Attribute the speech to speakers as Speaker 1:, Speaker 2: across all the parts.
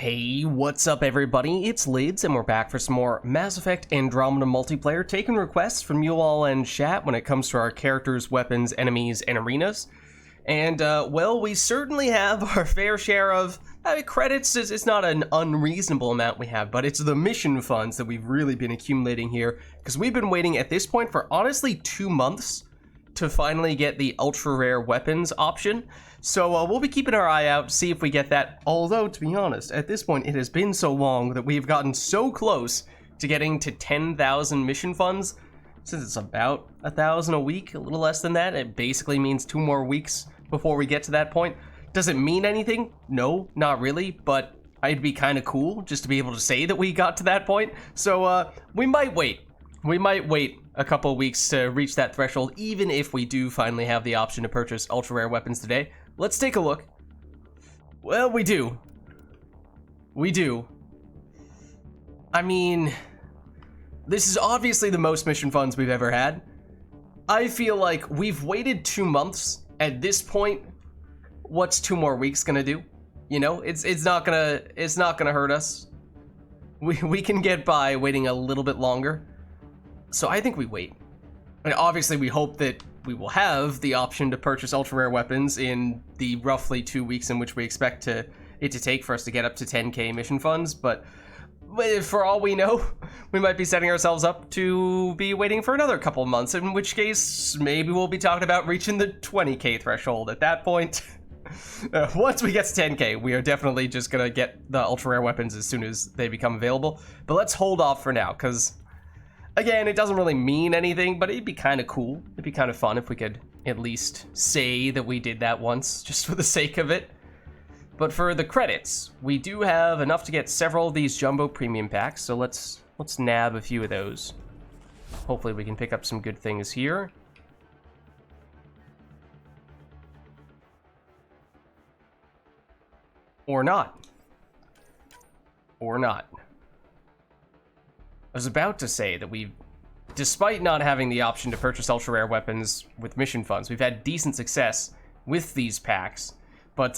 Speaker 1: Hey, what's up everybody? It's Lids, and we're back for some more Mass Effect Andromeda multiplayer, taking requests from you all in chat when it comes to our characters, weapons, enemies, and arenas. And, well, we certainly have our fair share of credits. It's not an unreasonable amount we have, but it's the mission funds that we've really been accumulating here, because we've been waiting at this point for honestly 2 months to finally get the ultra rare weapons option. So we'll be keeping our eye out to see if we get that. Although, to be honest, at this point it has been so long that we've gotten so close to getting to 10,000 mission funds. Since it's about 1,000 a week, a little less than that, it basically means 2 more weeks before we get to that point. Does it mean anything? No, not really, but it'd be kind of cool just to be able to say that we got to that point. So we might wait. We might wait a couple weeks to reach that threshold, even if we do finally have the option to purchase ultra rare weapons today. Let's take a look. Well, we do. We do. I mean, this is obviously the most mission funds we've ever had. I feel like we've waited 2 months. At this point, what's 2 more weeks gonna do? You know, it's not gonna hurt us. We can get by waiting a little bit longer. So I think we wait. And obviously we hope that we will have the option to purchase ultra rare weapons in the roughly 2 weeks in which we expect it to take for us to get up to 10k mission funds, but for all we know, we might be setting ourselves up to be waiting for another couple months, in which case maybe we'll be talking about reaching the 20k threshold. At that point, once we get to 10k, we are definitely just gonna get the ultra rare weapons as soon as they become available. But let's hold off for now, because again, it doesn't really mean anything, but it'd be kind of cool. It'd be kind of fun if we could at least say that we did that once, just for the sake of it. But for the credits, we do have enough to get several of these jumbo premium packs, so let's nab a few of those. Hopefully we can pick up some good things here. Or not. Or not. I was about to say that despite not having the option to purchase ultra rare weapons with mission funds, we've had decent success with these packs, but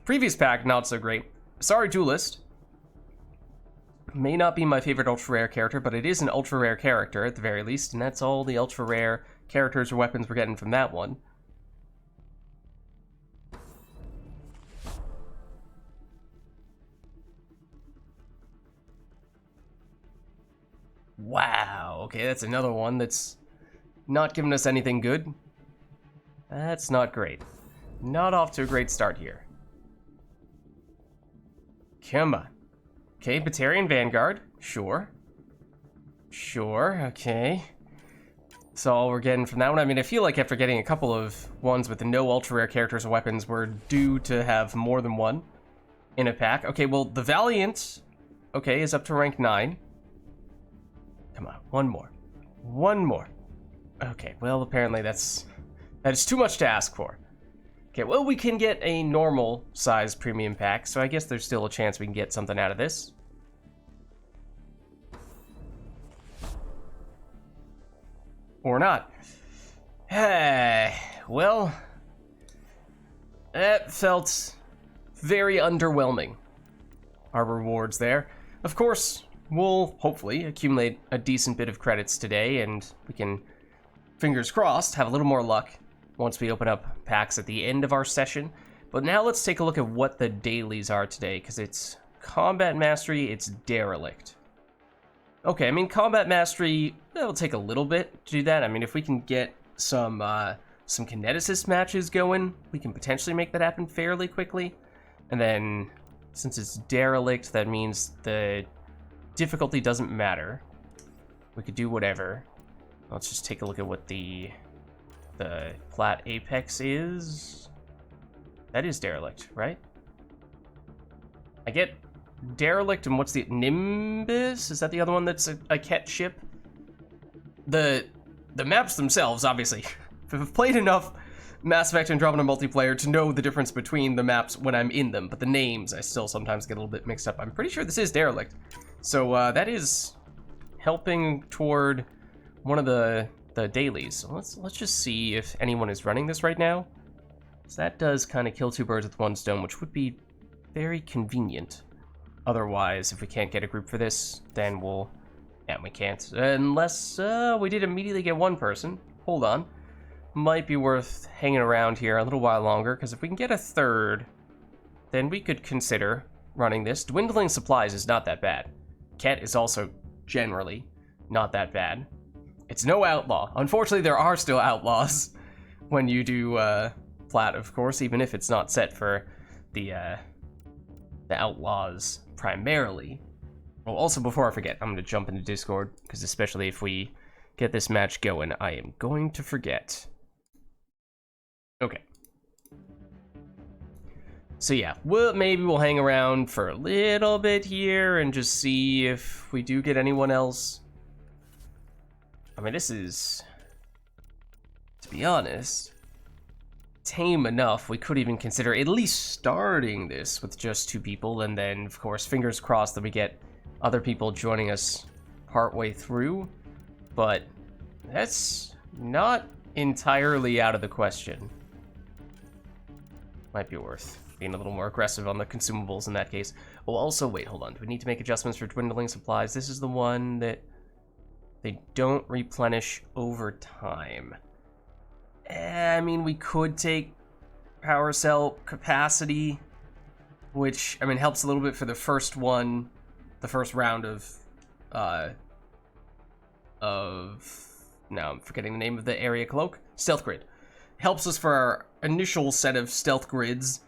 Speaker 1: previous pack, not so great. Sorry, Duelist. May not be my favorite ultra rare character, but it is an ultra rare character at the very least, and that's all the ultra rare characters or weapons we're getting from that one. Wow, okay, that's another one that's not giving us anything good. That's not great. Not off to a great start here. Come on. Okay, Batarian Vanguard. Sure. Sure, okay. That's all we're getting from that one. I mean, I feel like after getting a couple of ones with no ultra rare characters or weapons, we're due to have more than one in a pack. Okay, well, the Valiant, okay, is up to rank 9. Come on, one more. One more. Okay, well, apparently that is too much to ask for. Okay, well, we can get a normal size premium pack, so I guess there's still a chance we can get something out of this. Or not. Well, that felt very underwhelming, our rewards there. Of course, we'll hopefully accumulate a decent bit of credits today, and we can, fingers crossed, have a little more luck once we open up packs at the end of our session. But now let's take a look at what the dailies are today, because it's Combat Mastery, it's Derelict. Okay, I mean, Combat Mastery, that'll take a little bit to do that. I mean, if we can get some kineticist matches going, we can potentially make that happen fairly quickly. And then, since it's Derelict, that means the difficulty doesn't matter. We could do whatever. Let's just take a look at what the flat apex is. That is Derelict, right? I get Derelict, and what's the Nimbus? Is that the other one that's a Ket ship? The maps themselves, obviously. I've played enough Mass Effect Andromeda multiplayer to know the difference between the maps when I'm in them, but the names I still sometimes get a little bit mixed up. I'm pretty sure this is Derelict. So that is helping toward one of the dailies. So let's just see if anyone is running this right now. So that does kind of kill 2 birds with 1 stone, which would be very convenient. Otherwise, if we can't get a group for this, then we'll... Yeah, we can't. Unless we did immediately get one person. Hold on. Might be worth hanging around here a little while longer, because if we can get a third, then we could consider running this. Dwindling supplies is not that bad. Ket is also generally not that bad. It's no outlaw. Unfortunately, there are still outlaws when you do plat, of course, even if it's not set for the outlaws primarily. Oh, also, before I forget, I'm going to jump into Discord, because especially if we get this match going, I am going to forget. Okay. So yeah, maybe we'll hang around for a little bit here and just see if we do get anyone else. I mean, this is, to be honest, tame enough. We could even consider at least starting this with just 2 people, and then, of course, fingers crossed that we get other people joining us partway through. But that's not entirely out of the question. Might be worth being a little more aggressive on the consumables in that case. Oh, also, wait, hold on. Do we need to make adjustments for dwindling supplies? This is the one that they don't replenish over time. I mean, we could take power cell capacity, which, I mean, helps a little bit for the first one, the first round of, now I'm forgetting the name of the area cloak. Stealth grid. Helps us for our initial set of stealth grids,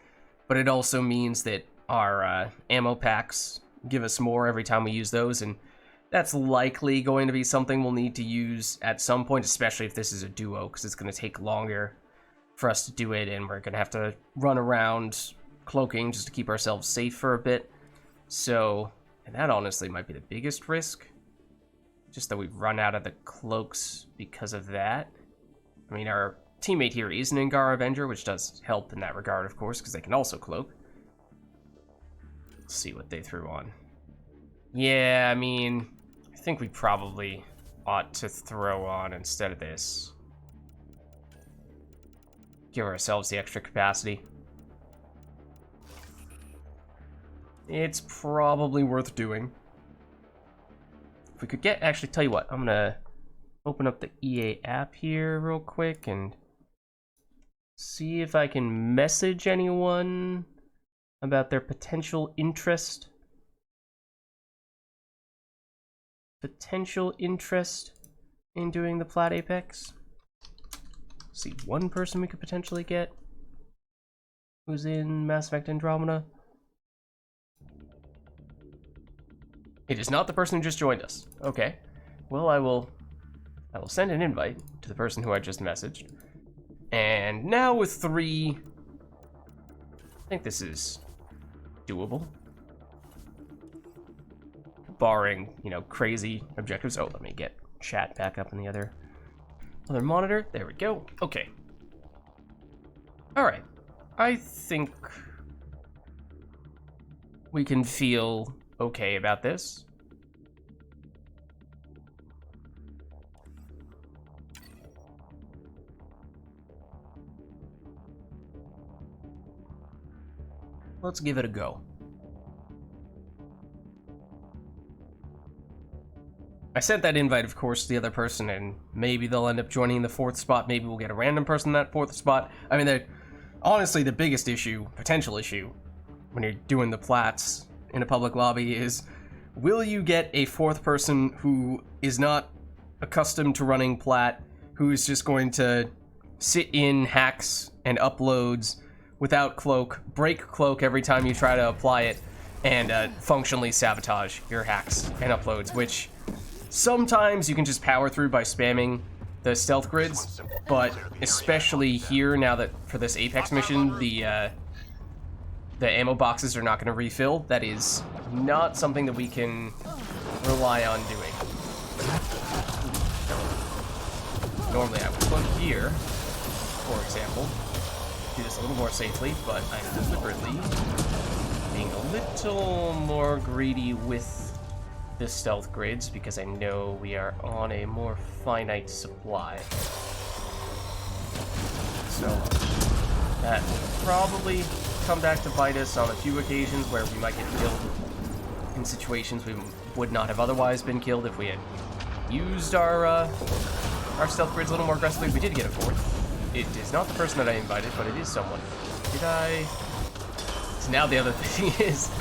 Speaker 1: but it also means that our ammo packs give us more every time we use those, and that's likely going to be something we'll need to use at some point, especially if this is a duo, because it's going to take longer for us to do it, and we're going to have to run around cloaking just to keep ourselves safe for a bit. So, and that honestly might be the biggest risk, just that we run out of the cloaks because of that. I mean, our teammate here is an Angara Avenger, which does help in that regard, of course, because they can also cloak. Let's see what they threw on. Yeah, I mean, I think we probably ought to throw on instead of this. Give ourselves the extra capacity. It's probably worth doing. If we could get, actually, tell you what, I'm gonna open up the EA app here real quick and see if I can message anyone about their potential interest. Potential interest in doing the Plat Apex. See, one person we could potentially get who's in Mass Effect Andromeda. It is not the person who just joined us. Okay. Well, I will send an invite to the person who I just messaged. And now with 3, I think this is doable. Barring, you know, crazy objectives. Oh, let me get chat back up in the other monitor. There we go. Okay. All right. I think we can feel okay about this. Let's give it a go. I sent that invite, of course, to the other person, and maybe they'll end up joining the 4th spot. Maybe we'll get a random person in that 4th spot. I mean, honestly, the biggest issue, potential issue, when you're doing the plats in a public lobby is, will you get a 4th person who is not accustomed to running plat, who is just going to sit in hacks and uploads without cloak, break cloak every time you try to apply it, and functionally sabotage your hacks and uploads, which sometimes you can just power through by spamming the stealth grids, but especially here, now that for this Apex mission, the ammo boxes are not going to refill. That is not something that we can rely on doing. Normally I would put here, for example, do this a little more safely, but I'm deliberately being a little more greedy with the stealth grids because I know we are on a more finite supply. So that will probably come back to bite us on a few occasions where we might get killed in situations we would not have otherwise been killed if we had used our stealth grids a little more aggressively. We did get a fourth. It is not the person that I invited, but it is someone. Did I? So now the other thing is,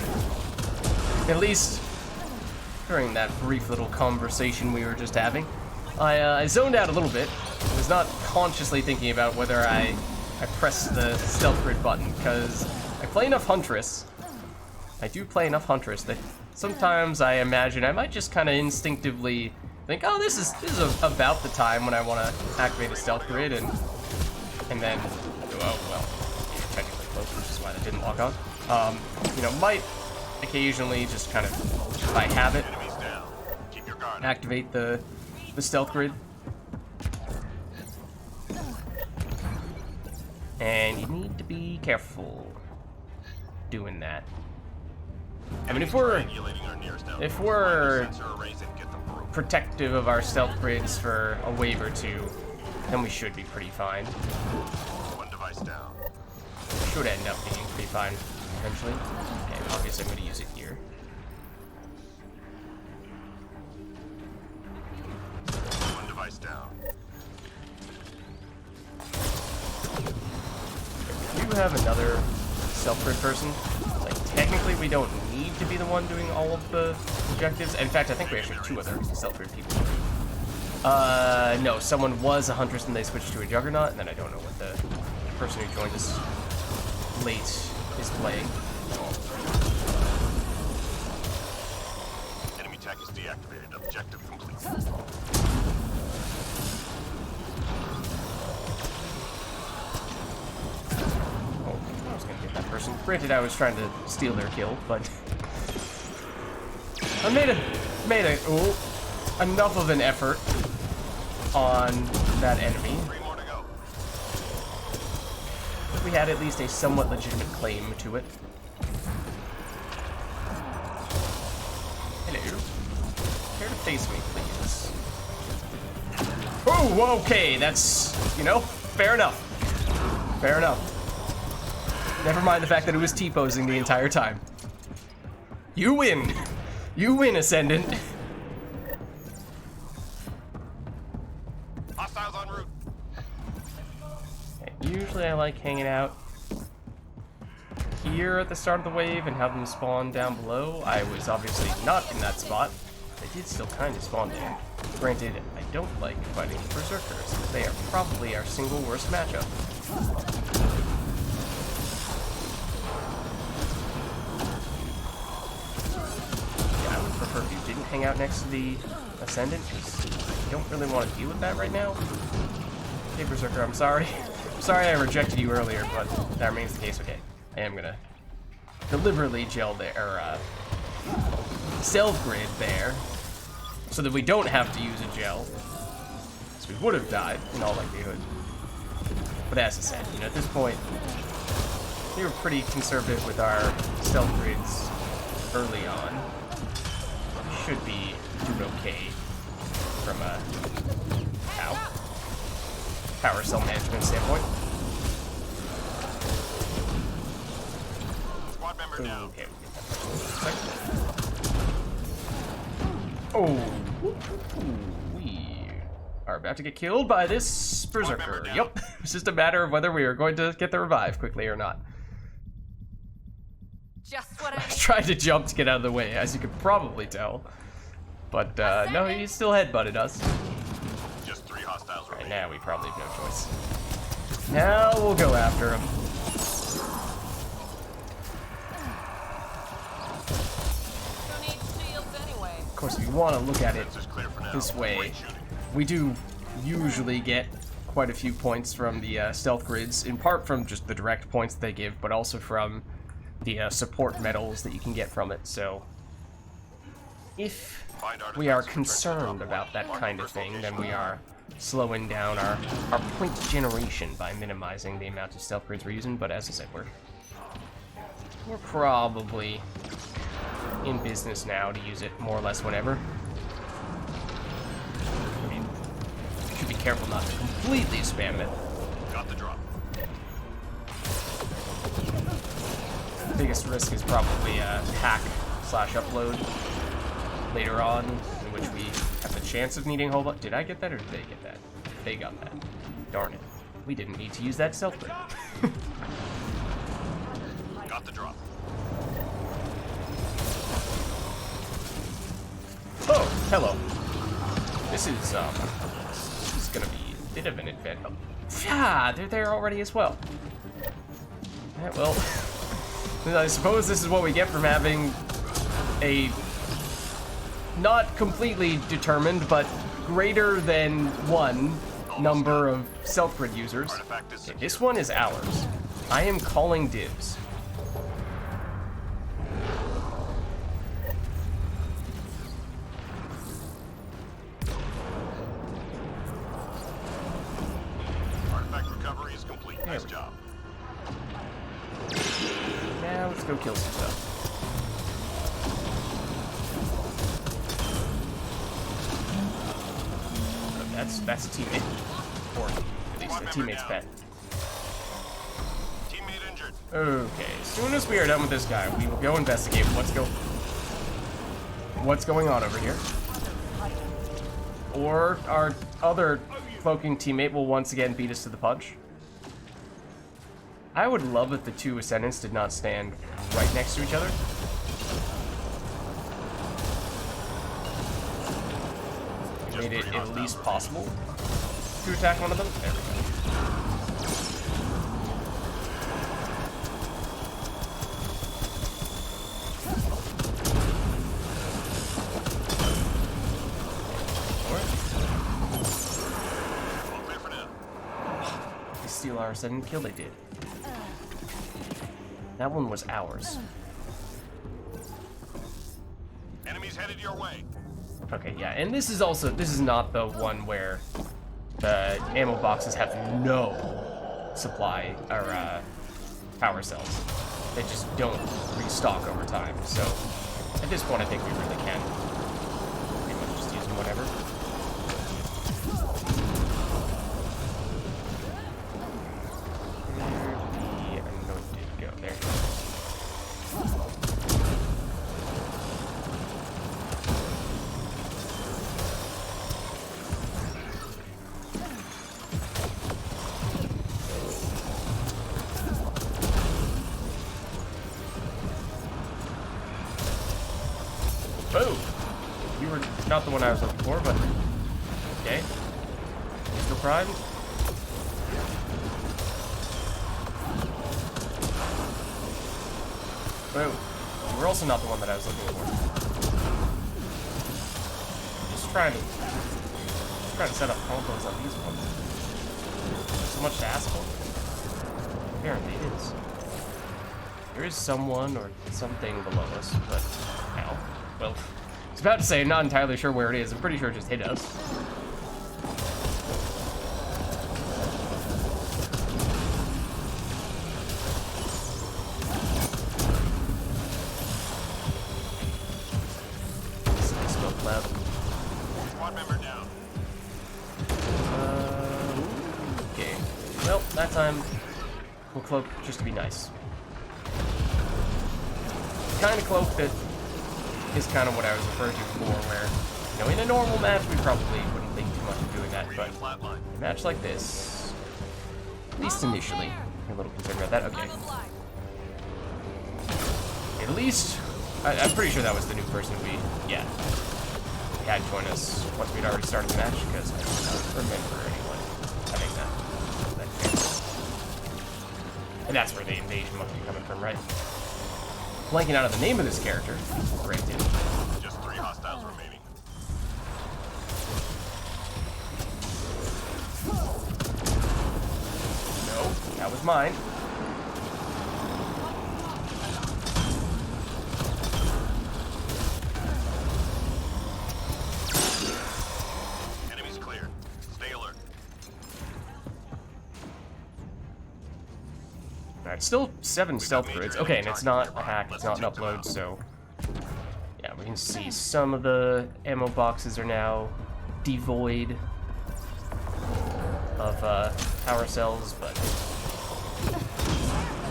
Speaker 1: at least during that brief little conversation we were just having, I zoned out a little bit. I was not consciously thinking about whether I pressed the stealth grid button, because I play enough Huntress. I do play enough Huntress that sometimes I imagine I might just kind of instinctively think, oh, this is about the time when I want to activate a stealth grid, and then, oh well, you're technically close, which is why that didn't lock on. You know, might occasionally just kind of, if I have it, activate the stealth grid. And you need to be careful doing that. I mean, if we're protective of our stealth grids for a wave or two, then we should be pretty fine.
Speaker 2: One device down.
Speaker 1: Should end up being pretty fine eventually. Okay, obviously I'm going to use it here.
Speaker 2: One device down.
Speaker 1: We do have another stealth grid person. Like, technically we don't need to be the one doing all of the objectives. In fact, I think we actually have two other stealth grid people. No, someone was a Huntress and they switched to a Juggernaut, and then I don't know what the person who joined us late is playing.
Speaker 2: Enemy tech is deactivated. Objective complete.
Speaker 1: Oh, I was gonna get that person. Granted, I was trying to steal their kill, but I made enough of an effort on that enemy.
Speaker 2: 3 more to go.
Speaker 1: We had at least a somewhat legitimate claim to it. Hello. Care to face me, please? Oh, okay, that's, you know, fair enough. Fair enough. Never mind the fact that it was T-posing the entire time. You win! You win, Ascendant!
Speaker 2: Hostiles en route.
Speaker 1: Okay, usually I like hanging out here at the start of the wave and have them spawn down below. I was obviously not in that spot. They did still kind of spawn there. Granted, I don't like fighting Berserkers. They are probably our single worst matchup. Yeah, I would prefer if you didn't hang out next to the Ascendant, because I don't really want to deal with that right now. Hey, Berserker, I'm sorry. I'm sorry I rejected you earlier, but that remains the case. Okay, I am gonna deliberately gel there, or stealth grid there, so that we don't have to use a gel. So we would have died, in all likelihood. But as I said, you know, at this point, we were pretty conservative with our stealth grids early on. Should be doing okay from a power cell management standpoint.
Speaker 2: Squad member down.
Speaker 1: Okay, oh, we are about to get killed by this Berserker. Yep, it's just a matter of whether we are going to get the revive quickly or not.
Speaker 3: Just what I
Speaker 1: Tried to jump to get out of the way, as you could probably tell. But no, he still headbutted us.
Speaker 2: Just 3 hostiles
Speaker 1: Right
Speaker 2: remaining.
Speaker 1: now, we probably have no choice. Now we'll go after him.
Speaker 3: don't need shields anyway.
Speaker 1: Of course, if you want to look at it
Speaker 2: Sensors clear for now.
Speaker 1: this way,
Speaker 2: Wait shooting.
Speaker 1: we do usually get quite a few points from the stealth grids, in part from just the direct points they give, but also from the support medals that you can get from it. So if we are concerned about that kind of thing, then we are slowing down our point generation by minimizing the amount of stealth grids we're using. But as I said, we're probably in business now to use it more or less whenever. I mean, you should be careful not to completely spam it.
Speaker 2: Got the drop.
Speaker 1: The biggest risk is probably hack upload later on, in which we have the chance of needing a whole bunch. Did I get that or did they get that? They got that. Darn it. We didn't need to use that stealth grip.
Speaker 2: Got the drop.
Speaker 1: Oh, hello. This is gonna be a bit of an adventure. Oh, yeah, they're there already as well. Yeah, well, I suppose this is what we get from having a not completely determined, but greater than one number of stealth grid users.
Speaker 2: Artifact is
Speaker 1: Okay, this one is ours. I am calling dibs.
Speaker 2: Artifact recovery is complete. Nice
Speaker 1: we go.
Speaker 2: job.
Speaker 1: Now let's go kill some stuff. That's a teammate. Or at least a teammate's pet.
Speaker 2: Teammate injured.
Speaker 1: Okay, as soon as we are done with this guy, we will go investigate what's going on over here. Or our other cloaking teammate will once again beat us to the punch. I would love if the two ascendants did not stand right next to each other. It made it at least possible to attack one of them. There we go.
Speaker 2: All clear for now.
Speaker 1: They steal our ascendant kill, they did. That one was ours.
Speaker 2: Enemies headed your way.
Speaker 1: Okay, yeah, and this is not the one where the ammo boxes have no supply or power cells. They just don't restock over time. So at this point, I think we really can pretty much just use them whenever. Where the unknown did go? There you go. Boom! You were not the one I was looking for, but okay. Still primed. Boom. You were also not the one that I was looking for. Just trying to set up combos on these ones. There's so much to ask for. Apparently it is. There is someone or something below us, but how? Well, I was about to say, I'm not entirely sure where it is. I'm pretty sure it just hit us. Smoke cloud.
Speaker 2: Squad member down.
Speaker 1: Okay. Well, that time we'll cloak just to be nice. Kind of cloak that is kind of what I was referring to before, where, you know, in a normal match we probably wouldn't think too much of doing that, but
Speaker 2: Flatline.
Speaker 1: a match like this, at least initially, I'm a little concerned about that. Okay. At least, I'm pretty sure that was the new person we had join us once we'd already started the match, because I don't remember anyone having that chance. And that's where the invasion must be coming from, right? Blanking out of the name of this character, granted.
Speaker 2: Just 3 hostiles remaining.
Speaker 1: No, that was mine.
Speaker 2: Enemies clear. Stay alert.
Speaker 1: Alright, still 7 stealth grids. Okay, and it's not a hack, it's not an upload, so yeah, we can see some of the ammo boxes are now devoid of power cells, but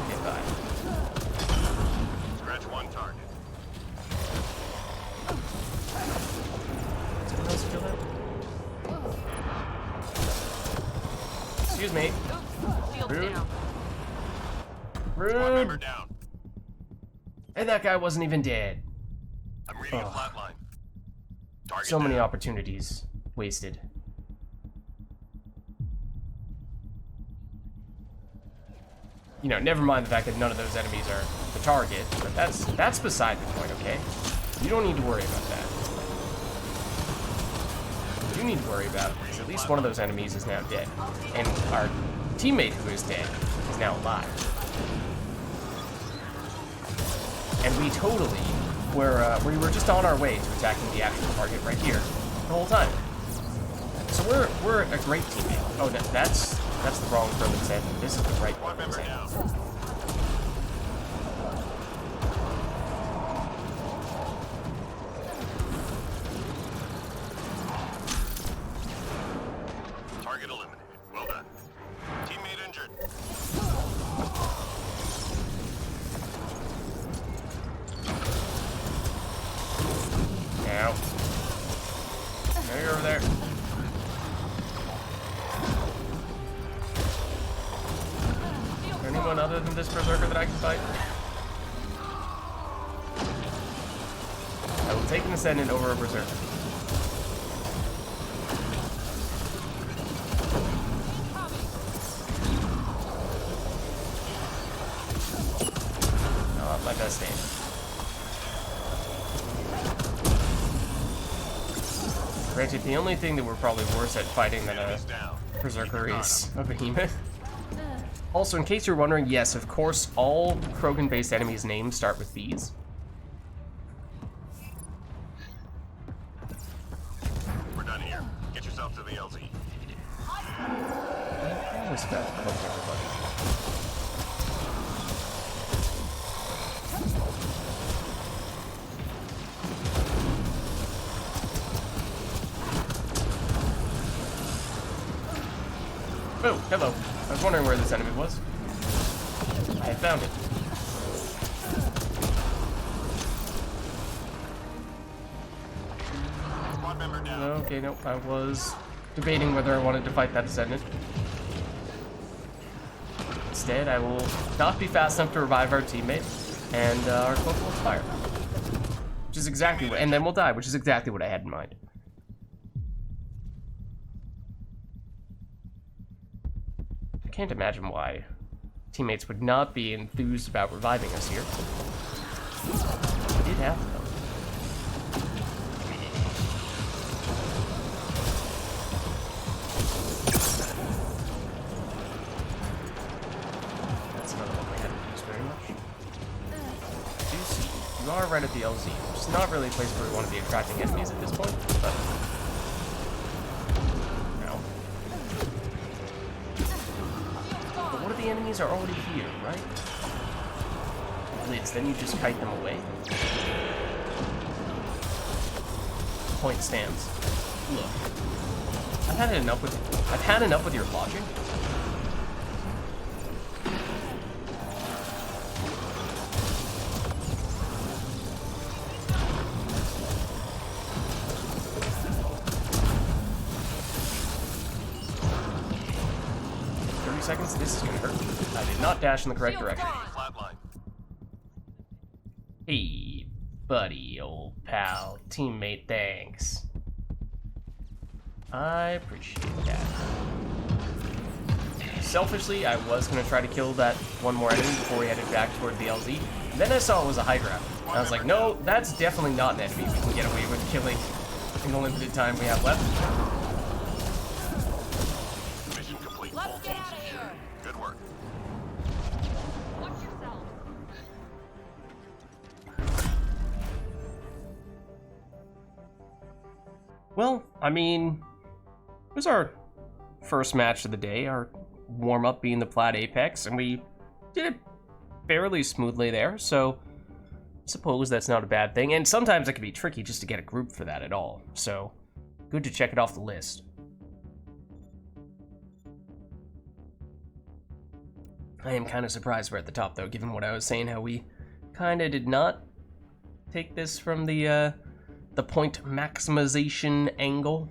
Speaker 1: get by.
Speaker 2: Scratch 1 target.
Speaker 1: Excuse me.
Speaker 3: Oops, shield
Speaker 1: Rude.
Speaker 3: down.
Speaker 2: Squad member
Speaker 1: Rude.
Speaker 2: down.
Speaker 1: And that guy wasn't even dead.
Speaker 2: I'm reading a
Speaker 1: Ugh.
Speaker 2: flatline. Target
Speaker 1: So many
Speaker 2: down.
Speaker 1: opportunities wasted. You know, never mind the fact that none of those enemies are the target, but that's beside the point, okay? You don't need to worry about that. What you need to worry about is at least one of those enemies is now dead. And our teammate who is dead is now alive. And we totally we were just on our way to attacking the actual target right here the whole time. So we're a great teammate. Oh, that's the wrong Roman sandwich. This is the right
Speaker 2: Squad
Speaker 1: Roman
Speaker 2: member
Speaker 1: sandwich.
Speaker 2: down. Target eliminated. Well done. Teammate injured.
Speaker 1: Now. There you're over there. Anyone other than this berserker that I can fight? I will take an ascendant over a berserker. Not my best aim. Granted, the only thing that we're probably worse at fighting than a
Speaker 2: Enemies down.
Speaker 1: berserker is a behemoth. Also, in case you're wondering, yes, of course, all Krogan-based enemies' names start with V's.
Speaker 2: We're done here. Get yourself to the LZ.
Speaker 1: I was about to close everybody. Oh, hello. I was wondering where this enemy was. I found it.
Speaker 2: Squad member down.
Speaker 1: Okay, nope. I was debating whether I wanted to fight that descendant. Instead, I will not be fast enough to revive our teammate, and our cloak will expire. Which is exactly what, and then we'll die, which is exactly what I had in mind. I can't imagine why teammates would not be enthused about reviving us here. We did have to, though. That's another one we haven't used very much. I do see you are right at the LZ, which is not really a place where we want to be attracting enemies at this point, but no. But what if the enemies are already here, right? Lids, then you just kite them away. Point stands. Look, I've had enough with your logic. Seconds, this is gonna hurt. I did not dash in the correct direction.
Speaker 2: Flatline.
Speaker 1: Hey, buddy, old pal, teammate, thanks. I appreciate that. Selfishly, I was gonna try to kill that one more enemy before we headed back toward the LZ. Then I saw it was a Hydra. And I was like, no, that's definitely not an enemy we can get away with killing in the limited time we have left.
Speaker 2: Mission complete.
Speaker 3: Let's get out of here.
Speaker 2: Good work.
Speaker 3: Watch yourself.
Speaker 1: Well, I mean, it was our first match of the day, our warm-up being the Plat Apex, and we did it fairly smoothly there, so I suppose that's not a bad thing. And sometimes it can be tricky just to get a group for that at all, so good to check it off the list. I am kind of surprised we're at the top, though, given what I was saying, how we kind of did not take this from the point maximization angle.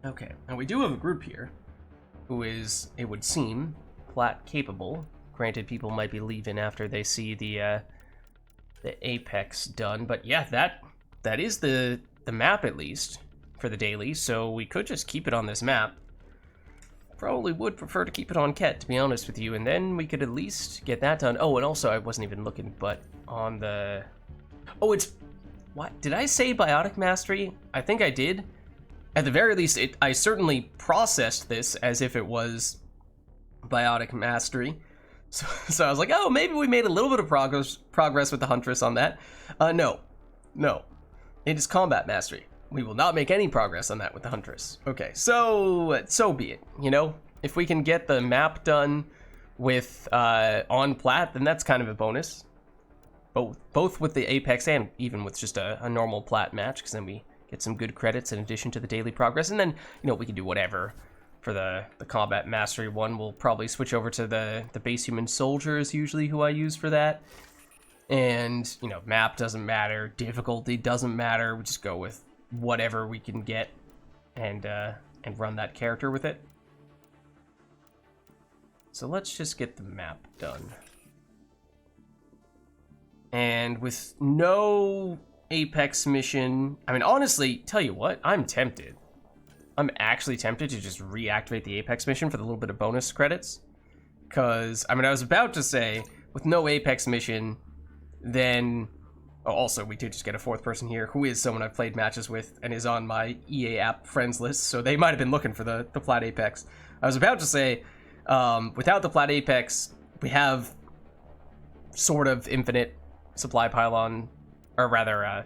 Speaker 1: Okay, and we do have a group here who is, it would seem, plat capable. Granted, people might be leaving after they see the apex done, but yeah, that is the map at least for the daily. So we could just keep it on this map. Probably would prefer to keep it on Ket, to be honest with you, and then we could at least get that done. Oh, and also I wasn't even looking, but on the it's what did I say? Biotic mastery? I think I did. At the very least, I certainly processed this as if it was biotic mastery. So I was like, oh, maybe we made a little bit of progress with the Huntress on that. No. It is combat mastery. We will not make any progress on that with the Huntress. Okay, so be it. You know, if we can get the map done with on plat, then that's kind of a bonus. Both with the Apex and even with just a normal plat match, because then we get some good credits in addition to the daily progress, and then, you know, we can do whatever for the combat mastery one. We'll probably switch over to the base human soldier is usually who I use for that. And, you know, map doesn't matter, difficulty doesn't matter, we just go with whatever we can get and run that character with it. So let's just get the map done. And with no Apex mission, I mean, honestly, tell you what, I'm tempted. I'm actually tempted to just reactivate the Apex mission for the little bit of bonus credits. Because, I mean, I was about to say, with no Apex mission, then... Oh, also, we did just get a fourth person here, who is someone I've played matches with and is on my EA app friends list, so they might have been looking for the plat Apex. I was about to say, without the plat Apex, we have sort of infinite supply pylon, or rather,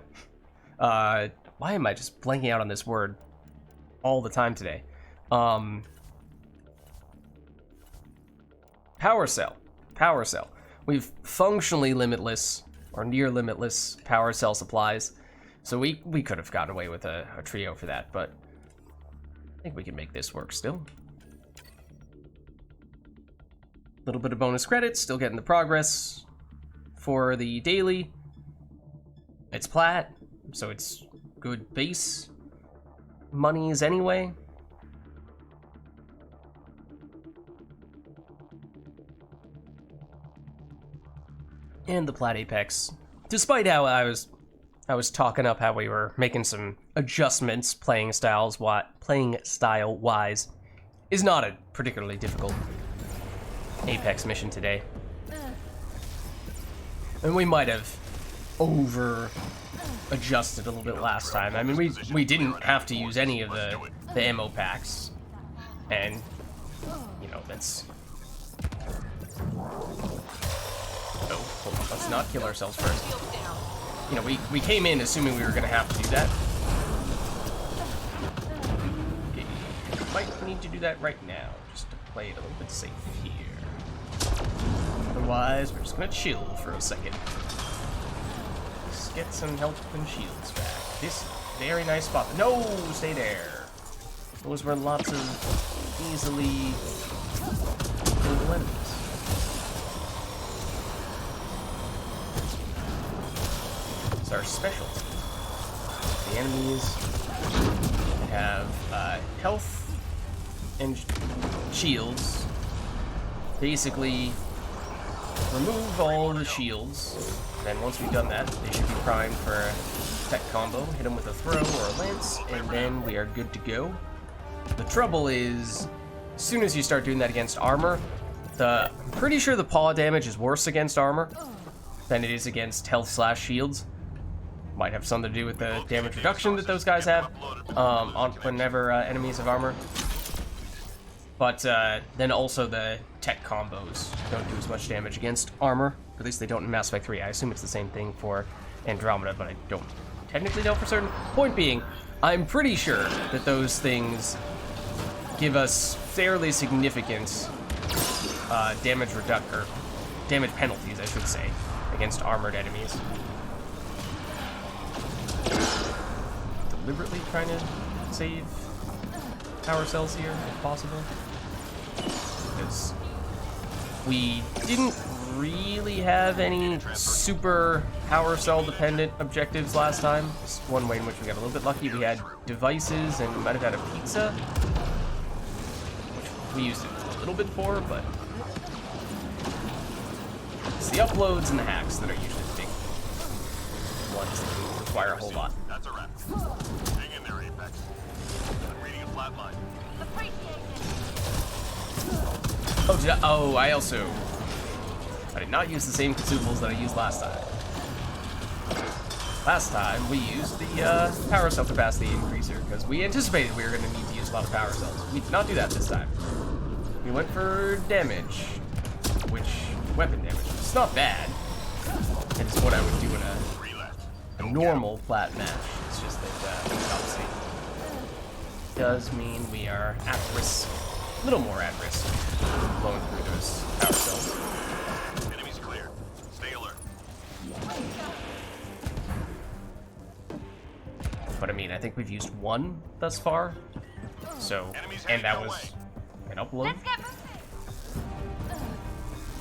Speaker 1: why am I just blanking out on this word all the time today? Power cell. We've functionally limitless, or near limitless, power cell supplies. So we could have gotten away with a trio for that, but I think we can make this work still. Little bit of bonus credits, still getting the progress for the daily. It's plat, so it's good base monies anyway. And the plat Apex, despite how I was talking up how we were making some adjustments playing style wise, is not a particularly difficult Apex mission today. And we might have over adjusted a little bit last time. I mean, we didn't have to use any of the ammo packs, and you know, that's... Oh, hold on, let's not kill ourselves first. You know, we came in assuming we were going to have to do that. Okay, might need to do that right now, just to play it a little bit safe here. Otherwise, we're just going to chill for a second. Let's get some health and shields back. This very nice spot. No, stay there. Those were lots of easily killable enemies. It's our specialty. The enemies have health and shields. Basically, remove all the shields. Then once we've done that, they should be primed for a tech combo. Hit them with a throw or a lance, and then we are good to go. The trouble is, as soon as you start doing that against armor, I'm pretty sure the paw damage is worse against armor than it is against health/shields. Might have something to do with the damage reduction that those guys have on whenever enemies have armor. But then also the tech combos don't do as much damage against armor. At least they don't in Mass Effect 3. I assume it's the same thing for Andromeda, but I don't technically know for certain. Point being, I'm pretty sure that those things give us fairly significant damage penalties, I should say, against armored enemies. Deliberately trying to save power cells here, if possible. Because we didn't really have any super power cell dependent objectives last time. Just one way in which we got a little bit lucky. We had devices and we might have had a pizza, which we used it a little bit for, but it's the uploads and the hacks that are usually the big ones that require a whole lot.
Speaker 2: That's a wrap. Hang in there, Apex. I'm reading a flat line.
Speaker 1: Oh, I did not use the same consumables that I used last time. Last time, we used the power cell capacity increaser, because we anticipated we were going to need to use a lot of power cells. We did not do that this time. We went for damage, weapon damage. It's not bad. It's what I would do in a normal flat match. It's just that, obviously, does mean we are at risk. A little more at risk of blowing through those power cells.
Speaker 2: Enemies clear. Stay alert.
Speaker 1: But I mean, I think we've used one thus far. So, and that was an upload.
Speaker 3: Let's get moving.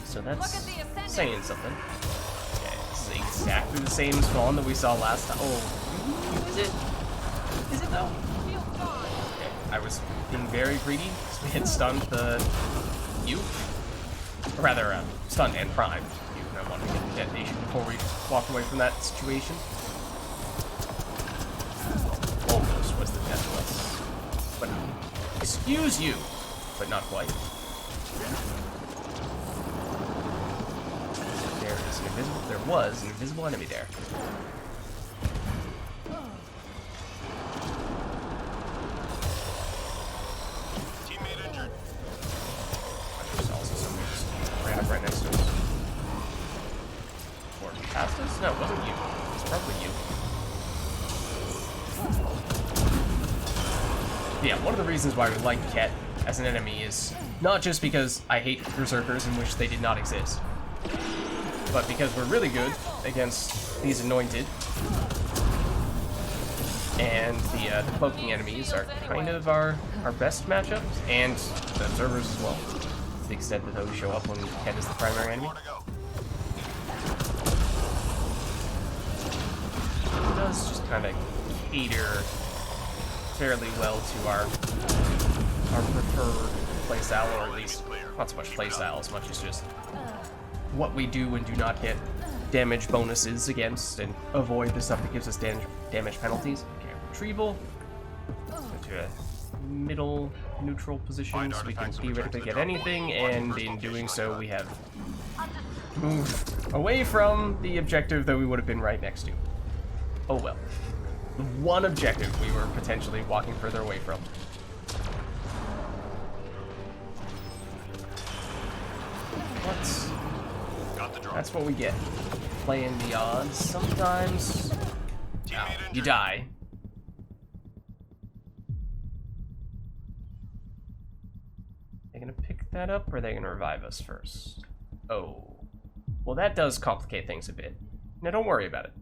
Speaker 1: So that's
Speaker 3: Look at the ascendant.
Speaker 1: saying something. Okay, this is exactly the same spawn that we saw last time. Oh, is it? Is it though?
Speaker 3: Shield gone.
Speaker 1: Okay, I was being very greedy because we had stunned the you, or rather, stunned and primed you, and I wanted to get the detonation before we walked away from that situation. Almost was the death of us, but excuse you, but not quite. There was an invisible enemy there.
Speaker 2: Teammate injured.
Speaker 1: There's also somebody just ran up right next to us. Or past us? No, it wasn't you. It's probably you. Yeah, one of the reasons why we like Ket as an enemy is not just because I hate berserkers in which they did not exist, but because we're really good against these anointed, and the cloaking enemies are kind of our best matchups, and the observers as well, to the extent that those show up when Ket is the primary enemy.
Speaker 2: More to go.
Speaker 1: It does just kind of cater fairly well to our preferred playstyle, or at least not so much playstyle as much as just what we do and do not get damage bonuses against, and avoid the stuff that gives us damage penalties. Okay, retrieval. Go to a middle neutral position so we can theoretically get anything, and in doing so we have moved away from the objective that we would have been right next to. Oh well. The one objective we were potentially walking further away from. That's what we get. Playing the odds. Sometimes you die. They gonna pick that up, or are they gonna revive us first? Oh. Well, that does complicate things a bit. Now, don't worry about it.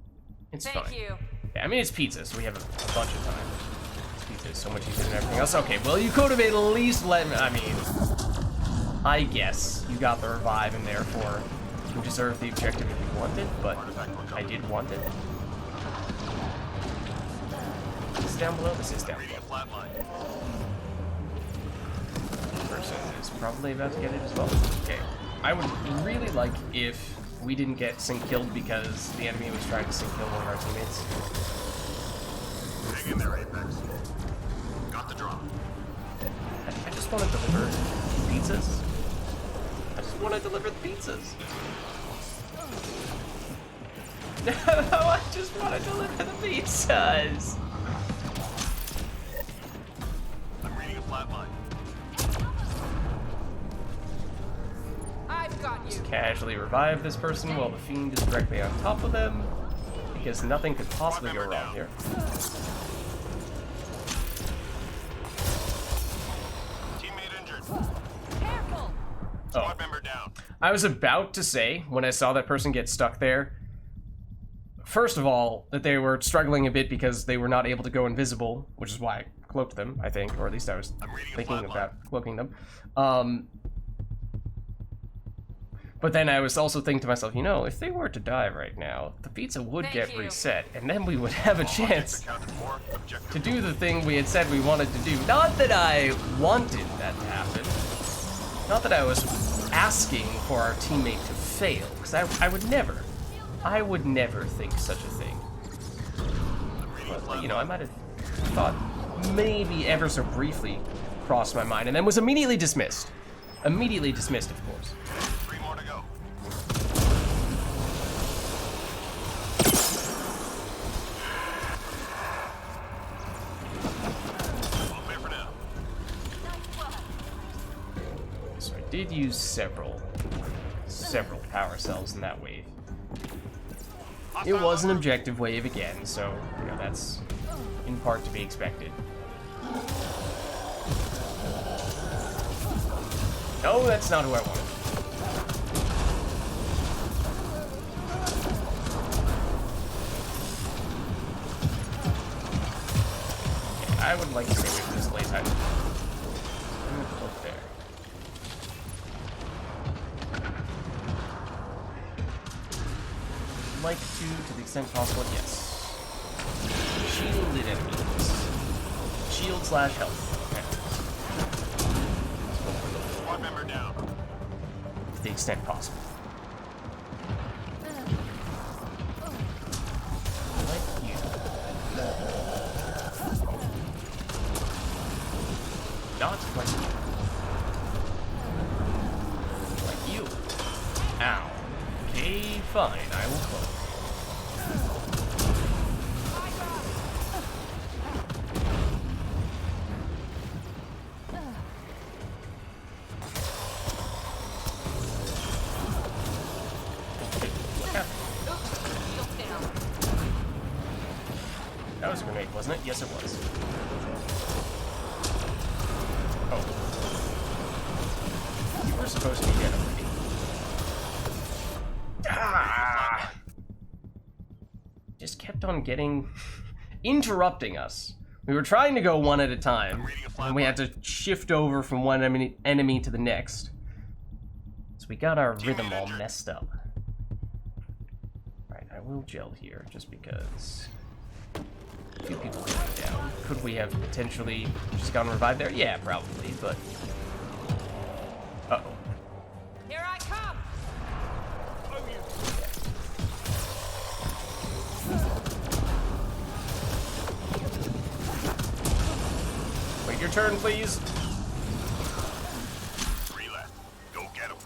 Speaker 1: It's fine.
Speaker 3: Thank you.
Speaker 1: Yeah, I mean, it's pizza, so we have a bunch of time. Pizza is so much easier than everything else. Okay, well, you could have at least let me... I mean, I guess you got the revive, and therefore you deserve the objective if you wanted, but I did want it. Is this down below? This is down below. Person is probably about to get it as well. Okay. I would really like if we didn't get sync killed because the enemy was trying to sync kill one of our teammates.
Speaker 2: Hang in there, Apex. Got the drop.
Speaker 1: I just want to deliver pizzas. I just want to deliver the pizzas. No, I just want to deliver the pizzas.
Speaker 2: I'm reading a flat line.
Speaker 3: I've got you.
Speaker 1: Casually revive this person while the fiend is directly on top of them, because nothing could possibly go wrong here.
Speaker 2: Teammate injured.
Speaker 3: Careful.
Speaker 2: Squad member down.
Speaker 1: I was about to say, when I saw that person get stuck there, first of all, that they were struggling a bit because they were not able to go invisible, which is why I cloaked them, I think, or at least I was thinking about cloaking them. But then I was also thinking to myself, you know, if they were to die right now, the pizza would
Speaker 3: Thank
Speaker 1: get
Speaker 3: you.
Speaker 1: reset, and then we would have a chance
Speaker 2: Accounted for. Objective
Speaker 1: to do the thing we had said we wanted to do. Not that I wanted that to happen. Not that I was asking for our teammate to fail, because I would never think such a thing. But, you know, I might have thought maybe ever so briefly crossed my mind, and then was immediately dismissed. Immediately dismissed, of course.
Speaker 2: 3 more to go. All clear for now.
Speaker 1: So I did use several power cells in that wave. It was an objective wave again, so, you know, that's in part to be expected. No, that's not who I wanted. Yeah, I would like to stay away from this late time. I'm gonna look there. Like to the extent possible, yes. Shielded enemies. Shield/health.
Speaker 2: Squad member down.
Speaker 1: To the extent possible. Like you. Not like you. Like you. Ow. Okay, fine. I will close. That was a grenade, wasn't it? Yes, it was. Oh. You were supposed to be dead already. Ah! Just kept on getting... interrupting us. We were trying to go one at a time, and we had to shift over from one enemy to the next. So we got our rhythm all messed up. Alright, I will gel here, just because... Two people going down. Could we have potentially just gone revived there? Yeah, probably, but... Uh-oh.
Speaker 3: Here I come.
Speaker 1: Wait your turn, please.
Speaker 2: 3 left. Go get him.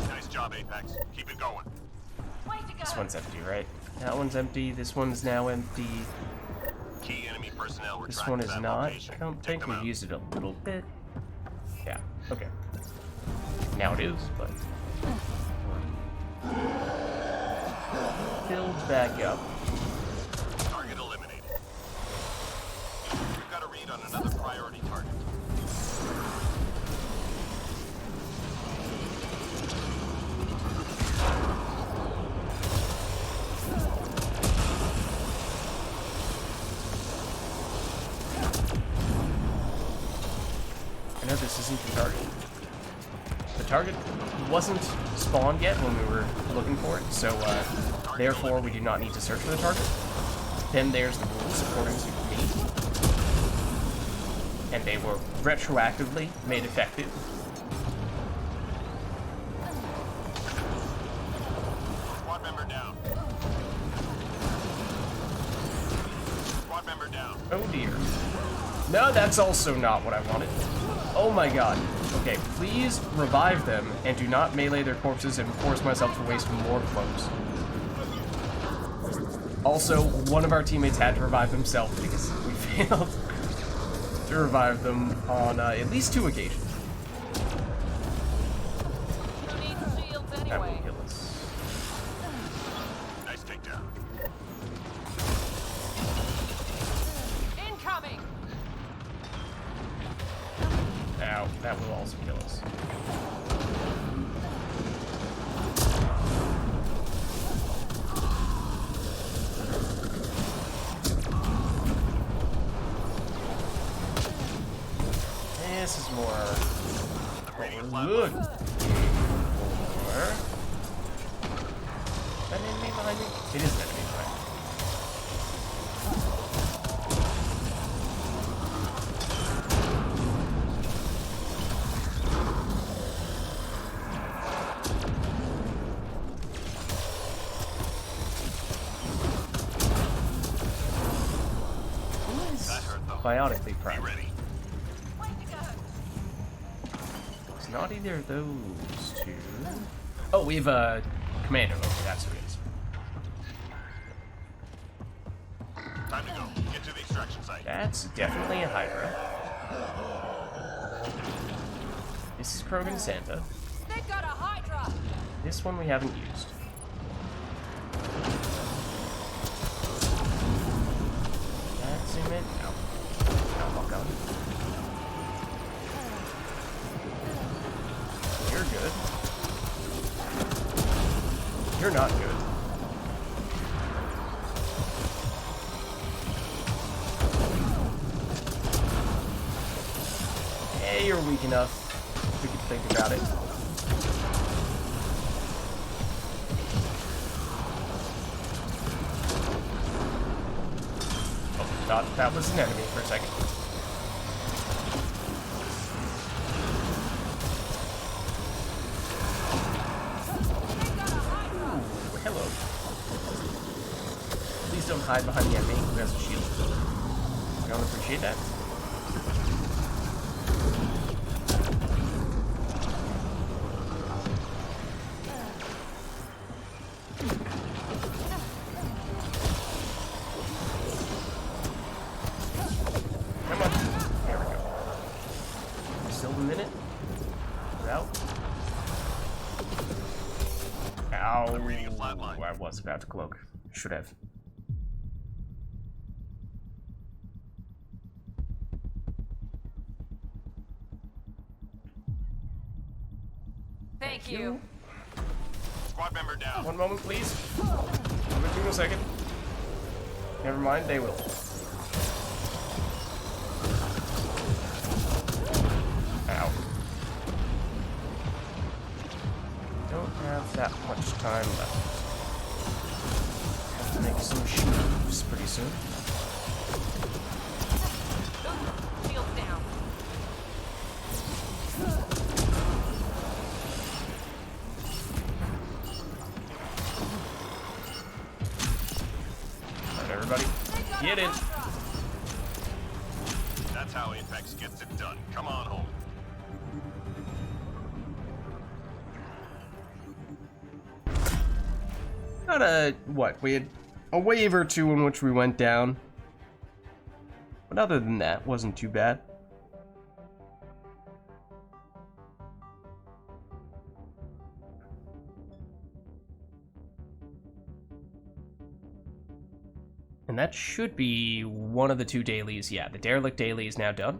Speaker 2: Nice job, Apex. Keep it going.
Speaker 3: Way to go.
Speaker 1: This one's empty, right? That one's empty. This one's now empty.
Speaker 2: Key enemy personnel were
Speaker 1: This
Speaker 2: tracked
Speaker 1: one
Speaker 2: to
Speaker 1: is
Speaker 2: that
Speaker 1: not.
Speaker 2: location.
Speaker 1: I don't
Speaker 2: Take
Speaker 1: think
Speaker 2: them
Speaker 1: we've
Speaker 2: out.
Speaker 1: used it a little bit. Yeah, okay. Now it is, but... Filled back up.
Speaker 2: Target eliminated. We've got a read on another priority target.
Speaker 1: I know this isn't the target. The target wasn't spawned yet when we were looking for it, so therefore we do not need to search for the target. Then there's the rules according to me. And they were retroactively made effective.
Speaker 2: Squad member down. Squad member down.
Speaker 1: Oh dear. No, that's also not what I wanted. Oh my god. Okay, please revive them and do not melee their corpses and force myself to waste more cloaks. Also, one of our teammates had to revive himself because we failed to revive them on at least 2 occasions.
Speaker 3: Who needs shields
Speaker 1: That will
Speaker 3: anyway?
Speaker 1: kill us.
Speaker 2: Nice takedown.
Speaker 3: Incoming.
Speaker 1: Ow, that will also kill us.
Speaker 2: Creating a
Speaker 1: We're
Speaker 2: flat
Speaker 1: good.
Speaker 2: line.
Speaker 1: Or... Is that an enemy behind me? It is an enemy behind me.
Speaker 2: That hurt though.
Speaker 1: Biotically
Speaker 2: Be
Speaker 1: primed.
Speaker 2: ready.
Speaker 3: Way to go.
Speaker 1: It's not either of those two. Oh, we have a commando. Okay, that's who it is.
Speaker 2: Time to go. Get to the extraction site.
Speaker 1: That's definitely a Hydra. This is Krogan Santa.
Speaker 3: They've got a Hydra.
Speaker 1: This one we haven't used. That's him in. No. No, gun. You're good. You're not good. Hey, you're weak enough. We could think about it. Oh, thought that was an enemy for a second.
Speaker 3: They've got a Hydra.
Speaker 1: Ooh, hello. Please don't hide behind the enemy who has a shield. I don't appreciate that. Come on. There we go. Still a minute. We're out. Ow.
Speaker 2: I'm reading a flat line.
Speaker 1: I was about to cloak. Should have.
Speaker 3: Thank you.
Speaker 2: Squad member down.
Speaker 1: One moment, please. Give it to me a second. Never mind, they will. Ow. Don't have that much time left. Have to make some moves pretty soon.
Speaker 3: Shields down.
Speaker 1: Alright, everybody. Get in.
Speaker 2: That's how Apex gets it done. Come on home.
Speaker 1: Got a, what, we had a wave or two in which we went down. But other than that, wasn't too bad. And that should be one of the two dailies. Yeah, the derelict daily is now done.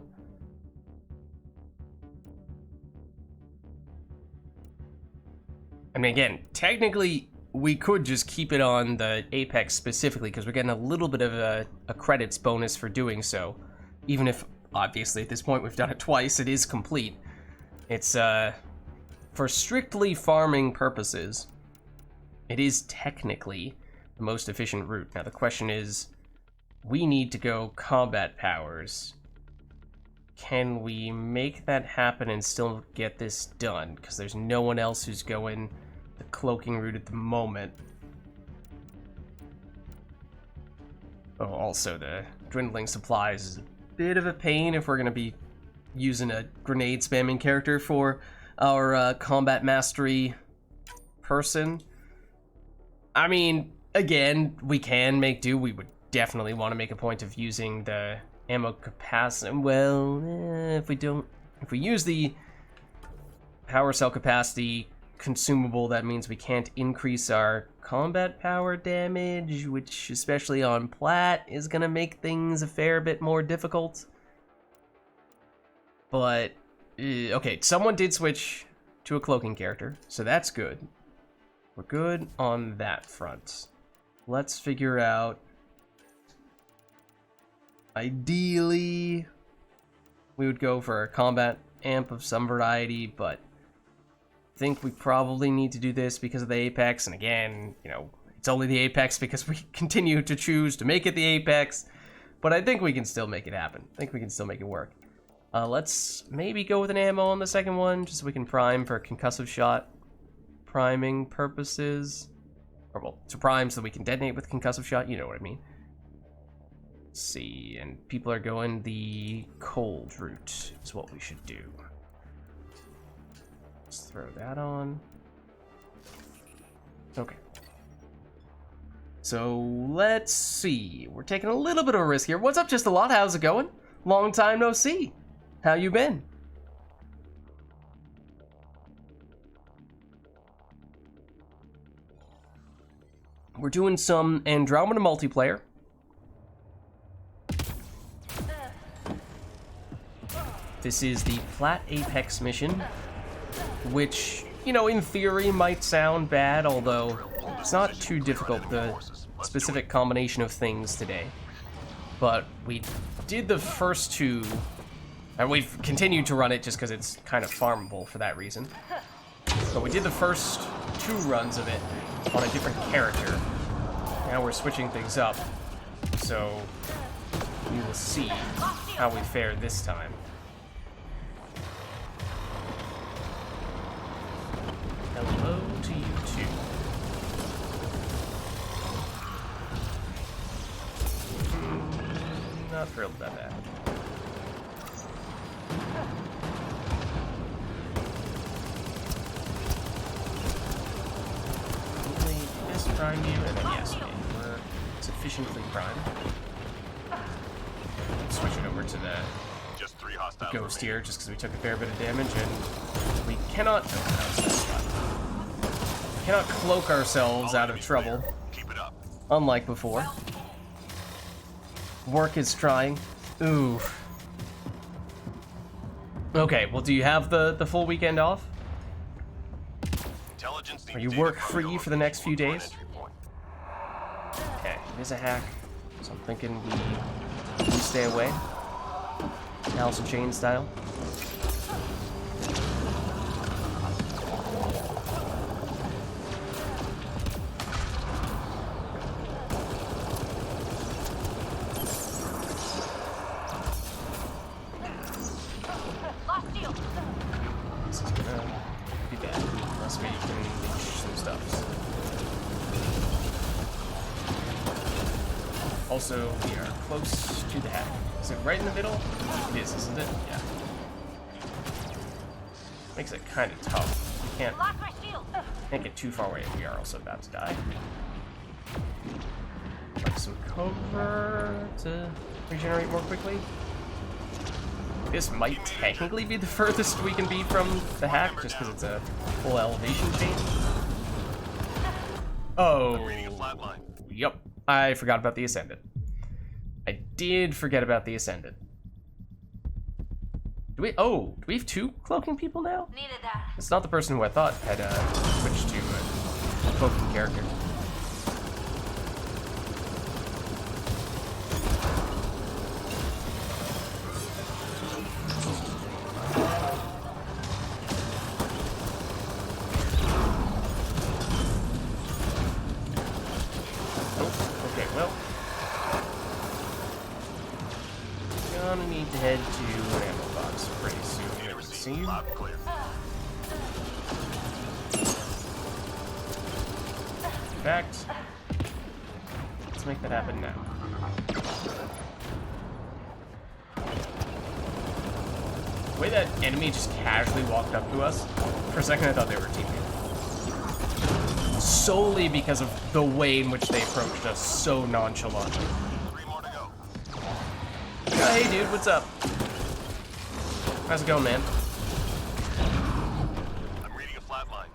Speaker 1: I mean, again, technically, we could just keep it on the Apex specifically, because we're getting a little bit of a credits bonus for doing so. Even if, obviously, at this point we've done it twice, it is complete. It's, for strictly farming purposes, it is technically the most efficient route. Now, the question is, we need to go combat powers. Can we make that happen and still get this done? Because there's no one else who's going the cloaking route at the moment. Oh, also, the dwindling supplies is a bit of a pain if we're going to be using a grenade spamming character for our combat mastery person. I mean, again, we can make do. We would definitely want to make a point of using the ammo capacity. Well, if we use the power cell capacity consumable, that means we can't increase our combat power damage, which, especially on plat, is gonna make things a fair bit more difficult. But, okay, someone did switch to a cloaking character, so that's good. We're good on that front. Let's figure out... Ideally, we would go for a combat amp of some variety, but I think we probably need to do this because of the Apex, and again, you know, it's only the Apex because we continue to choose to make it the Apex, but I think we can still make it happen. I think we can still make it work. Let's maybe go with an ammo on the second one, just so we can prime for a concussive shot. Priming purposes. Or, well, to prime so that we can detonate with concussive shot, you know what I mean. Let's see, and people are going the cold route is what we should do. Let's throw that on. Okay. So, let's see. We're taking a little bit of a risk here. What's up, Just a Lot? How's it going? Long time no see. How you been? We're doing some Andromeda multiplayer. This is the Flat Apex mission, which, you know, in theory might sound bad, although it's not too difficult, the specific combination of things today. But we did the first two, and we've continued to run it just because it's kind of farmable for that reason. But we did the first 2 runs of it on a different character. Now we're switching things up, so we will see how we fare this time. Hello to you too. Not thrilled about that. Prime you, and then yes, okay, we're sufficiently primed. Switch it over to the
Speaker 2: Just 3 hostiles
Speaker 1: ghost
Speaker 2: remaining.
Speaker 1: here, just because we took a fair bit of damage, and we cannot cloak ourselves out of trouble,
Speaker 2: Keep it up.
Speaker 1: unlike before. Work is trying. Ooh. Okay, well, do you have the full weekend off?
Speaker 2: Intelligence
Speaker 1: Are you
Speaker 2: needs
Speaker 1: work
Speaker 2: data from
Speaker 1: free
Speaker 2: your
Speaker 1: for the next few
Speaker 2: location
Speaker 1: days?
Speaker 2: to an entry point.
Speaker 1: Okay, here's a hack, so I'm thinking we stay away. Alice in Chains style.
Speaker 3: Lost deal.
Speaker 1: This is gonna be bad, unless we can leash some stuffs. Also, we are close to the hack. Is it right in the middle? It is, isn't it? Yeah. Makes it kind of tough. We can't
Speaker 3: Lost my shield.
Speaker 1: get too far away if we are also about to die. Like some cover to regenerate more quickly. This might technically be the furthest we can be from the hack, just because it's a full elevation change. Oh,
Speaker 2: Reading a flat line.
Speaker 1: yep. I forgot about the Ascendant. I did forget about the Ascendant. Do we have 2 cloaking people now?
Speaker 3: Needed that.
Speaker 1: It's not the person who I thought had switched to a cloaking character. Okay, well. Gonna need to head to an ammo box pretty soon, it would seem.
Speaker 2: Loud and clear.
Speaker 1: In fact, let's make that happen now. The way that enemy just casually walked up to us, for a second I thought they were teammates. Solely because of the way in which they approached us so nonchalantly.
Speaker 2: 3 more to go.
Speaker 1: Hey dude, what's up? How's it going, man?
Speaker 2: I'm reading a flat line.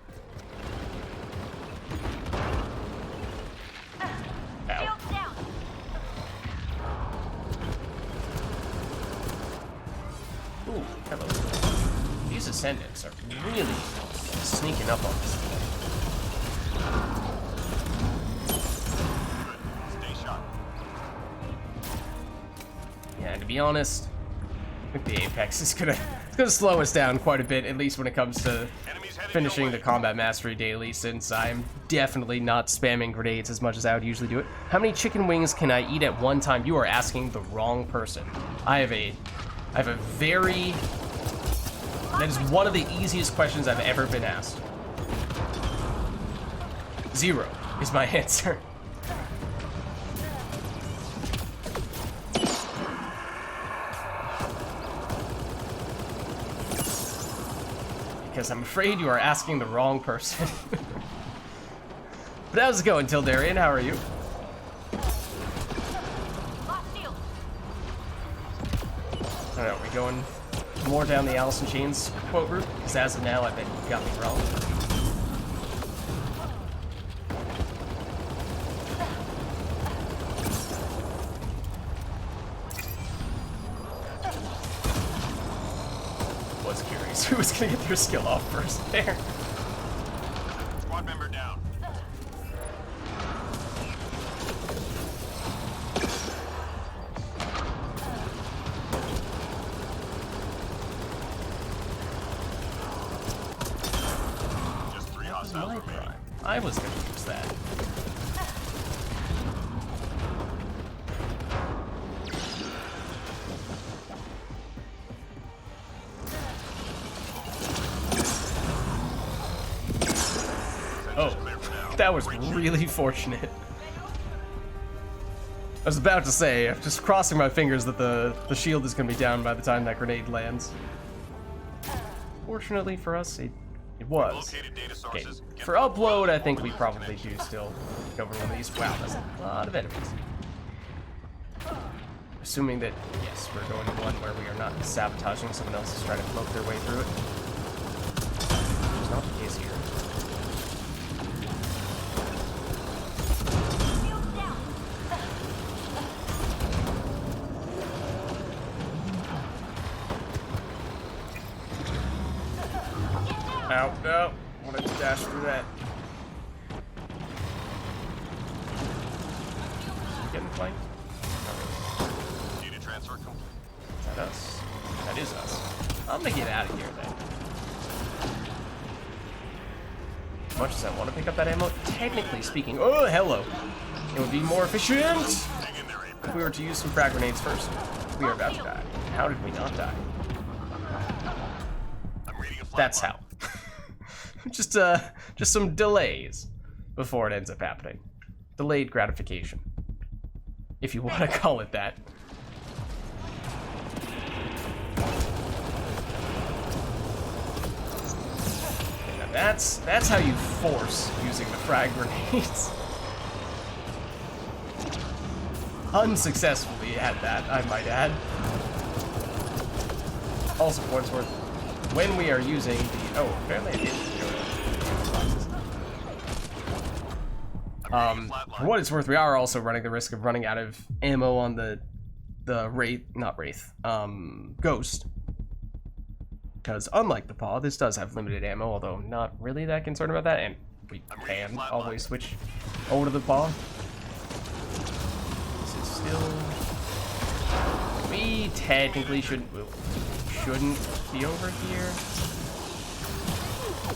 Speaker 1: Ow.
Speaker 3: Shield down.
Speaker 1: Ooh, hello. These Ascendants are really sneaking up on us.
Speaker 2: Stay sharp.
Speaker 1: Yeah, and to be honest, I think the Apex is gonna gonna slow us down quite a bit, at least when it comes to
Speaker 2: Enemies headed
Speaker 1: finishing
Speaker 2: your
Speaker 1: the
Speaker 2: way.
Speaker 1: combat mastery daily, since I'm definitely not spamming grenades as much as I would usually do it. How many chicken wings can I eat at one time? You are asking the wrong person. I have a very... That is one of the easiest questions I've ever been asked. 0 is my answer. Because I'm afraid you are asking the wrong person. But how's it going, Tildarian? How are you?
Speaker 3: Lost shield.
Speaker 1: I don't know, are we going more down the Alice in Chains quote route? Because as of now, I bet you got me wrong. Was curious who was gonna get their skill off first there.
Speaker 2: Squad member down. Just 3 hostiles
Speaker 1: My
Speaker 2: remaining.
Speaker 1: prime. I was gonna use that. Oh,
Speaker 2: Clear for now.
Speaker 1: that was really fortunate. I was about to say, I'm just crossing my fingers that the shield is going to be down by the time that grenade lands. Fortunately for us, it was.
Speaker 2: Located data
Speaker 1: Okay,
Speaker 2: sources. Get
Speaker 1: for
Speaker 2: them.
Speaker 1: upload, I think we probably do still cover one of these. Wow, that's a lot of enemies. Assuming that, yes, we're going to one where we are not sabotaging someone else is trying to float their way through it. It's not the case here.
Speaker 3: Shield down.
Speaker 1: Ow, no. Wanted to dash through that. We getting flanked?
Speaker 2: Data transfer complete.
Speaker 1: Is that us? That is us. I'm gonna get out of here then. As much as I want to pick up that ammo, technically speaking, oh, hello. It would be more efficient
Speaker 2: Hang in there, Ape.
Speaker 1: if we were to use some frag grenades first. We are about to die. How did we not die?
Speaker 2: I'm reading a flag
Speaker 1: That's
Speaker 2: line.
Speaker 1: how. just some delays before it ends up happening. Delayed gratification, if you want to call it that. Now that's how you force using the frag grenades. Unsuccessfully at that, I might add. Also, for what's worth, when we are using the apparently it did. For what it's worth, we are also running the risk of running out of ammo on the Ghost. Because unlike the Paw, this does have limited ammo, although I'm not really that concerned about that, and we can always switch over to the Paw. This is still... We technically shouldn't be over here.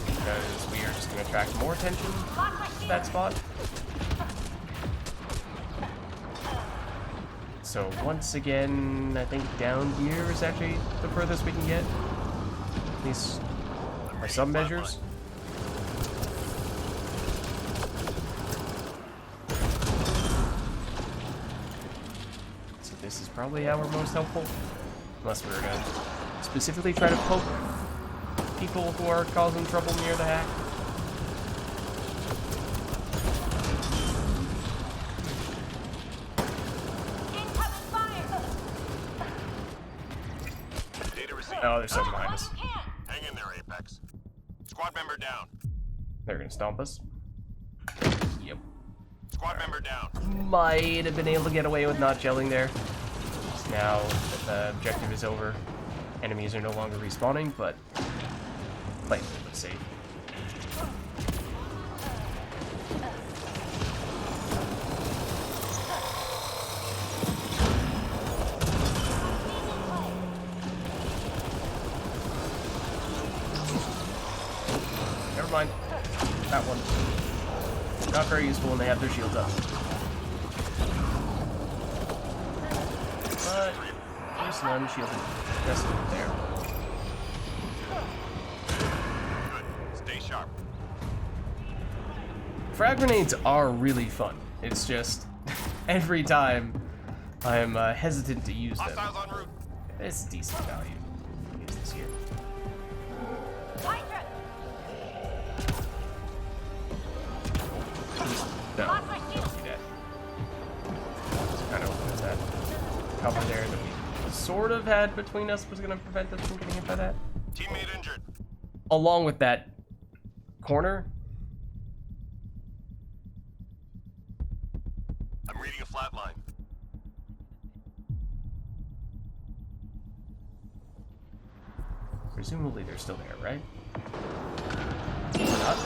Speaker 1: Because we are just going to attract more attention to that spot. So once again, I think down here is actually the furthest we can get. At least by some measures. So this is probably our most helpful. Unless we're going to specifically try to poke people who are causing trouble near the hack.
Speaker 3: Incoming fire.
Speaker 2: Data received.
Speaker 1: Oh, there's someone behind us.
Speaker 2: Hang in there, Apex. Squad member down.
Speaker 1: They're gonna stomp us. Yep.
Speaker 2: Squad member down.
Speaker 1: Might have been able to get away with not gelling there. Now that the objective is over, enemies are no longer respawning, but playing a little bit safe. mind. That one. Not very useful when they have their shields up. But there's none shielded. That's there.
Speaker 2: Good. Stay sharp.
Speaker 1: Frag grenades are really fun. It's just every time I'm hesitant to use them.
Speaker 2: Hostiles en route.
Speaker 1: It's decent value. Use this here.
Speaker 3: Hydra!
Speaker 1: No,
Speaker 3: Lost my shield.
Speaker 1: do that. Just kind of opens that cover there that we sort of had between us was going to prevent us from getting hit by that.
Speaker 2: Teammate injured.
Speaker 1: Along with that corner.
Speaker 2: I'm reading a flat line.
Speaker 1: Presumably they're still there, right? Not.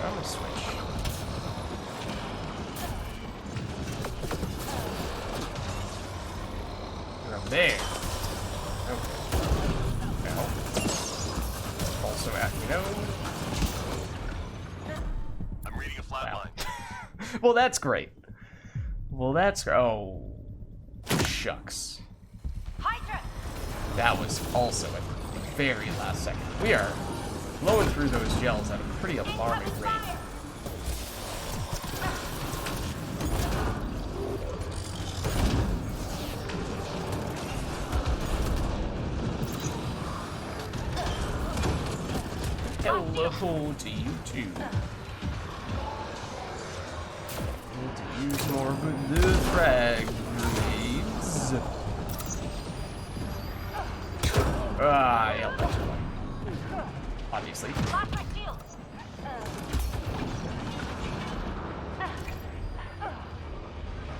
Speaker 1: I'm gonna switch. You're up there. Okay. Now. Also at, you know.
Speaker 2: I'm reading a flat
Speaker 1: Wow.
Speaker 2: line.
Speaker 1: Well, that's great. Well, that's... Oh. Shucks.
Speaker 3: Hydra!
Speaker 1: That was also at the very last second. We are blowing through those gels at a pretty alarming
Speaker 3: Incoming
Speaker 1: rate.
Speaker 3: fire!
Speaker 1: Hello to you too. Need to use more of the frag grenades. Ah, yeah, that's one. Obviously.
Speaker 3: Lost my shield!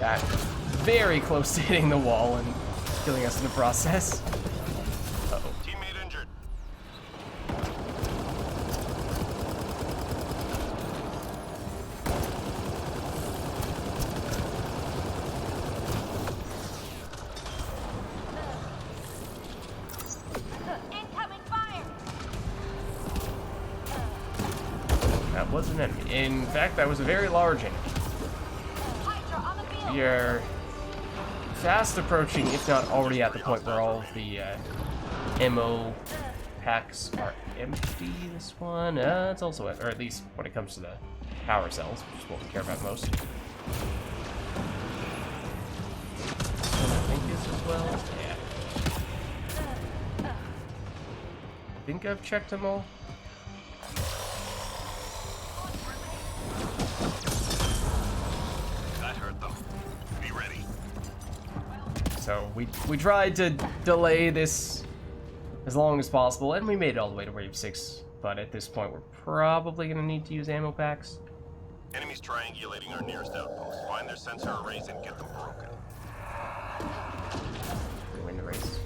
Speaker 1: Got very close to hitting the wall and killing us in the process. Uh-oh.
Speaker 2: Teammate injured.
Speaker 3: Incoming fire!
Speaker 1: That was an enemy. In fact, that was a very large enemy.
Speaker 3: Hydra on the field!
Speaker 1: We are fast approaching, if not already at the point where all of the ammo packs are empty. This one, it's also, or at least when it comes to the power cells, which is what we care about most. This one I think is as well. Yeah. I think I've checked them all.
Speaker 2: That hurt them. Be ready.
Speaker 1: So we tried to delay this as long as possible, and we made it all the way to wave 6. But at this point, we're probably going to need to use ammo packs.
Speaker 2: Enemies triangulating our nearest outpost. Find their sensor arrays and get them broken.
Speaker 1: We win the race.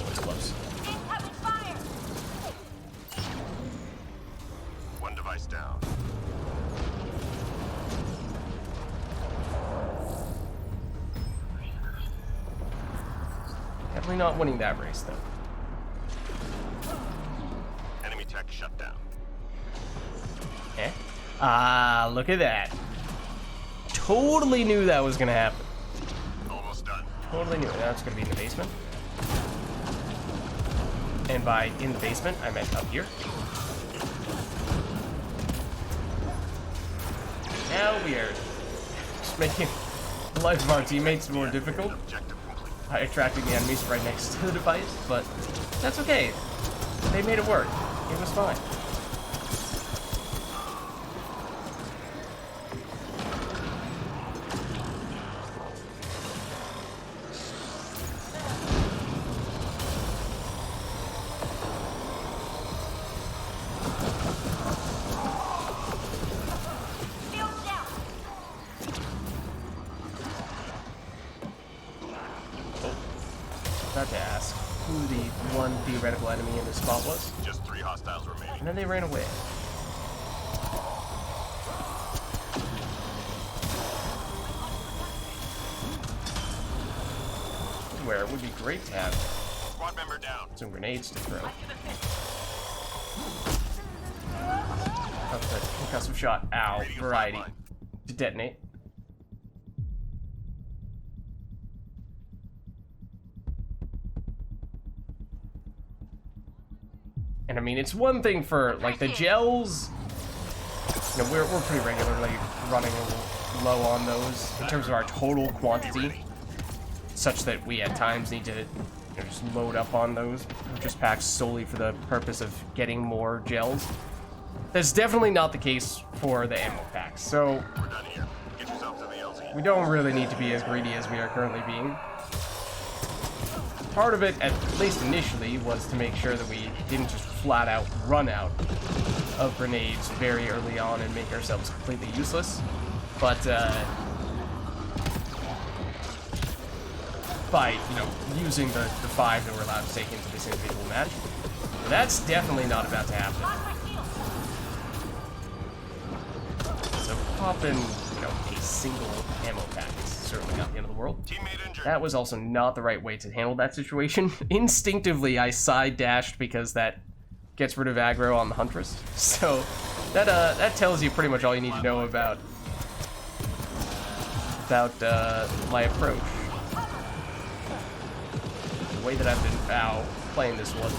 Speaker 1: It's close.
Speaker 3: Incoming fire!
Speaker 2: One device down.
Speaker 1: Definitely not winning that race, though.
Speaker 2: Enemy tech shut down.
Speaker 1: Eh? Ah, look at that. Totally knew that was going to happen.
Speaker 2: Almost done.
Speaker 1: Totally knew it. Now it's going to be in the basement. And by in the basement, I meant up here. Now we are just making the life of our teammates more difficult
Speaker 2: Objective complete.
Speaker 1: by attracting the enemies right next to the device, but that's okay. They made it work. It was fine.
Speaker 3: Shield down!
Speaker 1: About to ask who the one theoretical enemy in this spot was,
Speaker 2: Just 3 hostiles remaining.
Speaker 1: and then they ran away. Where it would be great to have
Speaker 2: Squad member down.
Speaker 1: some grenades to throw. That's a concussive shot. Ow. Variety. To detonate. And I mean, it's one thing for, like, the gels. You know, we're pretty regularly running a little low on those in terms of our total quantity, such that we at times need to, you know, just load up on those just packs solely for the purpose of getting more gels. That's definitely not the case for the ammo packs, so
Speaker 2: We're done here. Get yourself to the LZ.
Speaker 1: we don't really need to be as greedy as we are currently being. Part of it, at least initially, was to make sure that we didn't just flat out run out of grenades very early on and make ourselves completely useless. But by, you know, using the 5 that we're allowed to take into this individual match, but that's definitely not about to happen. So popping, you know, a single ammo pack is certainly not the end of the world.
Speaker 2: Teammate injured.
Speaker 1: That was also not the right way to handle that situation. Instinctively, I side dashed because that gets rid of aggro on the Huntress. So that tells you pretty much all you need to know about my approach. The way that I've been playing this one.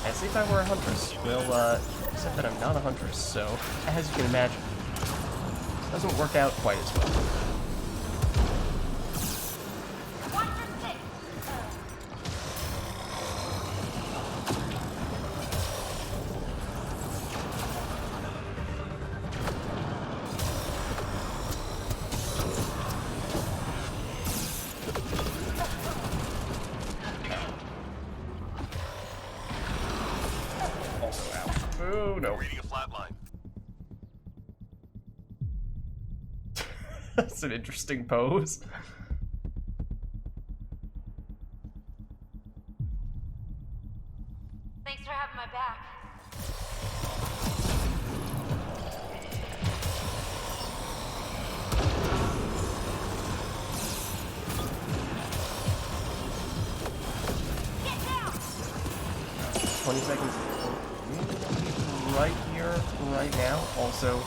Speaker 1: As if I were a Huntress. Well, except that I'm not a Huntress, so as you can imagine, it doesn't work out quite as well. Oh, no.
Speaker 2: Reading a flat line.
Speaker 1: That's an interesting pose.
Speaker 3: Thanks for having my back. Get down!
Speaker 1: 20 seconds. Right here, right now. Also,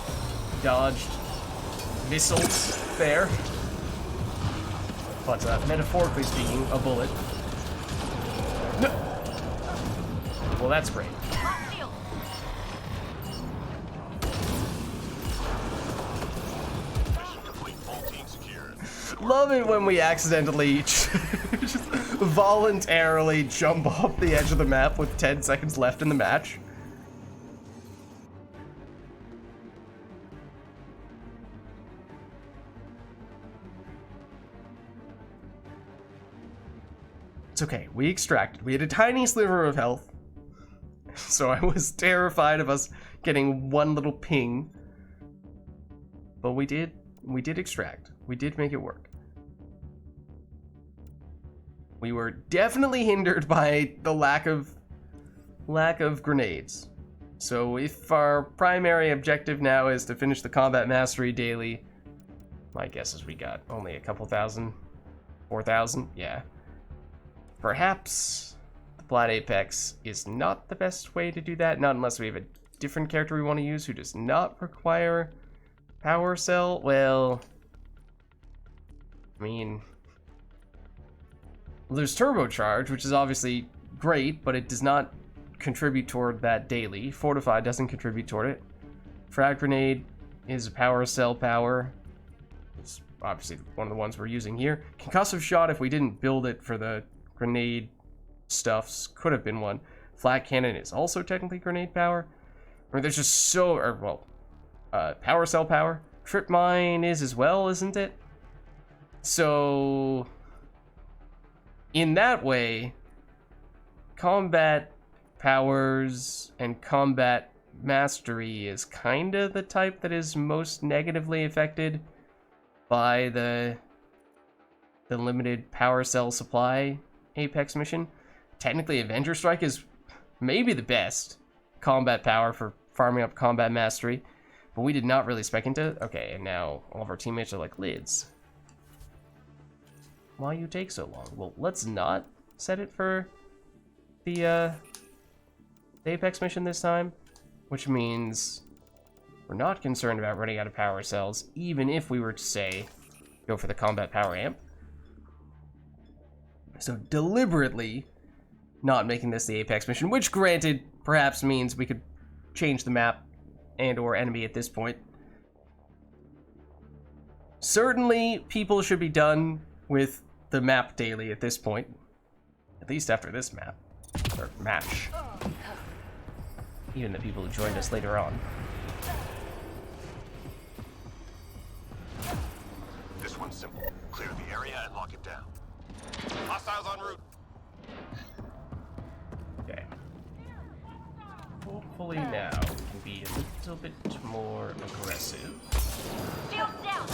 Speaker 1: dodged missiles there. But metaphorically speaking, a bullet. No. Well, that's great.
Speaker 3: Lock shield.
Speaker 2: Mission complete. Full team secured.
Speaker 1: Love it when we accidentally just voluntarily jump off the edge of the map with 10 seconds left in the match. It's okay, we extracted. We had a tiny sliver of health. So I was terrified of us getting one little ping. But we did extract. We did make it work. We were definitely hindered by the lack of grenades. So if our primary objective now is to finish the combat mastery daily, my guess is we got only a couple thousand, 4,000, yeah. Perhaps the Plat Apex is not the best way to do that, not unless we have a different character we want to use who does not require power cell. Well, I mean, there's turbocharge, which is obviously great, but it does not contribute toward that daily. Fortify doesn't contribute toward it. Frag grenade is a power cell power. It's obviously one of the ones we're using here. Concussive shot, if we didn't build it for the grenade stuffs, could have been one. Flat cannon is also technically grenade power. I mean, there's just so, or well, power cell power. Trip mine is as well, isn't it? So, in that way, combat powers and combat mastery is kind of the type that is most negatively affected by the limited power cell supply Apex mission. Technically, Avenger Strike is maybe the best combat power for farming up combat mastery, but we did not really spec into it. Okay, and now all of our teammates are like, Lids, why you take so long? Well, let's not set it for the Apex mission this time, which means we're not concerned about running out of power cells, even if we were to, say, go for the combat power amp. So deliberately not making this the Apex mission, which granted perhaps means we could change the map and or enemy at this point. Certainly people should be done with the map daily at this point, at least after this map, or match. Even the people who joined us later on.
Speaker 2: This one's simple. Clear the area and lock it down. Hostiles en route.
Speaker 1: Okay. Hopefully now we can be a little bit more aggressive.
Speaker 3: Shield down.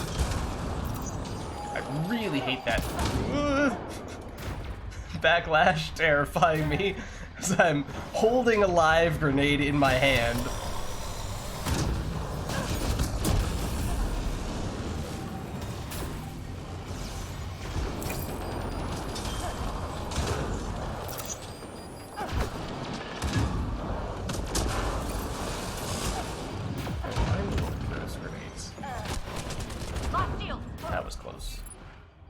Speaker 1: I really hate that backlash terrifying me as I'm holding a live grenade in my hand.
Speaker 3: Lock shield.
Speaker 1: That was close.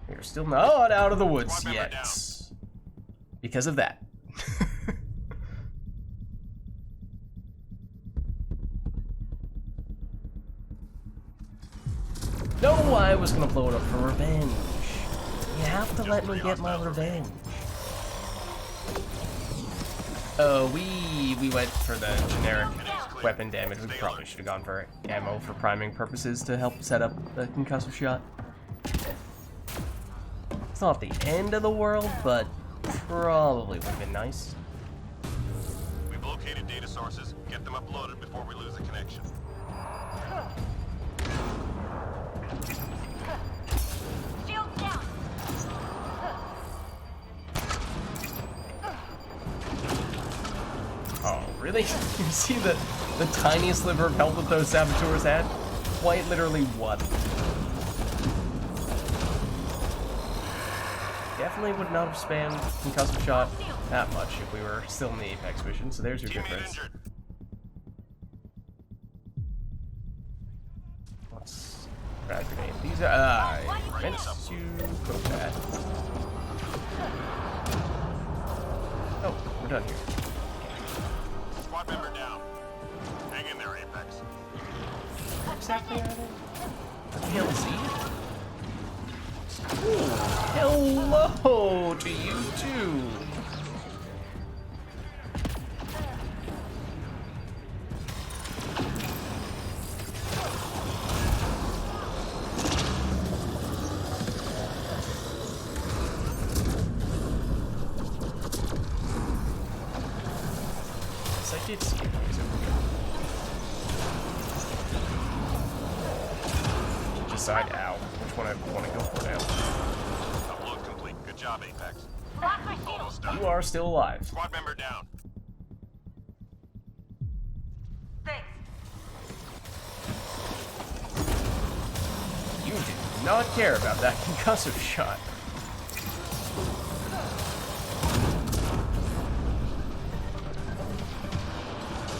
Speaker 1: We're still not out of the woods yet. Because of that. No, I was gonna blow it up for revenge. You have to let me get my revenge. Oh, we went for the generic weapon damage. We probably should have gone for ammo for priming purposes to help set up the concussive shot. It's not the end of the world, but probably would have been nice.
Speaker 2: We've located data sources. Get them uploaded before we lose the connection.
Speaker 3: Shield down.
Speaker 1: Oh, really? You see the tiny sliver of health that those saboteurs had? Quite literally one. Definitely would not have spammed concussive shot that much if we were still in the Apex mission, so there's your
Speaker 2: Teammate
Speaker 1: difference.
Speaker 2: injured.
Speaker 1: Let's grab grenade. These are I meant to cook that. Oh, we're done here.
Speaker 2: Squad member down. Hang in there, Apex.
Speaker 1: What exactly are they? PLC? Ooh, hello to you too. Yes, I did see it. Decide ow, which one I want to go for now.
Speaker 2: Upload complete. Good job, Apex.
Speaker 3: Lock my shield.
Speaker 2: Almost done.
Speaker 1: You are still alive.
Speaker 2: Squad member down.
Speaker 3: Thanks.
Speaker 1: You did not care about that concussive shot.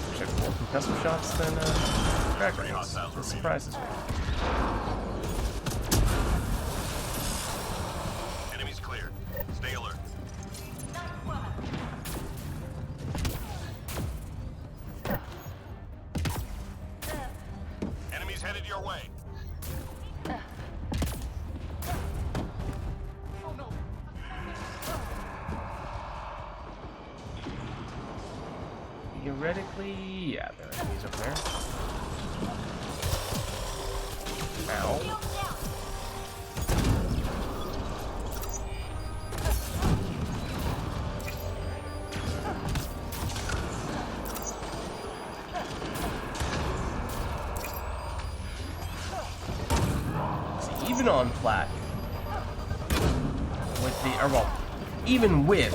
Speaker 1: Wish I had more concussive shots than crack grenades. This surprises me.
Speaker 2: Enemies cleared. Stay alert.
Speaker 3: Nice work.
Speaker 2: Enemies headed your way.
Speaker 1: Theoretically, yeah, there are enemies up there. Ow.
Speaker 3: Shield down.
Speaker 1: See, even on plat, with the, or well, even with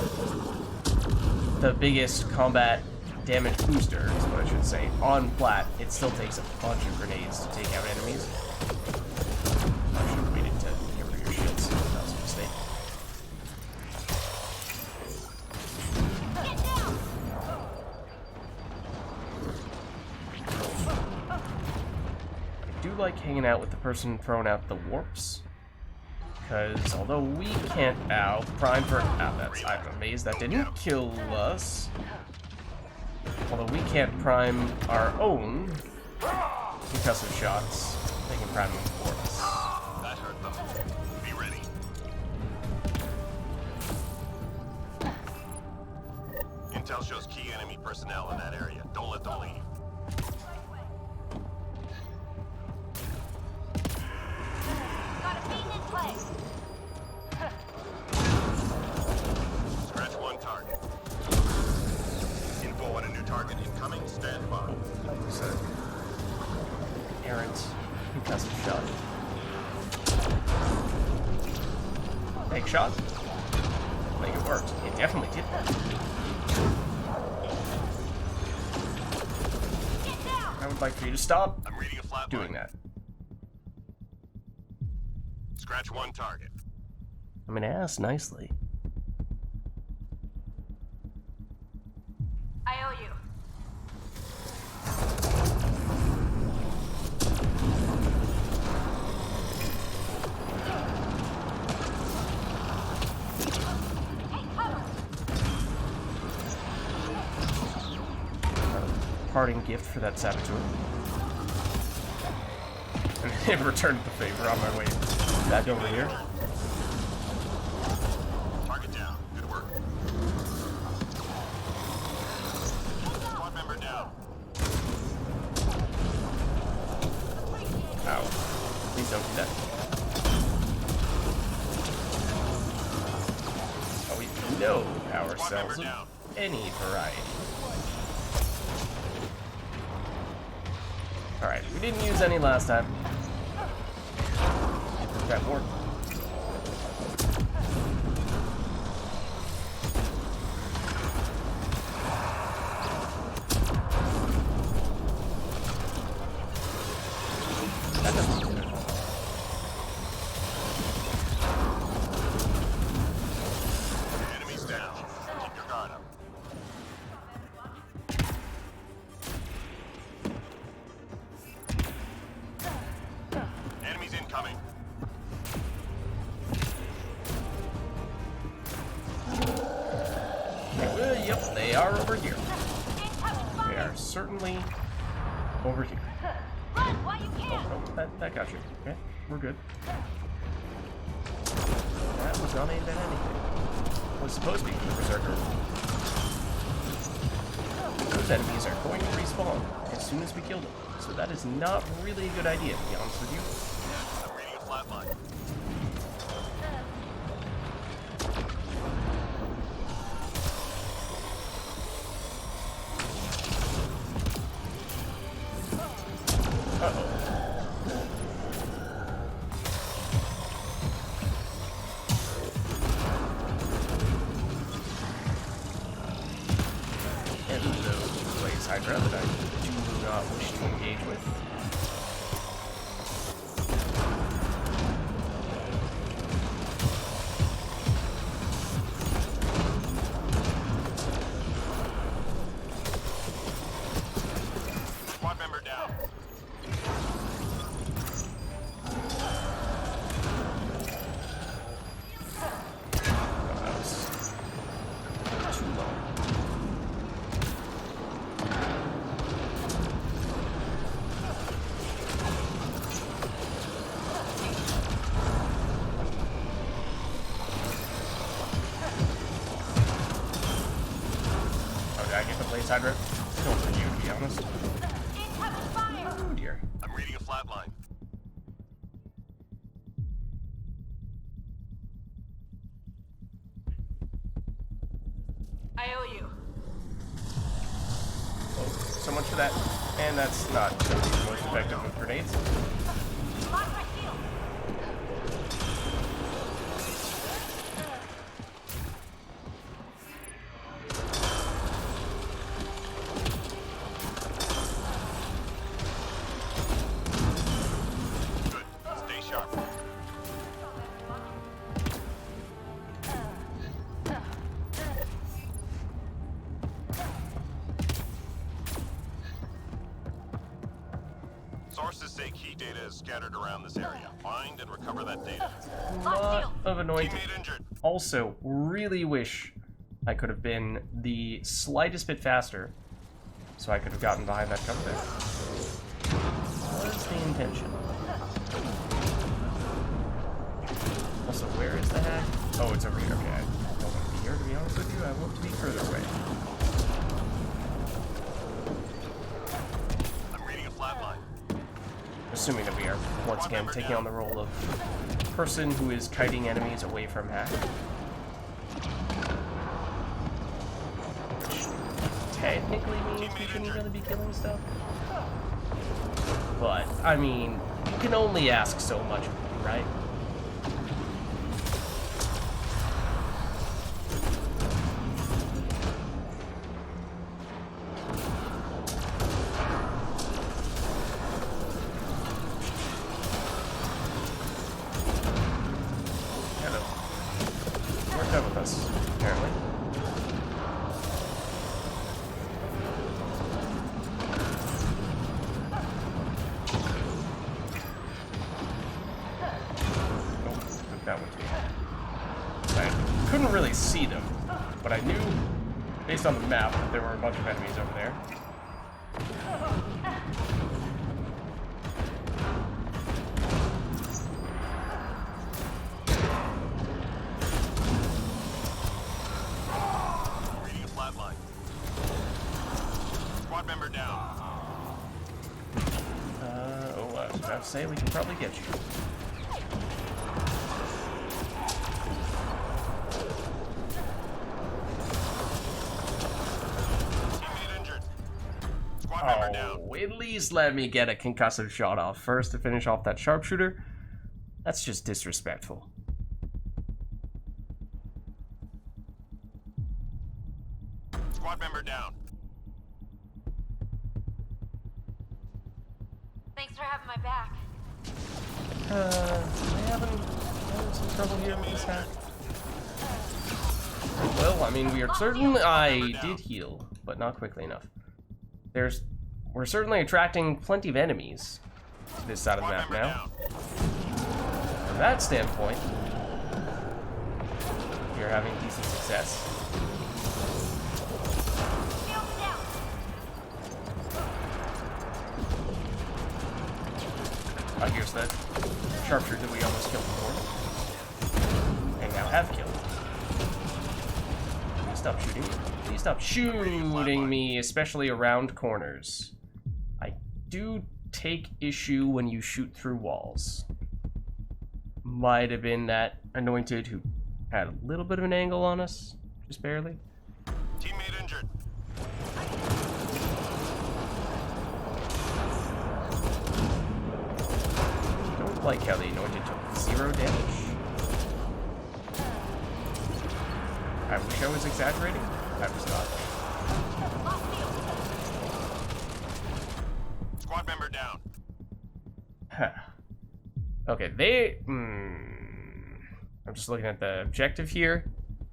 Speaker 1: the biggest combat damage booster, is what I should say, on plat, it still takes a bunch of grenades to take out enemies. I should have waited to get rid of your shields. That was a mistake.
Speaker 3: Get down.
Speaker 1: like hanging out with the person throwing out the warps. Because although we can't... Ow. Prime for... I'm amazed that didn't kill us. Although we can't prime our own concussive shots, they can prime them for us.
Speaker 2: That hurt them. Be ready. Intel shows key enemy personnel in that area. Don't let them leave.
Speaker 3: Got a beam in place.
Speaker 2: Scratch one target. Info on a new target incoming. Stand by.
Speaker 1: Like I said, errant concussive shot. Egg shot. I think it worked. It definitely did work.
Speaker 3: Get down.
Speaker 1: I would like for you to stop
Speaker 2: I'm reading a flat
Speaker 1: doing
Speaker 2: line.
Speaker 1: that.
Speaker 2: Scratch one target.
Speaker 1: I mean, ask nicely.
Speaker 3: I owe you. Take cover.
Speaker 1: Parting gift for that saboteur. And it returned the favor on my way back over here.
Speaker 2: Target down. Good work. Squad member down.
Speaker 1: Ow. Please don't do that. Oh, we know power
Speaker 2: Squad
Speaker 1: cells
Speaker 2: member
Speaker 1: of
Speaker 2: down.
Speaker 1: any variety. Alright, we didn't use any last time. That worked. That doesn't do it.
Speaker 2: Enemies down. Keep your guard up. Enemies incoming.
Speaker 1: Yep, they are over here.
Speaker 3: Incoming
Speaker 1: They
Speaker 3: fire.
Speaker 1: are certainly over here.
Speaker 3: Run while you can.
Speaker 1: Oh, that got you. Okay, we're good. That was not aimed at anything. It was supposed to be for the Berserker. Those enemies are going to respawn as soon as we kill them. So that is not really a good idea, to be honest with you.
Speaker 2: I'm reading a flat line.
Speaker 1: Uh-oh. Hello, Blaze Hydra that I do not wish to engage with.
Speaker 2: Squad member down.
Speaker 1: That was too low. Oh, did I get the Blaze Hydra? Still for you, to be honest.
Speaker 3: Incoming fire.
Speaker 1: Oh dear.
Speaker 2: I'm reading a flat line.
Speaker 3: I owe you.
Speaker 1: Oh, so much for that. And that's not going to be the most effective with grenades.
Speaker 3: Lock my shield.
Speaker 2: Good. Stay sharp. Sources say key data is scattered around this area. Find and recover that data.
Speaker 1: Lot of anointing.
Speaker 2: Teammate injured.
Speaker 1: Also, really wish I could have been the slightest bit faster, so I could have gotten behind that cover there. Was the intention. Also, where is the hack? Oh, it's over here. Okay, I don't want to be here, to be honest with you. I want to be further away.
Speaker 2: I'm reading a flatline.
Speaker 1: Assuming that we are, once again, taking on the role of person who is kiting enemies away from hack. Which technically means we shouldn't really be killing stuff. But, I mean, you can only ask so much, right? See them, but I knew, based on the map, that there were a bunch of enemies over there.
Speaker 2: Reading a flatline. Squad member down.
Speaker 1: Oh, I was about to say we can probably get you. Oh, at least let me get a concussive shot off first to finish off that sharpshooter. That's just disrespectful.
Speaker 2: Squad member down.
Speaker 3: Thanks for having my back.
Speaker 1: Having some trouble here with this hack. Well, I mean, we are certain I did heal, but not quickly enough. We're certainly attracting plenty of enemies to this side of the map now. From that standpoint, you're having decent success. Here's that sharpshooter that we almost killed before, and now have killed. Please stop shooting. Please stop shooting me, especially around corners. I do take issue when you shoot through walls. Might have been that anointed who had a little bit of an angle on us, just barely.
Speaker 2: Teammate injured.
Speaker 1: Don't like how the anointed took 0 damage. I wish I was exaggerating. I was not.
Speaker 2: Squad member down.
Speaker 1: Huh. Okay, I'm just looking at the objective here.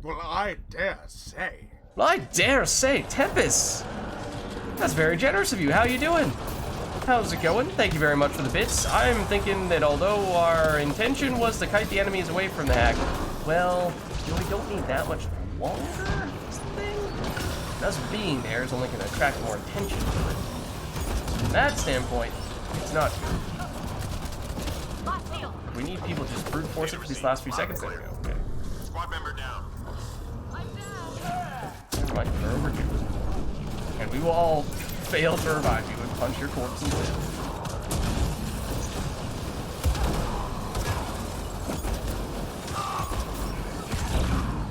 Speaker 4: Well, I dare say.
Speaker 1: Well, I dare say, Tempest! That's very generous of you. How you doing? How's it going? Thank you very much for the bits. I'm thinking that although our intention was to kite the enemies away from the hack, well, we don't need that much longer, is the thing? Us being there is only going to attract more attention to it. From that standpoint, it's not good. We need people just brute force it for these last few seconds. There we go. Okay.
Speaker 2: Squad member down.
Speaker 1: Never mind, we're overkill. And we will all fail to revive you and punch your corpse and live.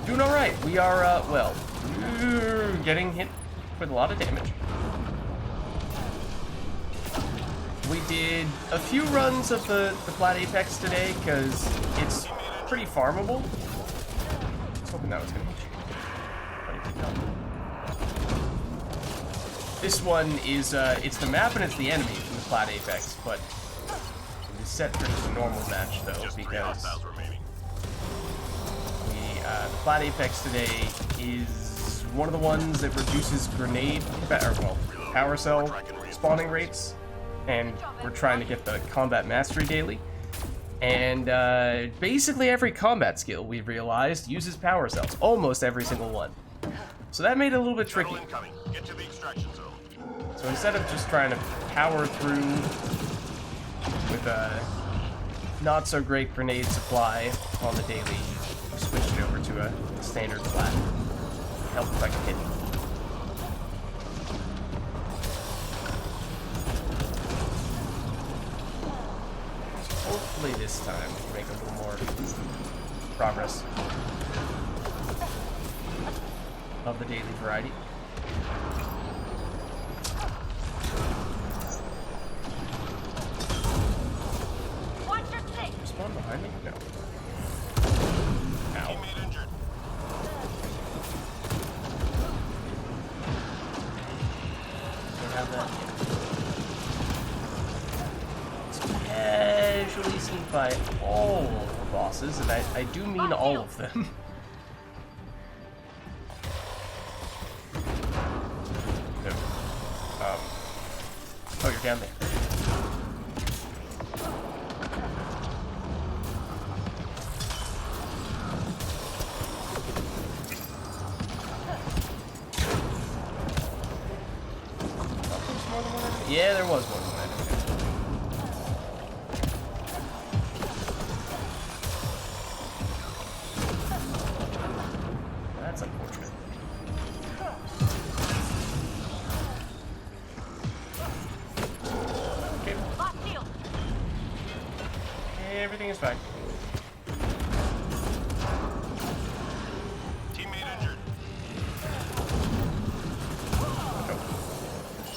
Speaker 1: Doing alright. We are, well, getting hit with a lot of damage. We did a few runs of the flat apex today because it's pretty farmable. I was hoping that was going to hit you. But it did not. This one is, it's the map and it's the enemy from the flat apex, but it is set for just a normal match though, because the flat apex today is one of the ones that reduces grenade, or well, power cell spawning rates and we're trying to get the combat mastery daily. And basically every combat skill, we realized, uses power cells. Almost every single one. So that made it a little bit tricky.
Speaker 2: Shuttle incoming. Get to the extraction zone.
Speaker 1: So instead of just trying to power through with a not so great grenade supply on the daily, we switched it over to a standard flat. Help if I can hit. Hopefully this time we can make a little more progress of the daily variety.
Speaker 3: Watch your six.
Speaker 1: Spawn behind me? No. Ow.
Speaker 2: Teammate injured.
Speaker 1: Don't have that yet. It's casually seen by all the bosses, and I do mean all of them. No. Oh, you're down there. Yeah, there was one. That's unfortunate. Okay.
Speaker 3: Lost shield.
Speaker 1: Everything is fine.
Speaker 2: Teammate injured.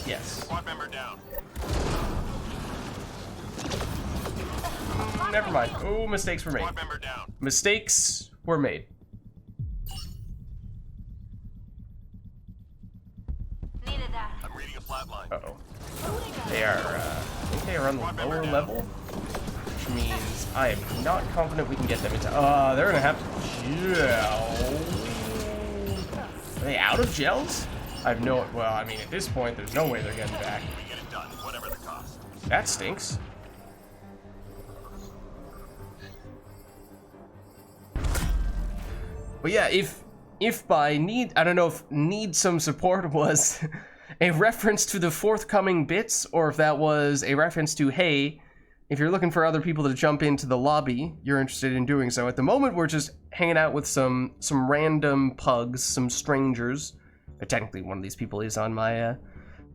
Speaker 1: Yes.
Speaker 2: Squad member down.
Speaker 1: Never mind. Oh, mistakes were made.
Speaker 2: Squad member down.
Speaker 1: Mistakes were made.
Speaker 3: Needed that.
Speaker 2: I'm reading a flat line.
Speaker 1: Uh-oh. They are, I think they are on the lower level, which means I am not confident we can get them into, they're gonna have to gel. Are they out of gels? I have no, well, I mean, at this point, there's no way they're getting back.
Speaker 2: We get it done, whatever the cost.
Speaker 1: That stinks. But yeah, if by need, I don't know if need some support was a reference to the forthcoming bits, or if that was a reference to, hey, if you're looking for other people to jump into the lobby, you're interested in doing so. At the moment, we're just hanging out with some random pugs, some strangers. Technically, one of these people is on my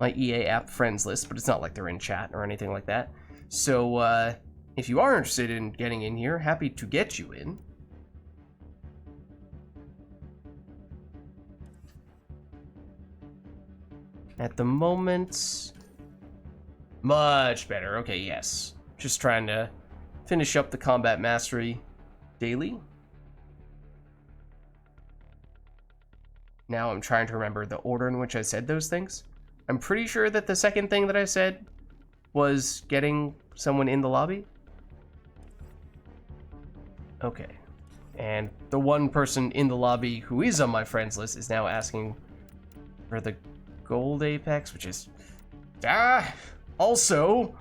Speaker 1: my EA app friends list, but it's not like they're in chat or anything like that. So if you are interested in getting in here, happy to get you in. At the moment, much better. Okay, yes. Just trying to finish up the combat mastery daily. Now I'm trying to remember the order in which I said those things. I'm pretty sure that the second thing that I said was getting someone in the lobby. Okay. And the one person in the lobby who is on my friends list is now asking for the gold apex, which is also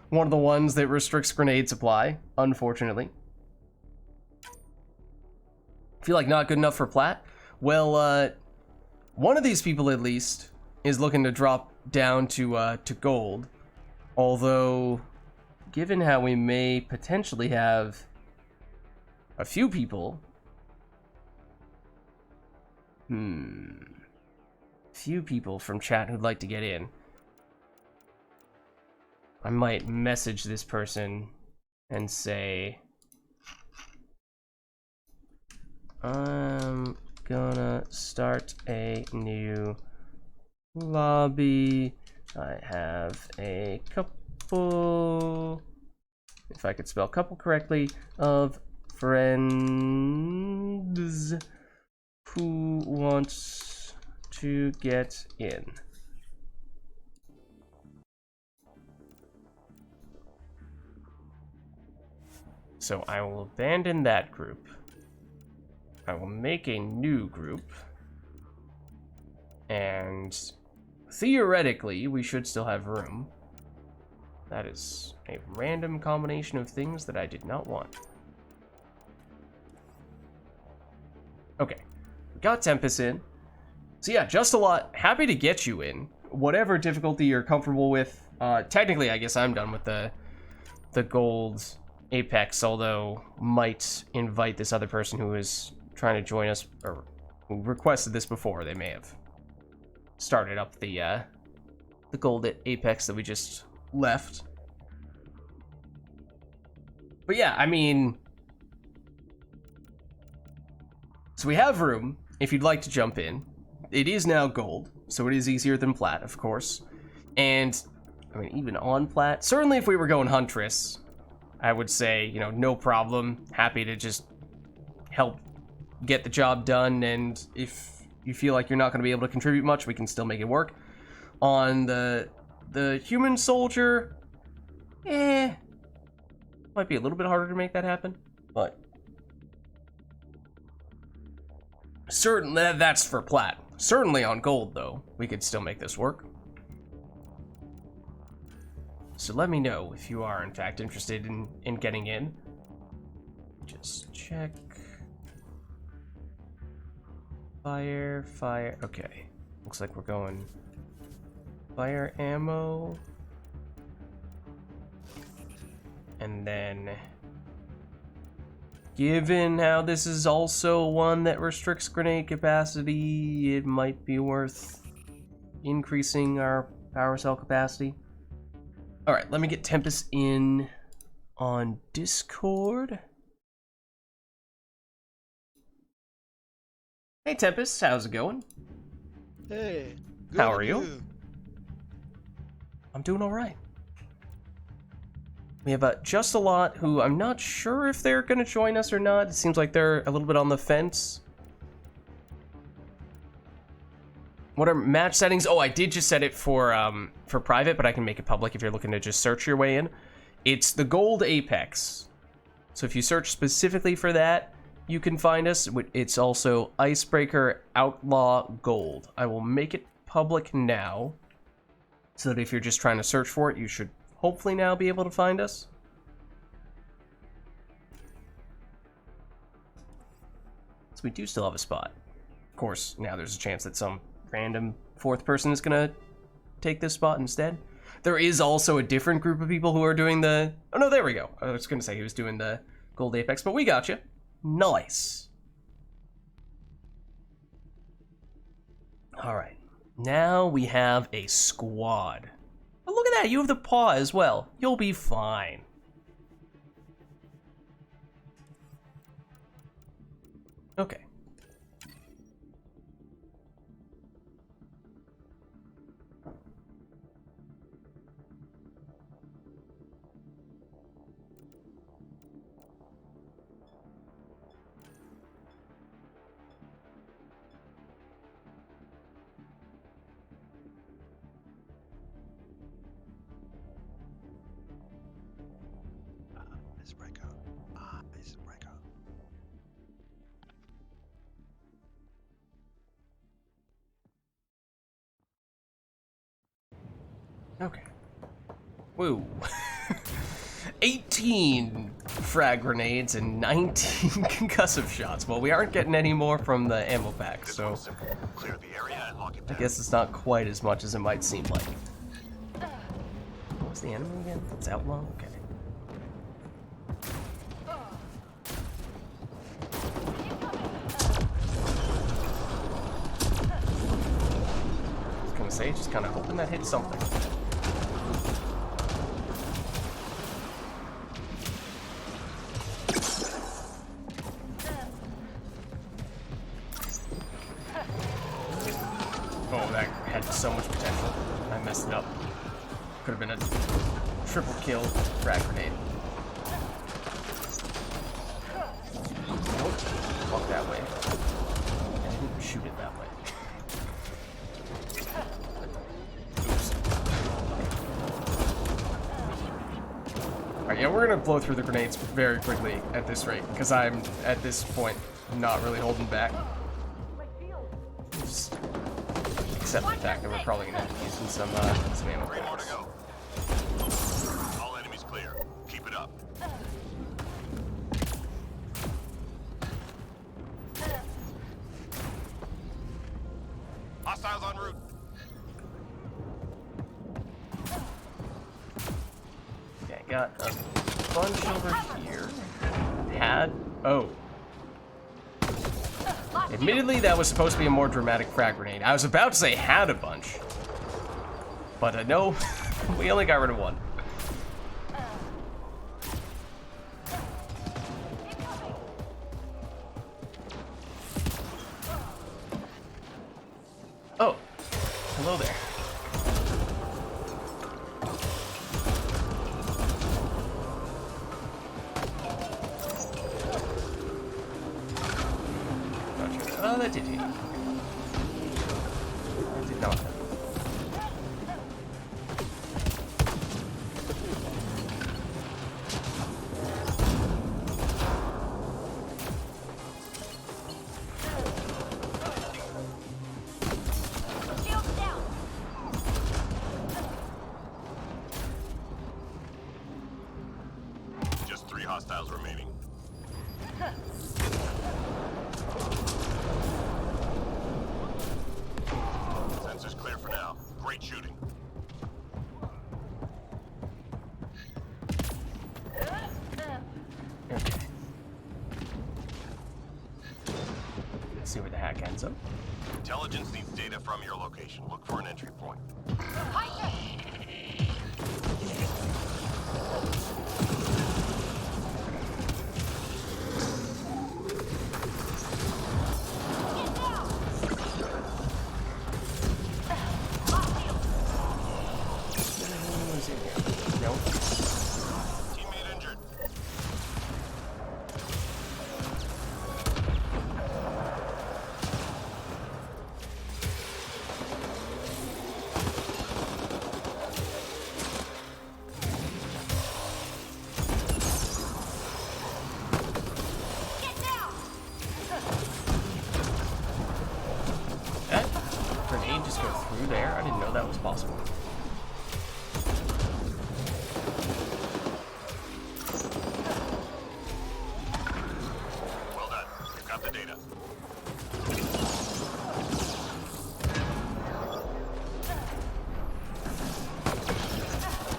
Speaker 1: one of the ones that restricts grenade supply, unfortunately. Feel like not good enough for plat? Well, one of these people at least is looking to drop down to gold, although given how we may potentially have a few people, few people from chat who'd like to get in, I might message this person and say, I'm gonna start a new lobby. I have a couple, if I could spell couple correctly, of friends who wants to get in. So I will abandon that group. I will make a new group. And theoretically, we should still have room. That is a random combination of things that I did not want. Okay, got Tempest in. So yeah, just a lot. Happy to get you in. Whatever difficulty you're comfortable with. Technically, I guess I'm done with the gold Apex, although might invite this other person who is trying to join us, or who requested this before. They may have started up the gold Apex that we just left. But yeah, I mean, so we have room if you'd like to jump in. It is now gold, so it is easier than plat, of course. And I mean, even on plat, certainly if we were going Huntress, I would say, you know, no problem. Happy to just help get the job done. And if you feel like you're not going to be able to contribute much, we can still make it work. On the human soldier, might be a little bit harder to make that happen, but certainly that's for plat. Certainly on gold, though, we could still make this work. So let me know if you are, in fact, interested in getting in. Just check. Fire. Okay. Looks like we're going fire ammo. And then, given how this is also one that restricts grenade capacity, it might be worth increasing our power cell capacity. Alright, let me get Tempest in on Discord. Hey Tempest, how's it going?
Speaker 5: Hey. Good.
Speaker 1: How are you? I'm doing alright. We have just a lot who I'm not sure if they're going to join us or not. It seems like they're a little bit on the fence. What are match settings? Oh, I did just set it for private, but I can make it public if you're looking to just search your way in. It's the Gold Apex. So if you search specifically for that, you can find us. It's also Icebreaker Outlaw Gold. I will make it public now, so that if you're just trying to search for it, you should hopefully now be able to find us. So we do still have a spot. Of course, now there's a chance that some random fourth person is gonna take this spot instead. There is also a different group of people who are doing the... Oh no, there we go. I was gonna say he was doing the Gold Apex, but we got you. Nice. Alright. Now we have a squad. But look at that, you have the paw as well. You'll be fine. Okay.
Speaker 5: Icebreaker.
Speaker 1: Okay. Woo. 18 frag grenades and 19 concussive shots. Well, we aren't getting any more from the ammo pack, so
Speaker 2: Simple. Clear the area and lock it
Speaker 1: I
Speaker 2: down.
Speaker 1: guess it's not quite as much as it might seem like. What's the enemy again? It's Outlaw? Okay. I was gonna say, just kind of hoping that hits something. Oh, that had so much potential. I messed it up. Could have been a triple kill frag grenade. Nope. Walk that way. I didn't shoot it that way. Oops. Alright, yeah, we're gonna blow through the grenades very quickly at this rate, because I'm, at this point, not really holding back. Just accept the fact that we're probably gonna end up using some ammo.
Speaker 2: Three more to go. Hostiles en route.
Speaker 1: Okay, got a bunch over here. Oh. Admittedly, that was supposed to be a more dramatic frag grenade. I was about to say had a bunch. But no, we only got rid of one. Oh, hello there. Oh, that did hit. That did not.
Speaker 3: Shields down.
Speaker 2: Just 3 hostiles remaining. Sensors clear for now. Great shooting.
Speaker 1: Okay. Let's see where the hack ends up.
Speaker 2: Intelligence needs data from your location. Look for an entry point.
Speaker 1: Who's in here? Nope.
Speaker 2: Teammate injured.
Speaker 1: That grenade just go through there? I didn't know that was possible.
Speaker 2: Well done. You've got the data.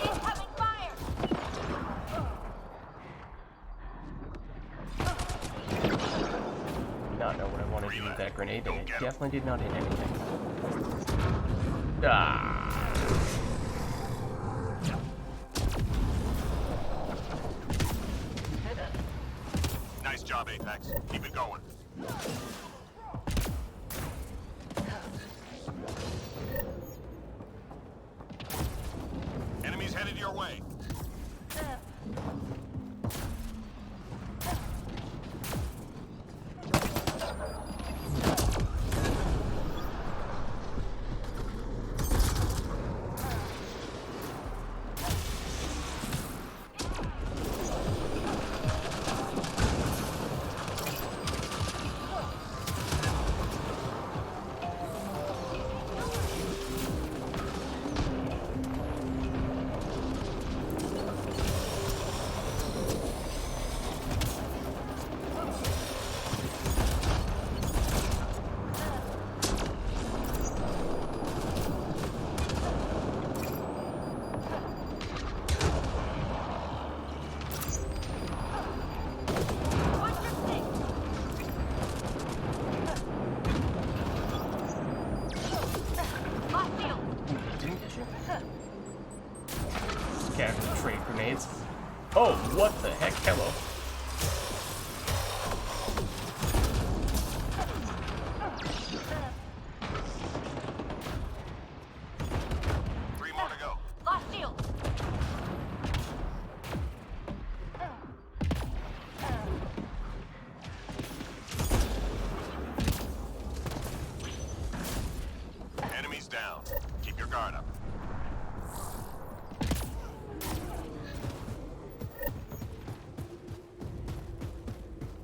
Speaker 3: Incoming fire.
Speaker 1: Did not know what I wanted to do with that grenade, and it
Speaker 2: Don't get 'em.
Speaker 1: definitely did not hit anything. Ah.
Speaker 2: Nice job, Apex. Keep it going. Enemies headed your way.
Speaker 3: Watch your six. Lost shield.
Speaker 1: Didn't get you? Casual trade grenades. Oh, what the heck? Hello.
Speaker 2: Three more to go.
Speaker 3: Lost shield.
Speaker 2: Enemies down. Keep your guard up.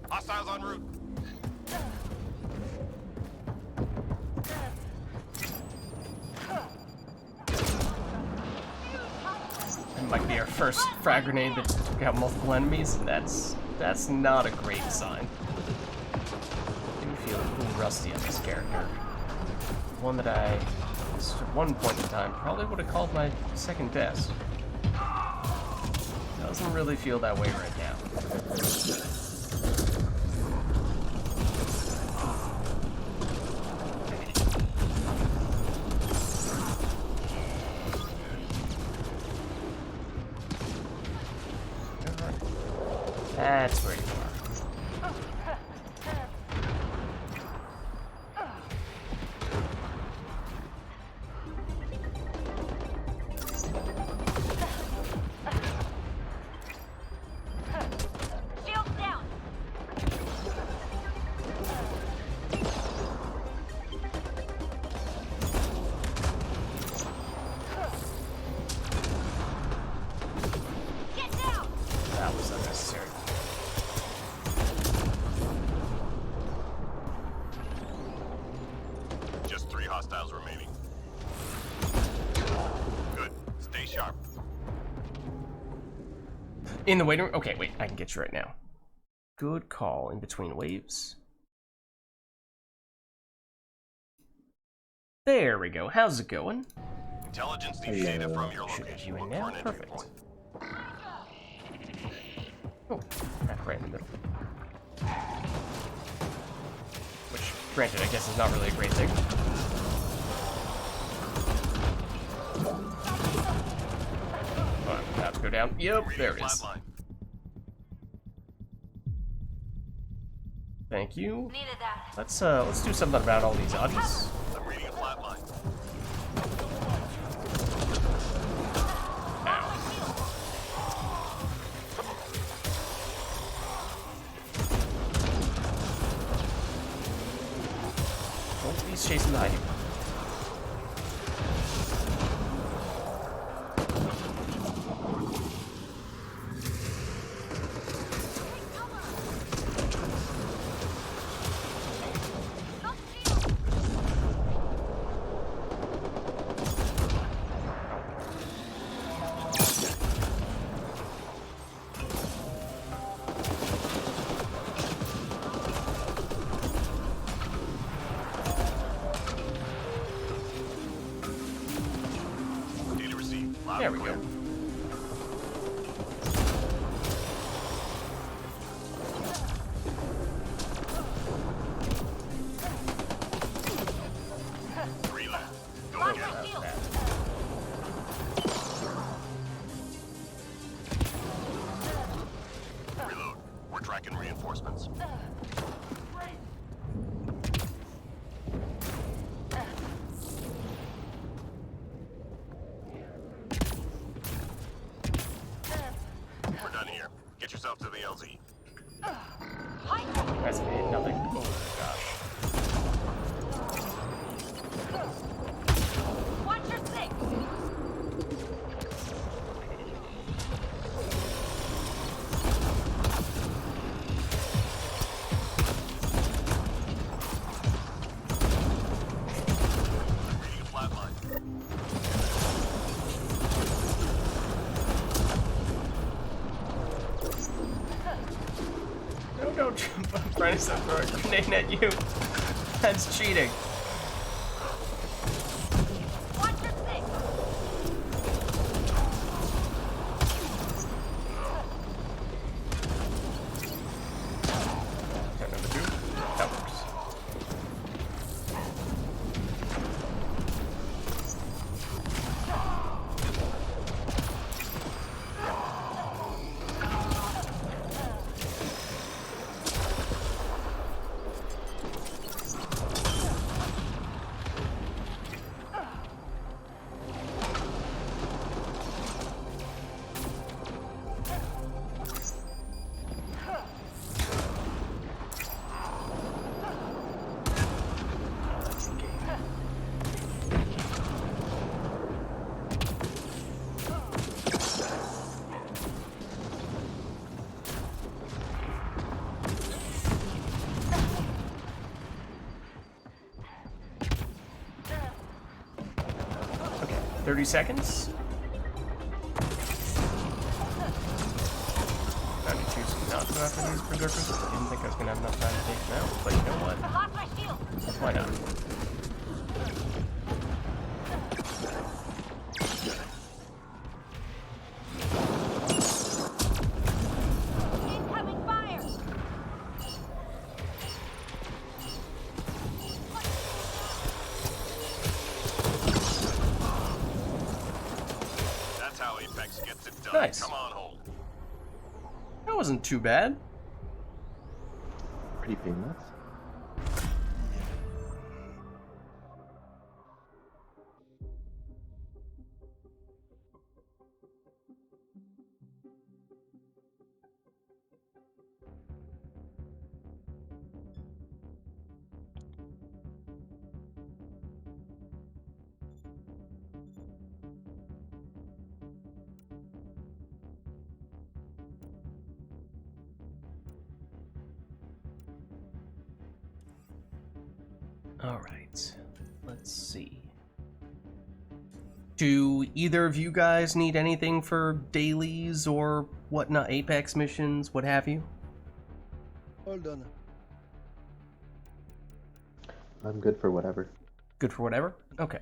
Speaker 2: Hostiles en route.
Speaker 1: It might be our first frag grenade that took out multiple enemies, and that's not a great sign. I do feel a little rusty on this character. one that I, at one point in time, probably would have called my second best. Doesn't really feel that way right now. That's where you are.
Speaker 3: Shields down. Get down.
Speaker 1: That was unnecessary.
Speaker 2: Just 3 hostiles remaining. Good. Stay sharp.
Speaker 1: In the waiting room? Okay, wait, I can get you right now. Good call. In between waves. There we go. How's it going?
Speaker 2: Intelligence needs data from your
Speaker 1: Should have
Speaker 2: location.
Speaker 1: you in
Speaker 2: Look for
Speaker 1: now?
Speaker 2: an entry
Speaker 1: Perfect.
Speaker 2: point.
Speaker 1: Oh, right in the middle. Which, granted, I guess is not really a great thing. Alright, about to go down. Yep,
Speaker 2: Reading
Speaker 1: there
Speaker 2: a
Speaker 1: it is.
Speaker 2: flatline.
Speaker 1: Thank you.
Speaker 3: Needed that.
Speaker 1: Let's do something about all these oddies.
Speaker 2: I'm reading a flatline.
Speaker 1: Oh, he's chasing behind you.
Speaker 2: Data received. Loud
Speaker 1: There
Speaker 2: and
Speaker 1: we
Speaker 2: clear.
Speaker 1: go.
Speaker 2: Reload. Go
Speaker 3: Lock
Speaker 2: again.
Speaker 3: my shield.
Speaker 2: Reload. We're tracking reinforcements. We're done here. Get yourself to the LZ.
Speaker 1: That's me, nothing. Oh gosh.
Speaker 3: Watch your six.
Speaker 2: Reading a flatline.
Speaker 1: No, don't jump. I'm trying to throw a grenade at you. That's cheating.
Speaker 3: Watch your six.
Speaker 1: Okay, number 2. That works. That's the game. Okay, 30 seconds. 92 not go after these berserkers. I didn't think I was gonna have enough time to take them out, but you know what?
Speaker 3: Lock my shield.
Speaker 1: Why not?
Speaker 2: Done.
Speaker 1: Nice.
Speaker 2: Come on, hold.
Speaker 1: That wasn't too bad.
Speaker 6: Pretty painless.
Speaker 1: Alright, let's see. Do either of you guys need anything for dailies or whatnot, Apex missions, what have you?
Speaker 5: Hold on.
Speaker 6: I'm good for whatever.
Speaker 1: Good for whatever? Okay.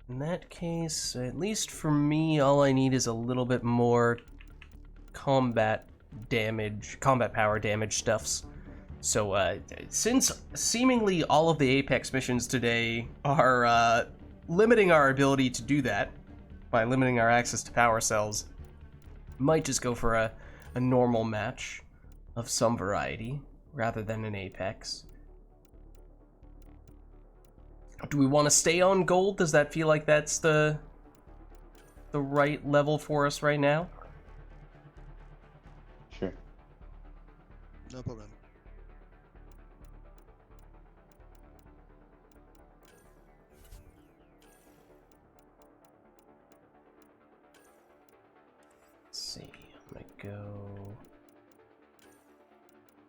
Speaker 1: In that case, at least for me, all I need is a little bit more combat power damage stuffs. So, since seemingly all of the Apex missions today are limiting our ability to do that by limiting our access to power cells, might just go for a normal match of some variety rather than an Apex. Do we want to stay on gold? Does that feel like that's the right level for us right now?
Speaker 6: Sure.
Speaker 5: No problem.
Speaker 1: Let's see, I'm gonna go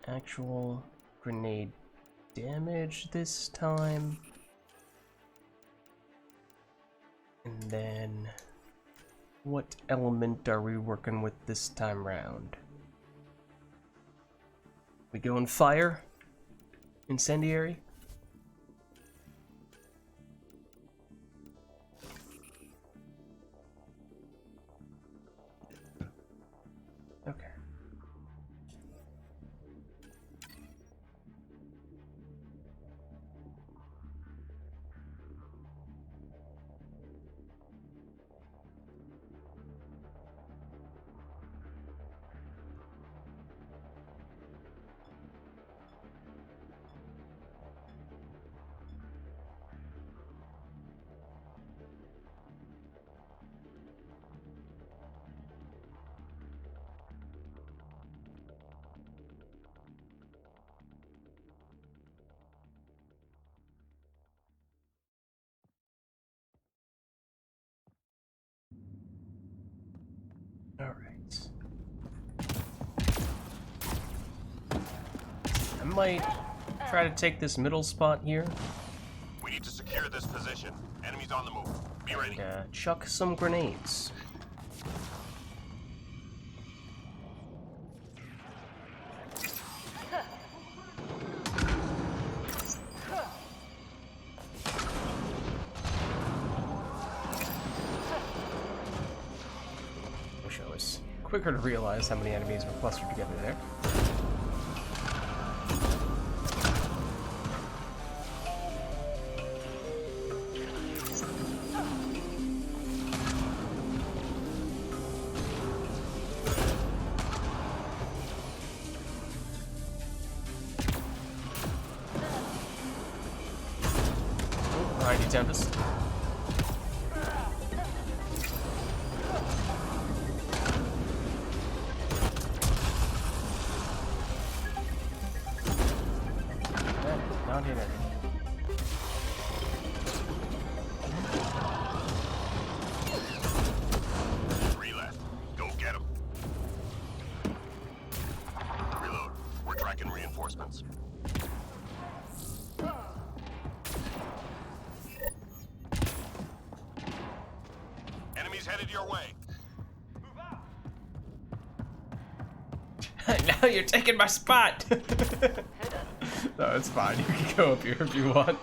Speaker 1: actual grenade damage this time. And then what element are we working with this time round? We going fire? Incendiary? Okay. Alright. I might try to take this middle spot here
Speaker 2: We need to secure this position. Enemies on the move. Be ready.
Speaker 1: and chuck some grenades. Wish I was quicker to realize how many enemies were clustered together there. Behind you, Tempest. Not hit it.
Speaker 2: Three left. Go get them. Reload. We're tracking reinforcements. Enemies headed your way.
Speaker 1: Now you're taking my spot! No, it's fine. You can go up here if you want.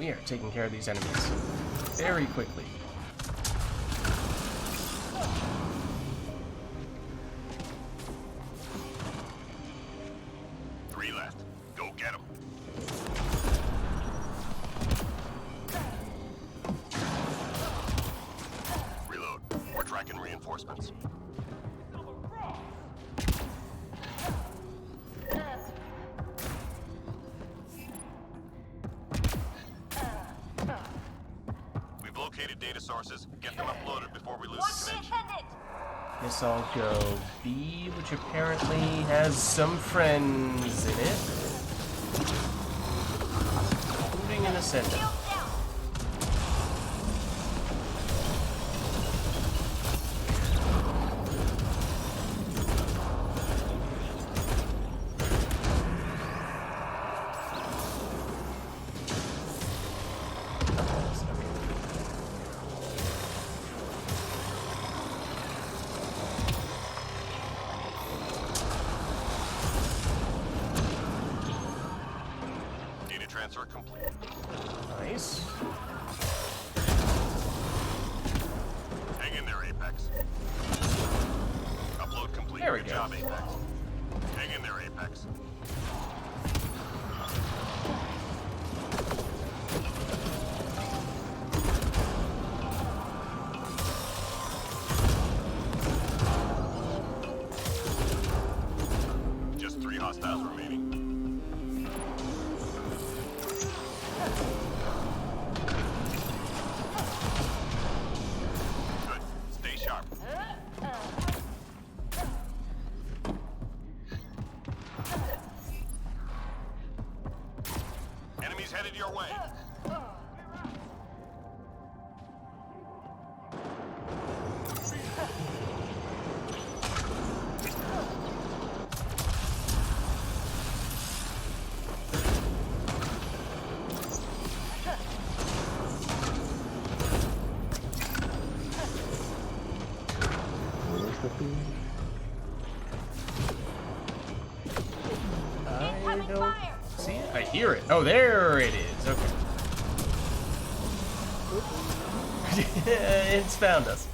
Speaker 1: We are taking care of these enemies very quickly.
Speaker 2: Three left. Go get them. Reload. We're tracking reinforcements. We've located data sources. Get them uploaded before we lose
Speaker 3: Watch
Speaker 2: the
Speaker 3: the
Speaker 2: connection.
Speaker 3: attendant!
Speaker 1: Guess I'll go B, which apparently has some friends in it. Including an ascendant.
Speaker 3: Shield down!
Speaker 2: Data transfer complete.
Speaker 1: Nice.
Speaker 2: Hang in there, Apex. Upload complete.
Speaker 1: There we
Speaker 2: Good
Speaker 1: go.
Speaker 2: job, Apex. Hang in there, Apex. Just 3 hostiles remaining. Good. Stay sharp. Enemies headed your way.
Speaker 6: Where's the thing?
Speaker 1: I
Speaker 3: Incoming
Speaker 1: don't
Speaker 3: fire!
Speaker 1: see it. I hear it. Oh, there it is. Okay. It's found us.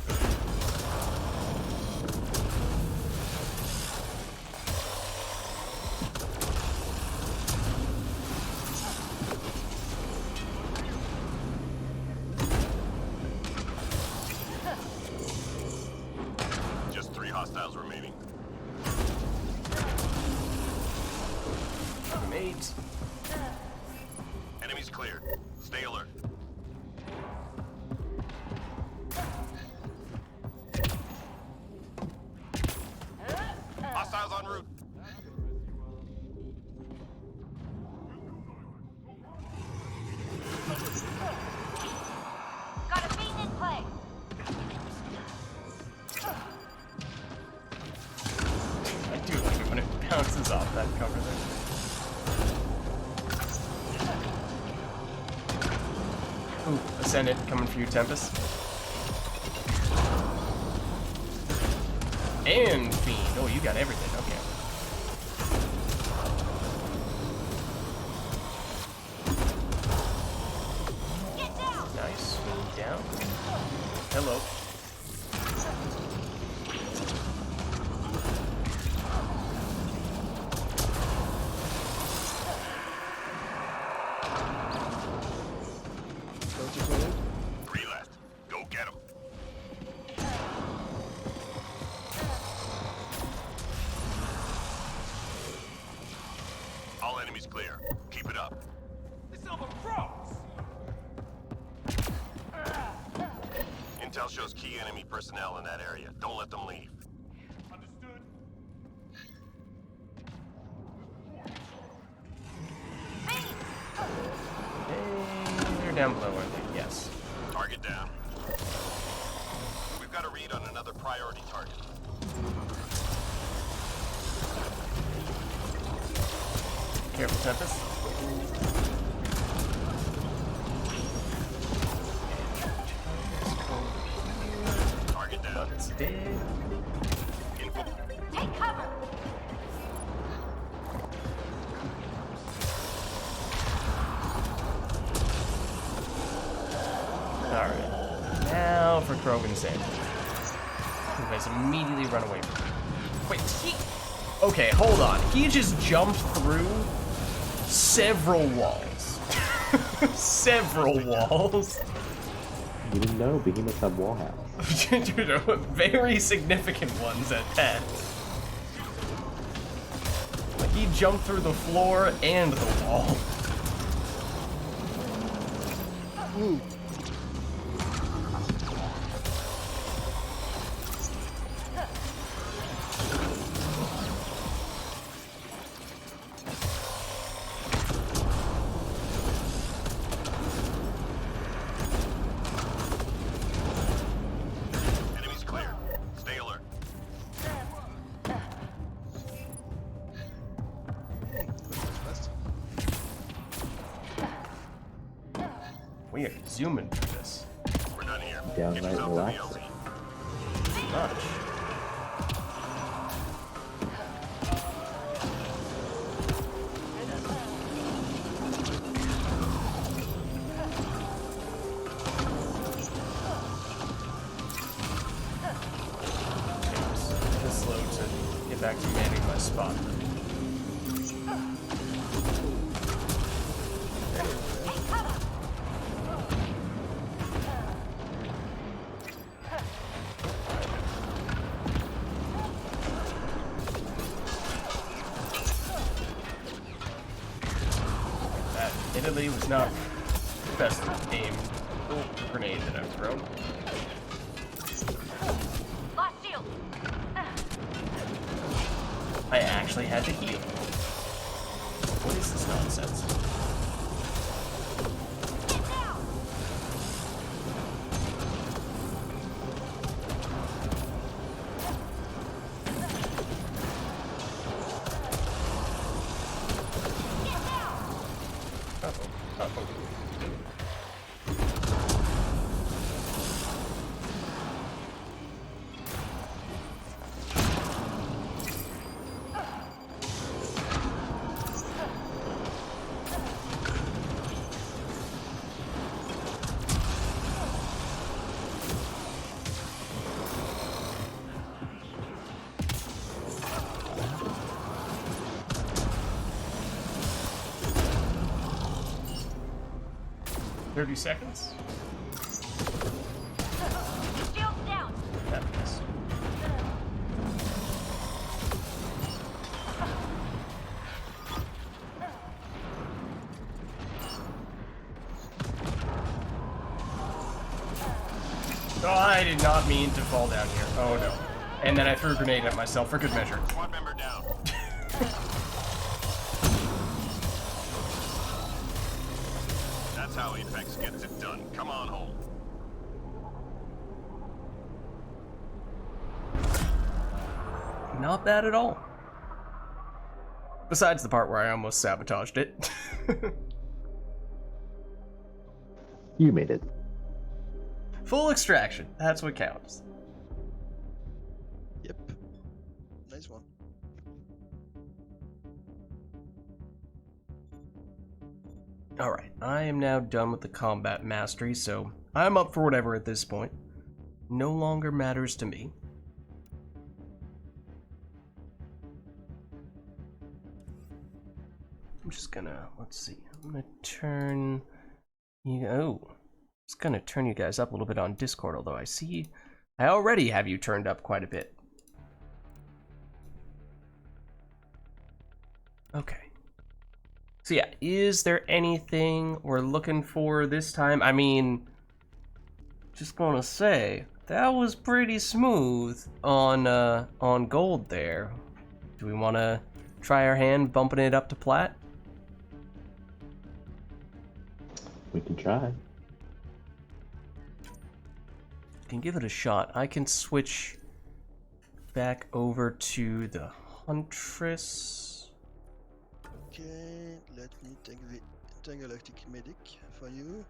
Speaker 2: Just 3 hostiles remaining.
Speaker 1: Mate.
Speaker 2: Enemies cleared. Stay alert. Hostiles en route.
Speaker 3: Got a beam in play!
Speaker 1: I do like it when it bounces off that cover there. Ooh, Ascendant coming for you, Tempest. And Fiend. Oh, you got everything. Okay.
Speaker 3: Get down!
Speaker 1: Nice. Fiend down. Hello.
Speaker 5: Don't you call it?
Speaker 2: 3 left. Go get them. All enemies clear. Keep it up. Intel shows key enemy personnel in that area. Don't let them leave.
Speaker 1: They're down below, aren't they? Yes.
Speaker 2: Target down. We've got a read on another priority target.
Speaker 1: Careful, Tempest.
Speaker 2: Target down.
Speaker 1: It's dead.
Speaker 2: Info.
Speaker 3: Take cover!
Speaker 1: Alright. Now for Krogan Sandwich. You guys immediately run away from me. Wait, okay, hold on. He just jumped through several walls. Several walls.
Speaker 6: You didn't know behemoths have wall house.
Speaker 1: Dude, very significant ones at that. Like, he jumped through the floor and the wall.
Speaker 5: Ooh.
Speaker 2: Enemies clear. Stay alert.
Speaker 1: We are zooming through this.
Speaker 2: We're done here.
Speaker 6: Downright
Speaker 2: Get yourself to
Speaker 6: relaxing.
Speaker 2: VLZ.
Speaker 1: Much. It's slow to get back to manning my spot. That admittedly was not the best aimed grenade that I've thrown.
Speaker 3: Lost shield.
Speaker 1: I actually had to heal. What is this nonsense?
Speaker 3: Get down. Get down.
Speaker 1: Uh-oh. Uh-oh. "30 seconds?
Speaker 3: Shield's down.
Speaker 1: That missed. Oh, I did not mean to fall down here. Oh no. And then I threw a grenade at myself for good measure.
Speaker 2: Squad member down. That's how Apex gets it done. Come on home.
Speaker 1: Not bad at all. Besides the part where I almost sabotaged it.
Speaker 6: You made it.
Speaker 1: Full extraction. That's what counts.
Speaker 5: Yep. Nice one.
Speaker 1: Alright, I am now done with the combat mastery, so I'm up for whatever at this point. No longer matters to me. I'm just gonna, let's see, I'm gonna turn you, it's gonna turn you guys up a little bit on Discord, although I see I already have you turned up quite a bit. Okay. So yeah, is there anything we're looking for this time? I mean, just gonna say, that was pretty smooth on gold there. Do we wanna try our hand bumping it up to plat?
Speaker 6: We can try.
Speaker 1: Can give it a shot. I can switch back over to the Huntress.
Speaker 5: Okay, let me take the intergalactic medic for you.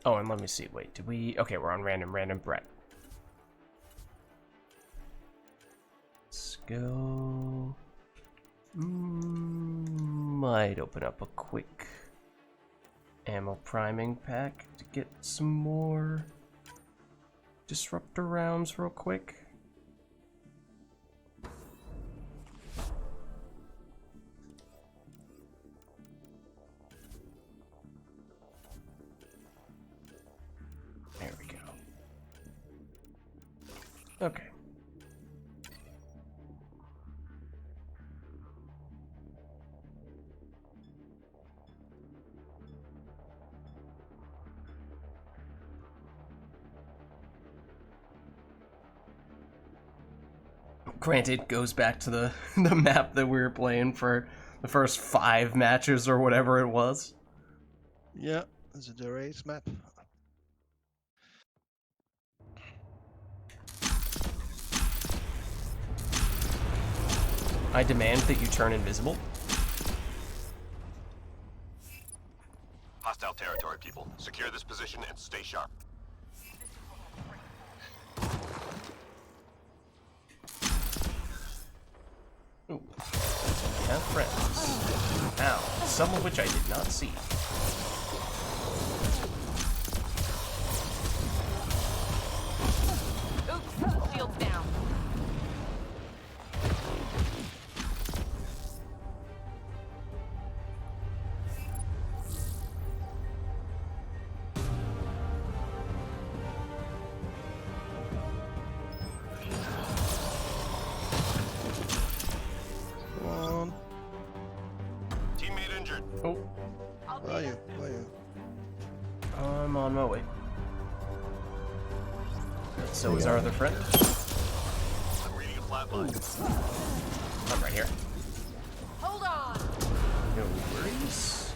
Speaker 1: Oh, and let me see. Wait, did we... Okay, we're on random Brett. Let's go... might open up a quick ammo priming pack to get some more disruptor rounds real quick. There we go. Okay. Granted, goes back to the map that we were playing for the first 5 matches or whatever it was.
Speaker 5: Yeah, the race map.
Speaker 1: I demand that you turn invisible.
Speaker 2: Hostile territory, people. Secure this position and stay sharp.
Speaker 1: Ooh. We have friends. Ow. Some of which I did not see.
Speaker 3: Oops, shields down.
Speaker 5: Come on.
Speaker 2: Teammate injured.
Speaker 1: Oh,
Speaker 5: Where are you? Where are you?
Speaker 1: I'm on my way. So is our other friend.
Speaker 2: I'm reading a flatline.
Speaker 1: I'm right here.
Speaker 3: Hold on.
Speaker 1: No worries.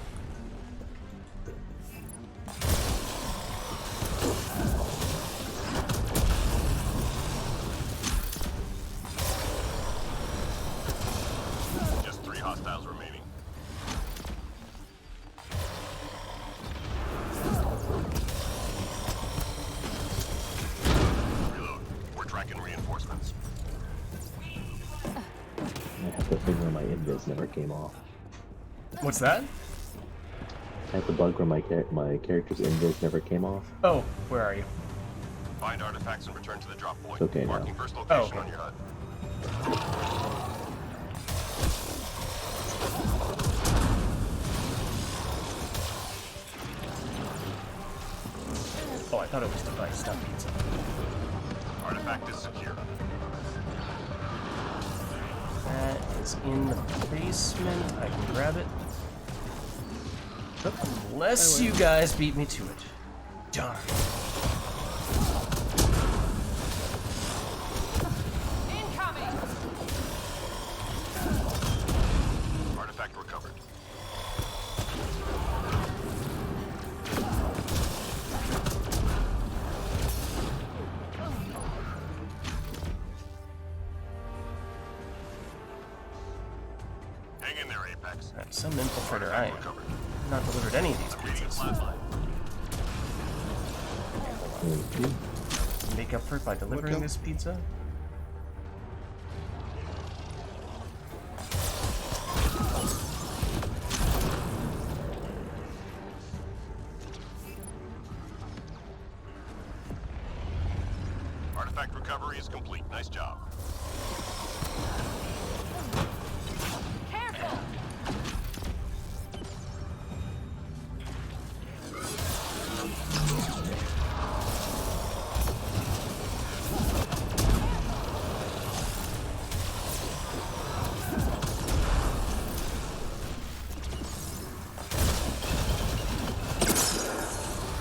Speaker 2: Just 3 hostiles remaining. Reload. We're tracking reinforcements.
Speaker 6: I have the thing where my invis never came off.
Speaker 1: What's that?
Speaker 6: I have the bug where my character's invis never came off.
Speaker 1: Oh, where are you?
Speaker 2: Find artifacts and return to the drop point.
Speaker 6: It's okay now.
Speaker 2: Marking first location
Speaker 1: okay.
Speaker 2: on your HUD.
Speaker 1: Oh, I thought it was device, not pizza.
Speaker 2: Artifact is secure.
Speaker 1: That is in the basement. I can grab it. Unless you guys beat me to it. Darn.
Speaker 3: Incoming.
Speaker 2: Artifact recovered. Hang in there, Apex.
Speaker 1: Some infiltrator. I am
Speaker 2: Recovered.
Speaker 1: not delivered any of these
Speaker 2: I'm reading a
Speaker 1: pizzas.
Speaker 2: flatline.
Speaker 6: Thank you.
Speaker 1: Make up for it by delivering
Speaker 5: Welcome.
Speaker 1: this pizza.
Speaker 2: Artifact recovery is complete. Nice job.
Speaker 3: Careful.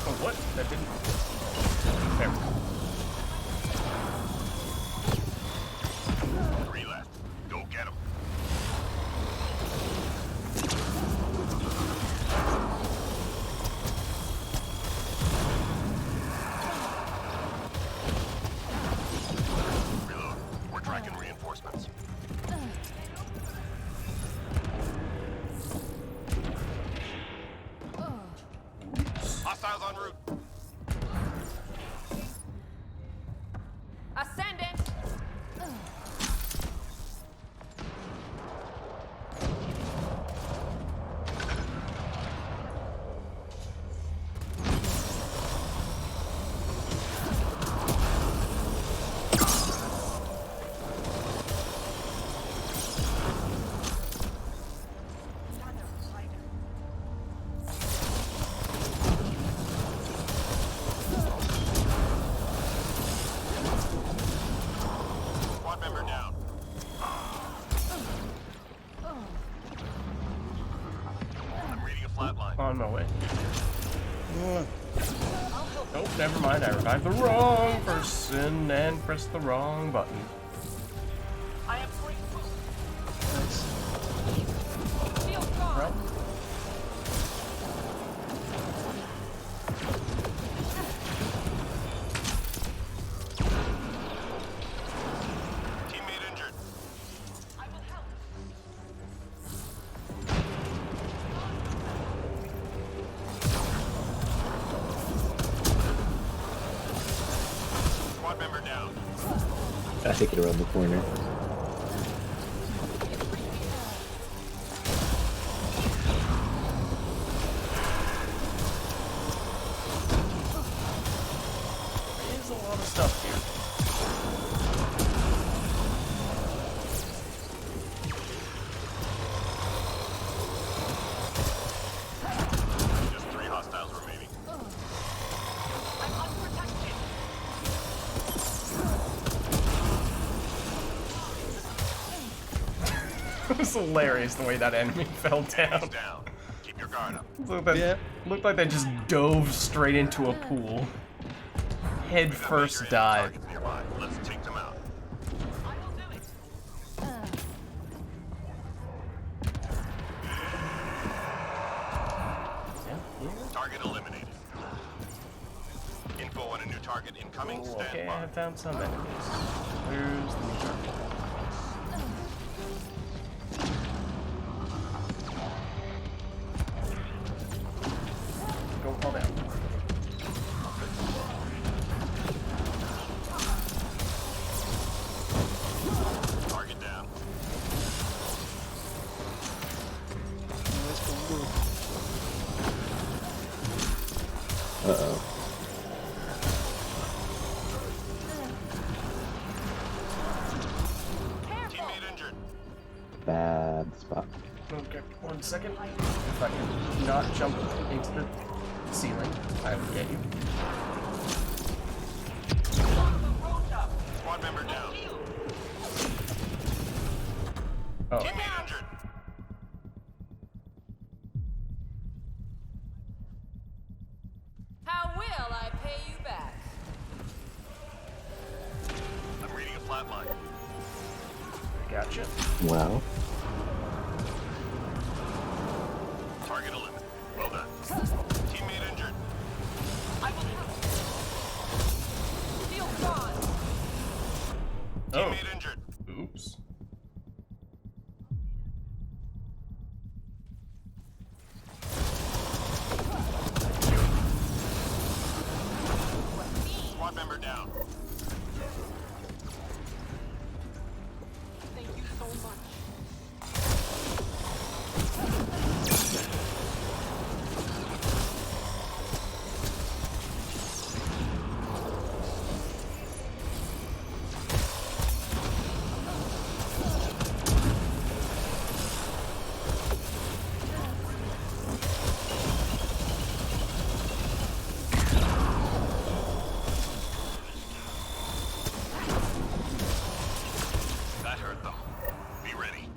Speaker 1: Oh, what? That didn't... There we go.
Speaker 2: 3 left. Go get 'em. Reload. We're tracking reinforcements. Hostiles en route.
Speaker 1: Oh, never mind. I revived the wrong person and pressed the wrong button.
Speaker 3: I have great food.
Speaker 5: Nice.
Speaker 3: Shield gone.
Speaker 1: Well,
Speaker 2: Teammate injured.
Speaker 3: I will help.
Speaker 2: Squad member down.
Speaker 6: I take it around the corner.
Speaker 1: there's a lot of stuff here.
Speaker 2: Just 3 hostiles remaining.
Speaker 3: I'm unprotected.
Speaker 1: It's hilarious the way that enemy fell down.
Speaker 2: He's down. Keep your guard up.
Speaker 1: Looked like they just dove straight into a pool. Head
Speaker 2: Got
Speaker 1: first
Speaker 2: major
Speaker 1: dive.
Speaker 2: targets nearby. Let's take them out.
Speaker 3: I will do it.
Speaker 2: Target eliminated. Info on a new target incoming.
Speaker 1: Oh,
Speaker 2: Stand
Speaker 1: okay,
Speaker 2: by.
Speaker 1: I found some enemies. Where's the new target? Go fall down.
Speaker 2: Target down.
Speaker 5: Nice combo.
Speaker 6: Uh-oh.
Speaker 2: Teammate injured.
Speaker 6: Bad spot.
Speaker 1: Okay, 1 second. If I can not jump into the ceiling, I will get you.
Speaker 2: Squad member down.
Speaker 1: Oh,
Speaker 2: Teammate injured.
Speaker 3: How will I pay you back?
Speaker 2: I'm reading a flatline.
Speaker 1: gotcha.
Speaker 6: Wow.
Speaker 2: Target eliminated. Well done. Teammate injured.
Speaker 3: I will help. Shield gone.
Speaker 1: Oh,
Speaker 2: Teammate injured.
Speaker 1: oops.
Speaker 2: Squad member down.
Speaker 3: Thank you so much.
Speaker 2: That hurt them. Be ready.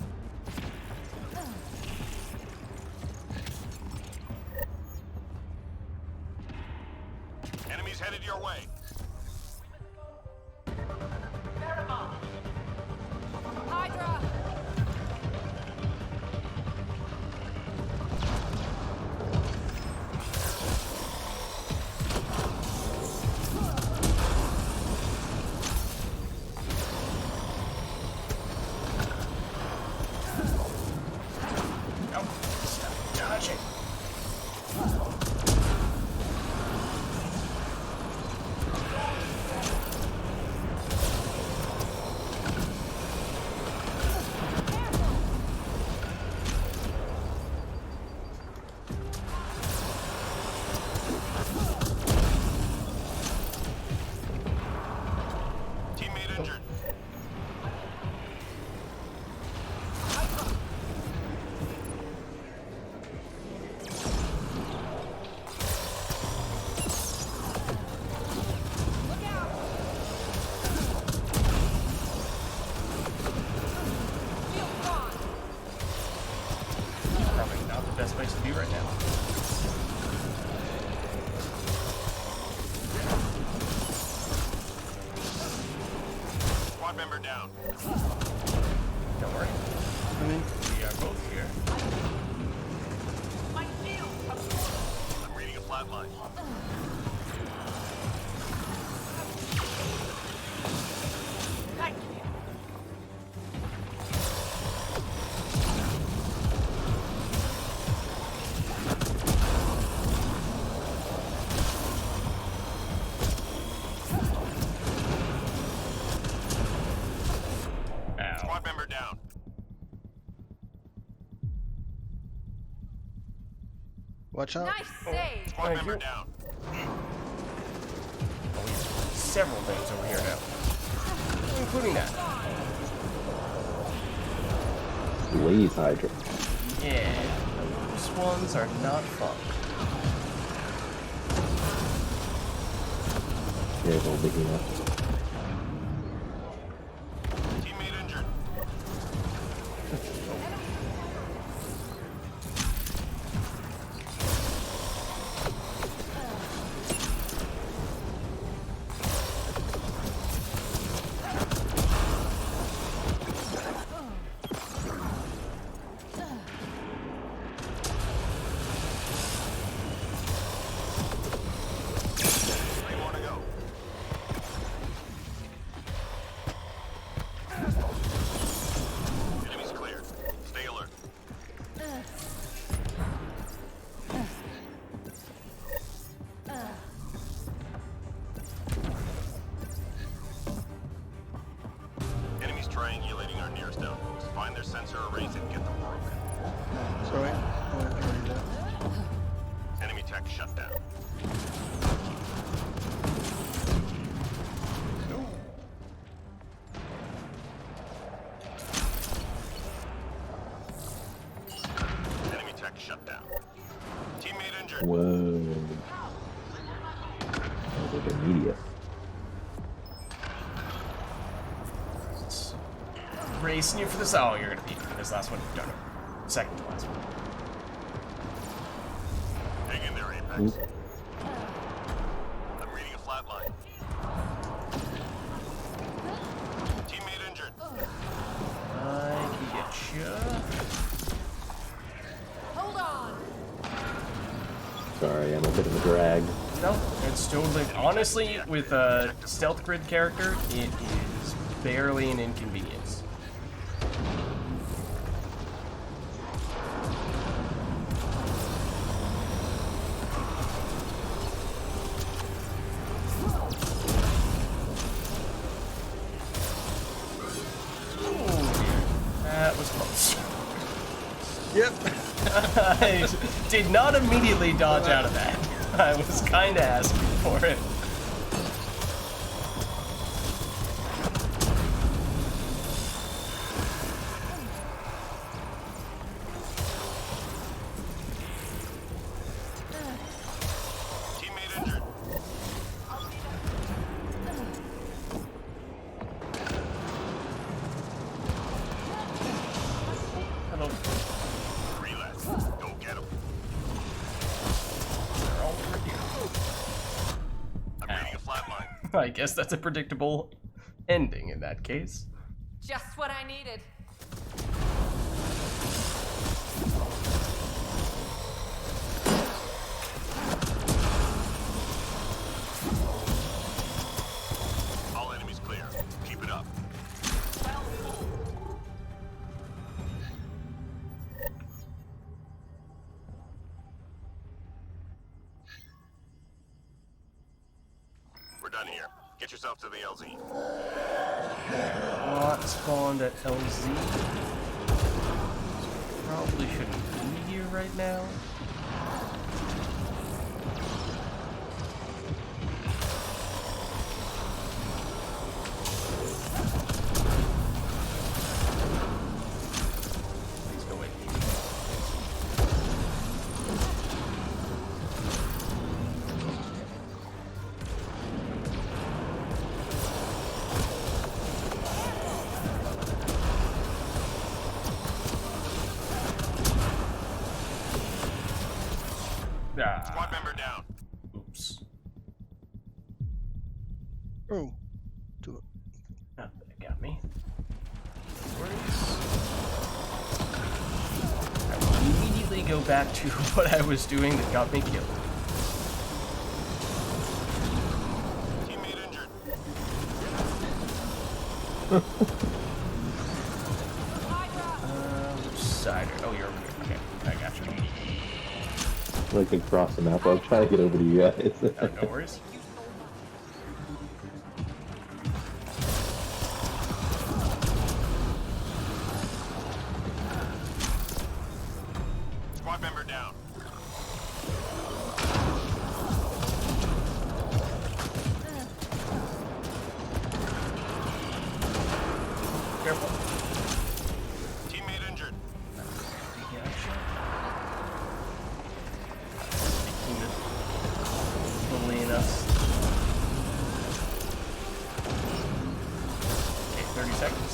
Speaker 2: Enemies headed your way.
Speaker 3: Hydra.
Speaker 1: Nope. Stop dodging.
Speaker 2: Squad member down.
Speaker 1: Don't worry. We are both here.
Speaker 3: My shield!
Speaker 2: I'm reading a flatline.
Speaker 3: Thank you.
Speaker 1: Ow.
Speaker 2: Squad member down.
Speaker 5: Watch out.
Speaker 3: Nice save!
Speaker 2: Squad
Speaker 1: Thank
Speaker 2: member
Speaker 1: you.
Speaker 2: down.
Speaker 1: Several things over here now. Including that.
Speaker 6: Please, Hydra.
Speaker 1: Yeah. Those ones are not fun.
Speaker 6: Careful, digging up.
Speaker 2: Teammate injured. Three more to go. Enemies clear. Stay alert. Enemies triangulating our nearest outpost. Find their sensor arrays and get them broken.
Speaker 5: Sorry. Oh, I already left.
Speaker 2: Enemy tech shut down. Enemy tech shut down. Teammate injured.
Speaker 6: Whoa. That was like immediate.
Speaker 1: Racing you for this. Oh, you're gonna beat me for this last one. You've done it. Second to last one.
Speaker 2: Hang in there, Apex.
Speaker 6: Oop.
Speaker 2: I'm reading a flat line. Teammate injured.
Speaker 1: I can get you.
Speaker 3: Hold on!
Speaker 6: Sorry, I'm a bit of a drag.
Speaker 1: No, it's totally. Honestly, with a stealth grid character, it is barely an inconvenience. Oh, that was close.
Speaker 5: Yep.
Speaker 1: I did not immediately dodge out of that. I was kind of asking for it.
Speaker 2: Teammate injured.
Speaker 1: Hello.
Speaker 2: Relax. Go get him.
Speaker 1: They're all over here.
Speaker 2: I'm reading a flat line.
Speaker 1: I guess that's a predictable ending in that case.
Speaker 3: Just what I needed.
Speaker 2: All enemies clear. Keep it up. We're done here. Get yourself to the LZ.
Speaker 1: Not spawned at LZ. Probably shouldn't be here right now. Please go away.
Speaker 2: Squad member down.
Speaker 1: Oops.
Speaker 5: Oh. Two.
Speaker 1: Oh, that got me. go back to what I was doing that got me killed.
Speaker 2: Teammate injured.
Speaker 1: Which side? Oh, you're over here. Okay, I got you.
Speaker 6: Like across the map, I'll try to get over to you guys.
Speaker 1: No worries.
Speaker 2: Squad member down.
Speaker 1: Careful.
Speaker 2: Teammate injured.
Speaker 1: Bullying us. Okay, 30 seconds.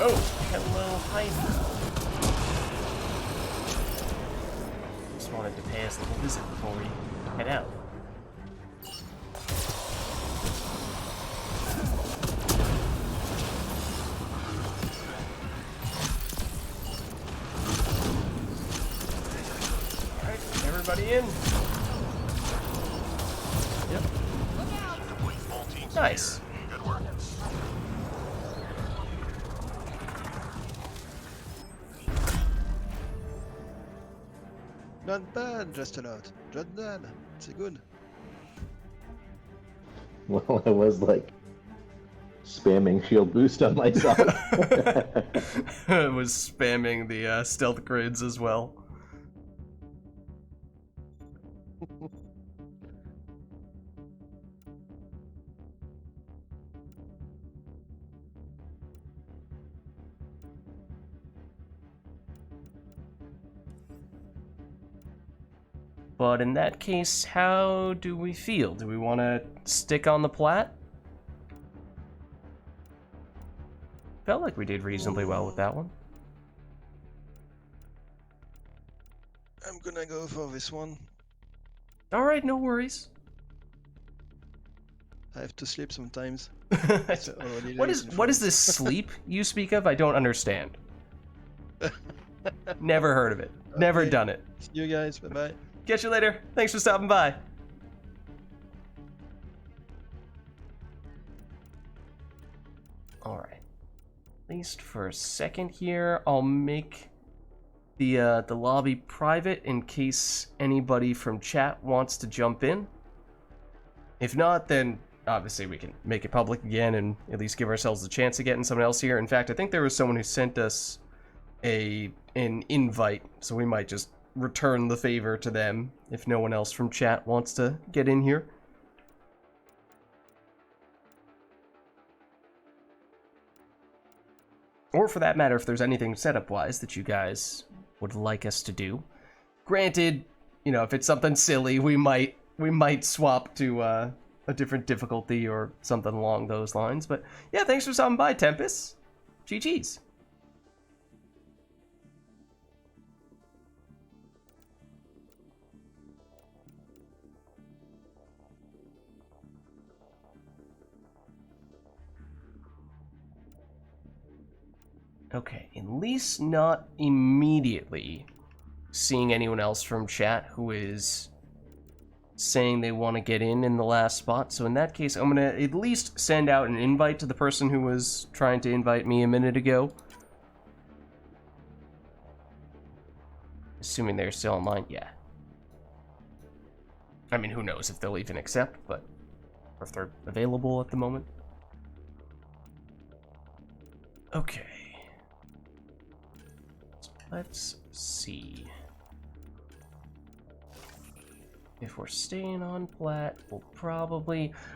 Speaker 1: Oh, hello, Hydra. Just wanted to pay us a little visit before we head out. Everybody in. Yep.
Speaker 2: Complete full team.
Speaker 1: Nice.
Speaker 2: Good work.
Speaker 5: Not bad, just a lot. Not bad. It's good.
Speaker 6: Well, I was like spamming shield boost on myself.
Speaker 1: I was spamming the stealth grids as well. But in that case, how do we feel? Do we want to stick on the plat? Felt like we did reasonably well with that one.
Speaker 5: I'm gonna go for this one.
Speaker 1: Alright, no worries.
Speaker 5: I have to sleep sometimes.
Speaker 1: What is this sleep you speak of? I don't understand. Never heard of it. Never
Speaker 5: Okay.
Speaker 1: done it.
Speaker 5: See you guys. Bye bye.
Speaker 1: Catch you later. Thanks for stopping by. Alright. At least for a second here, I'll make the lobby private in case anybody from chat wants to jump in. If not, then obviously we can make it public again and at least give ourselves a chance of getting someone else here. In fact, I think there was someone who sent us an invite, so we might just return the favor to them if no one else from chat wants to get in here. Or for that matter, if there's anything setup-wise that you guys would like us to do. Granted, you know, if it's something silly, we might swap to a different difficulty or something along those lines. But yeah, thanks for stopping by, Tempest. GG's. Okay, at least not immediately seeing anyone else from chat who is saying they want to get in the last spot. So in that case, I'm going to at least send out an invite to the person who was trying to invite me a minute ago. Assuming they're still online, yeah. I mean, who knows if they'll even accept, but or if they're available at the moment. Okay. Let's see. If we're staying on plat,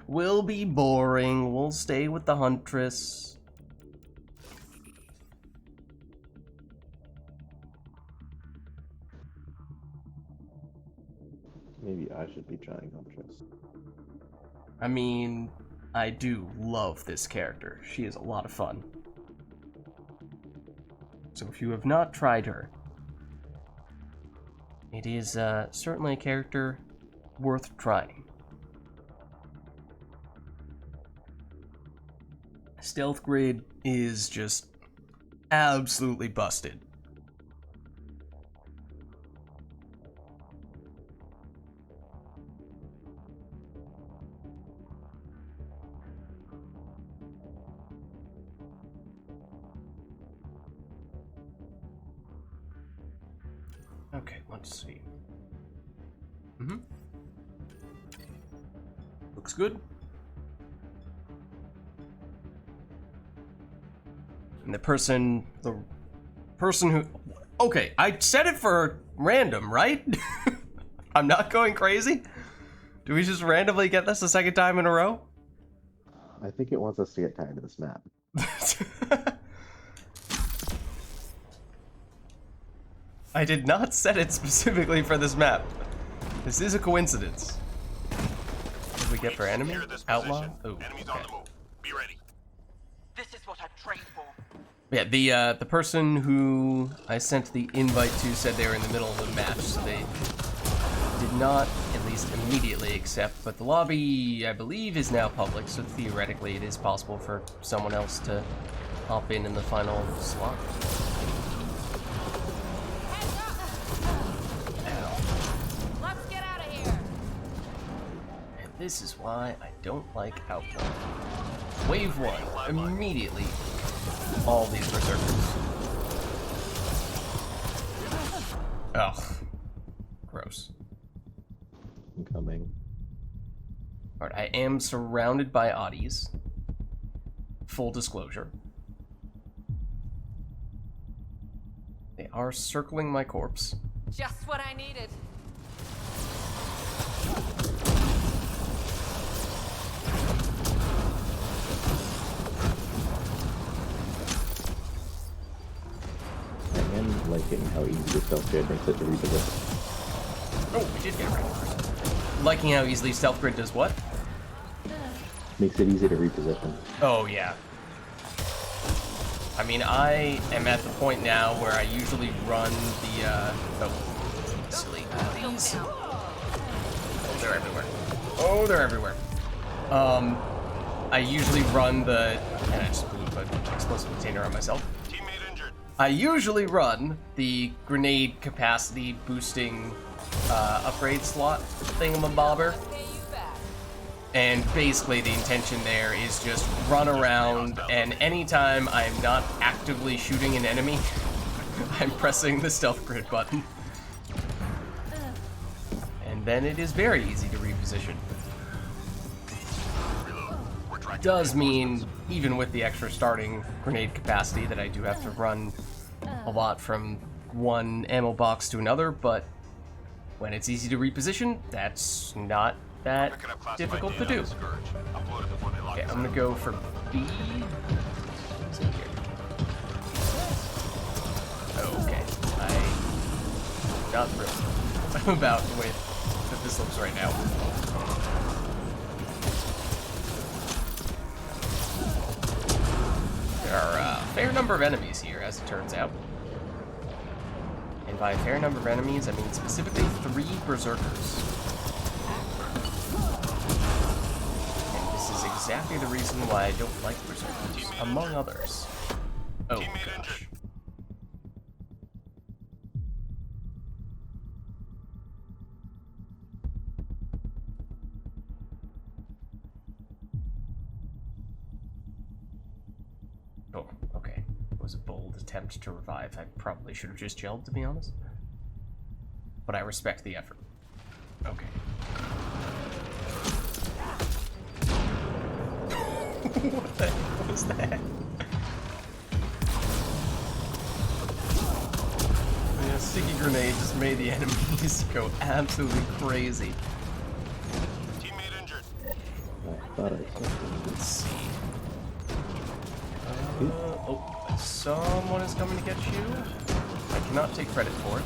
Speaker 1: we'll be boring. We'll stay with the Huntress.
Speaker 6: Maybe I should be trying Huntress.
Speaker 1: I mean, I do love this character. She is a lot of fun. So if you have not tried her, it is certainly a character worth trying. Stealth Grid is just absolutely busted. Okay, let's see. Looks good. And the person who... Okay, I set it for random, right? I'm not going crazy? Do we just randomly get this a second time in a row?
Speaker 6: I think it wants us to get tired of this map.
Speaker 1: I did not set it specifically for this map. This is a coincidence. What did we get for enemy?
Speaker 2: Secure this
Speaker 1: Outlaw?
Speaker 2: position.
Speaker 1: Oh,
Speaker 2: Enemies
Speaker 1: okay.
Speaker 2: on the move. Be ready.
Speaker 3: This is what I trained for.
Speaker 1: Yeah, the person who I sent the invite to said they were in the middle of a match, so they did not, at least immediately, accept. But the lobby, I believe, is now public, so theoretically it is possible for someone else to hop in the final slot.
Speaker 3: Let's get out of here.
Speaker 1: And this is why I don't like Outlaw. Wave 1, immediately, all these berserkers. Ugh. Gross.
Speaker 6: Incoming.
Speaker 1: Alright, I am surrounded by oddies. Full disclosure. They are circling my corpse.
Speaker 3: Just what I needed.
Speaker 6: I am liking how easy the stealth grid makes it to reposition.
Speaker 1: Oh, we did get it right first. Liking how easily stealth grid does what?
Speaker 6: Makes it easy to reposition.
Speaker 1: Oh, yeah. I mean, I am at the point now where I usually run the, oh, silly please. Oh, they're everywhere. Oh, they're everywhere. I usually run the, and I just blew an explosive container on myself.
Speaker 2: Teammate injured.
Speaker 1: I usually run the grenade capacity boosting upgrade slot thingamabobber.
Speaker 3: Pay you back.
Speaker 1: And basically the intention there is just run around, and anytime I'm not actively shooting an enemy, I'm pressing the stealth grid button. And then it is very easy to reposition.
Speaker 2: We're tracking
Speaker 1: Does mean, even with the extra starting grenade capacity, that I do have to run a lot from one ammo box to another, but when it's easy to reposition, that's not that
Speaker 2: Picking up classified
Speaker 1: difficult to
Speaker 2: data on
Speaker 1: do.
Speaker 2: the Scourge. Upload it before they lock
Speaker 1: Okay,
Speaker 2: us
Speaker 1: I'm gonna
Speaker 2: out.
Speaker 1: go for B. What's in here? Okay, I'm not thrilled about the way that this looks right now. There are a fair number of enemies here, as it turns out. And by a fair number of enemies, I mean specifically 3 berserkers. And this is exactly the reason why I don't like berserkers, among others. Oh
Speaker 2: Teammate
Speaker 1: gosh.
Speaker 2: injured.
Speaker 1: Oh, okay. It was a bold attempt to revive. I probably should have just gelled, to be honest. But I respect the effort. Okay. What the hell was that? Yeah, a sticky grenade just made the enemies go absolutely crazy.
Speaker 2: Teammate injured.
Speaker 6: I thought I saw
Speaker 1: Let's see. Oh, someone is coming to get you. I cannot take credit for it.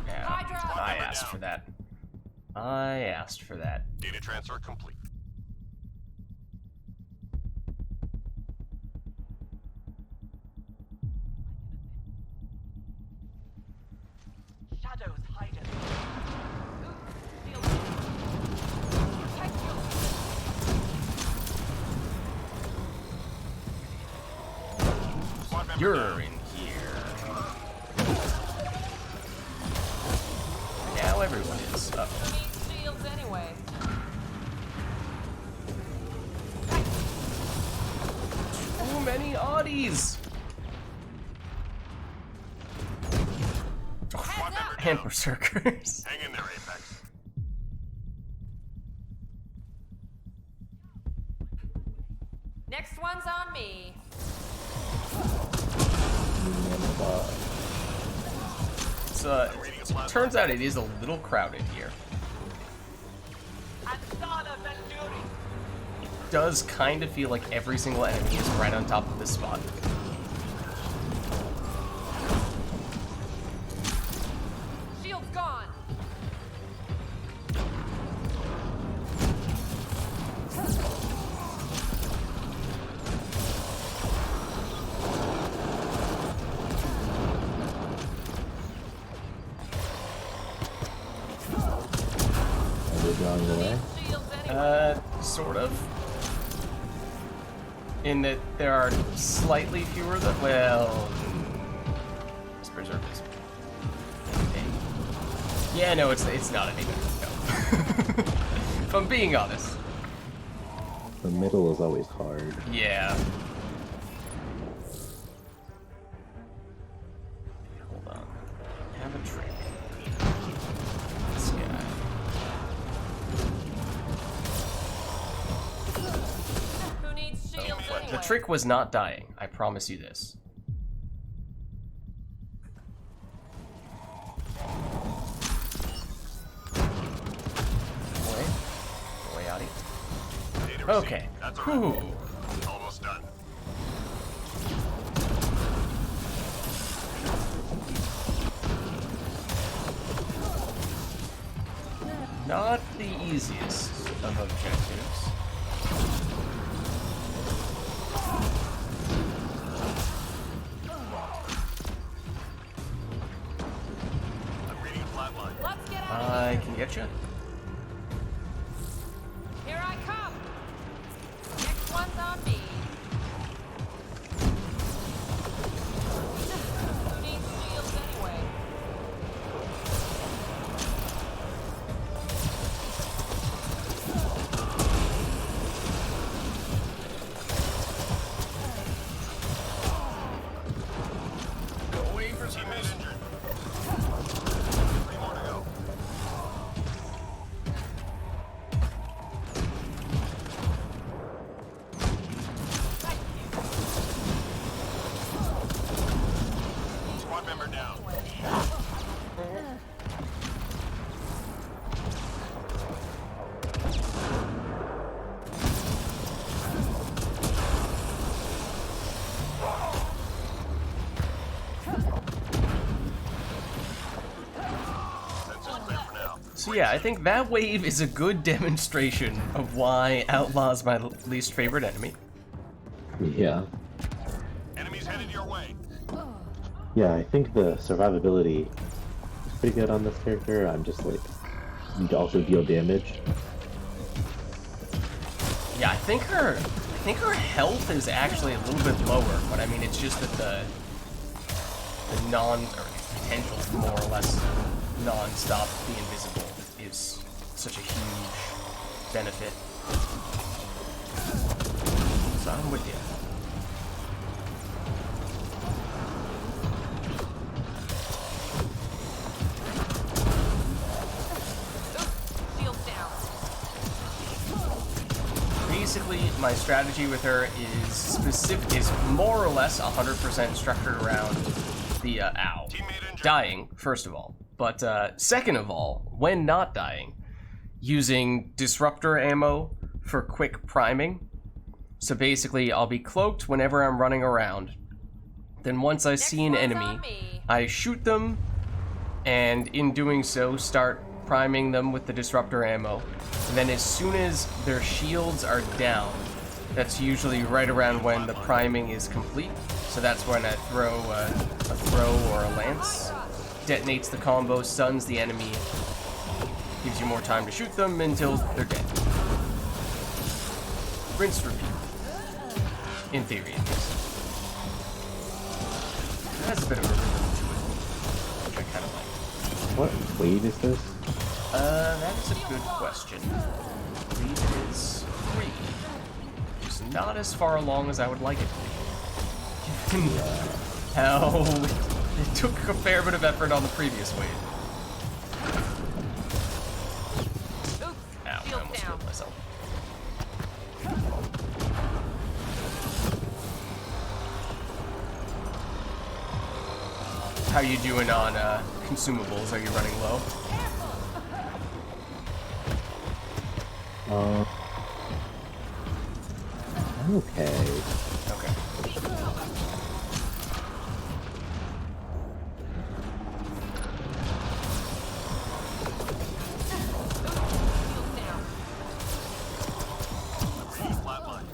Speaker 1: Yeah, I asked for that. I asked for that.
Speaker 2: Data transfer complete.
Speaker 1: You're in here. Now everyone is. Uh-oh.
Speaker 3: Who needs shields anyway?
Speaker 1: Too many oddies.
Speaker 3: Heads up!
Speaker 1: And berserkers.
Speaker 2: Hang in there, Apex.
Speaker 3: Next one's on me.
Speaker 1: So, turns out it is a little crowded here. Does kind of feel like every single enemy is right on top of this spot.
Speaker 3: Shield's gone.
Speaker 6: Are they drawing away?
Speaker 3: Shields anyway.
Speaker 1: Sort of. In that there are slightly fewer than, well, let's preserve this. Yeah, no, it's not any better. No. If I'm being honest.
Speaker 6: The middle is always hard.
Speaker 1: Yeah. Hold on. I have a trick. This guy.
Speaker 3: Who needs shields anyway?
Speaker 1: The trick was not dying. I promise you this. Away, outie.
Speaker 2: Data received.
Speaker 1: Okay.
Speaker 2: That's a
Speaker 1: Whew.
Speaker 2: wrap. Almost done.
Speaker 1: Not the easiest of objectives.
Speaker 2: I'm reading a flat line.
Speaker 3: Let's get out of
Speaker 1: I
Speaker 3: here.
Speaker 1: can get you.
Speaker 3: Here I come. Next one's on me. Who needs shields anyway?
Speaker 1: Go away for some
Speaker 2: Teammate injured. 3 more to go. Squad member down. Sensors clear for now.
Speaker 1: So yeah, I think that wave is a good demonstration of why Outlaw's my least favorite enemy.
Speaker 6: Yeah.
Speaker 2: Enemies headed your way.
Speaker 6: Yeah, I think the survivability is pretty good on this character. I'm just like, you also deal damage.
Speaker 1: Yeah, I think her health is actually a little bit lower, but I mean it's just that the potential to more or less non-stop be invisible is such a huge benefit. So I'm with you.
Speaker 3: Shields down.
Speaker 1: Basically, my strategy with her is more or less 100% structured around the ow.
Speaker 2: Teammate injured.
Speaker 1: Dying, first of all. But second of all, when not dying, using disruptor ammo for quick priming. So basically, I'll be cloaked whenever I'm running around. Then once I see an
Speaker 3: one's
Speaker 1: enemy,
Speaker 3: on me.
Speaker 1: I shoot them, and in doing so, start priming them with the disruptor ammo. And then as soon as their shields are down, that's usually right around when the priming is complete. So that's when I throw a throw or a lance, detonates the combo, stuns the enemy, gives you more time to shoot them until they're dead. Rinse, repeat. In theory, at least. has a bit of a rhythm to it, which I kind of like.
Speaker 6: What weight is this?
Speaker 1: That is a good question. I believe it is 3. Which is not as far along as I would like it to be. How it took a fair bit of effort on the previous wave. Ow, I almost killed myself. How you doing on consumables? Are you running low?
Speaker 6: I'm okay.
Speaker 1: Okay.
Speaker 2: Flatline.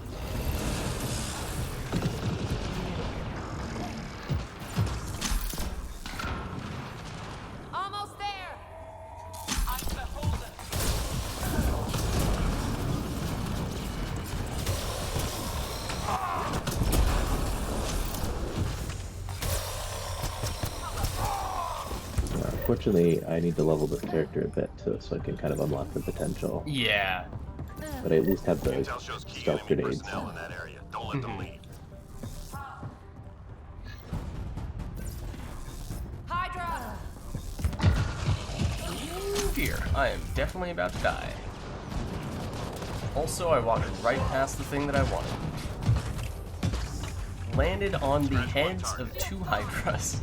Speaker 3: Almost there.
Speaker 2: I'm beholden.
Speaker 6: Unfortunately, I need to level this character a bit too, so I can kind of unlock the potential.
Speaker 1: Yeah.
Speaker 6: But I at least have the
Speaker 2: Intel shows key
Speaker 6: stealth
Speaker 2: enemy
Speaker 6: grenades.
Speaker 2: personnel in that area. Don't let them leave.
Speaker 3: Hydra.
Speaker 1: Oh dear, I am definitely about to die. Also, I walked right past the thing that I wanted. Landed on the heads of 2 Hydras.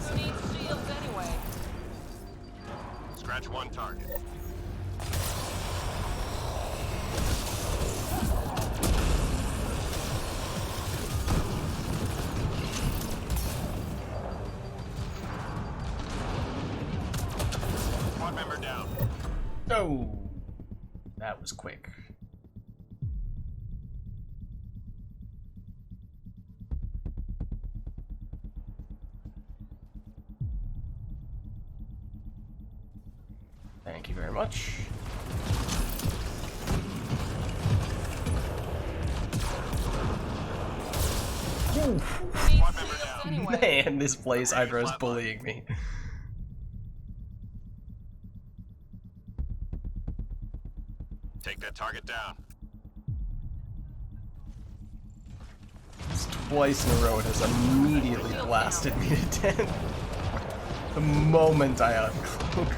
Speaker 3: Who needs shields anyway?
Speaker 2: Scratch 1 target. Squad member down.
Speaker 1: Oh, that was quick. Thank you very much.
Speaker 3: Who needs
Speaker 2: Squad member
Speaker 3: shields
Speaker 2: down.
Speaker 3: anyway?
Speaker 1: Man, this place Hydra is bullying me.
Speaker 2: Take that target down.
Speaker 1: It's twice in a row it has immediately blasted me to death. The moment I uncloak.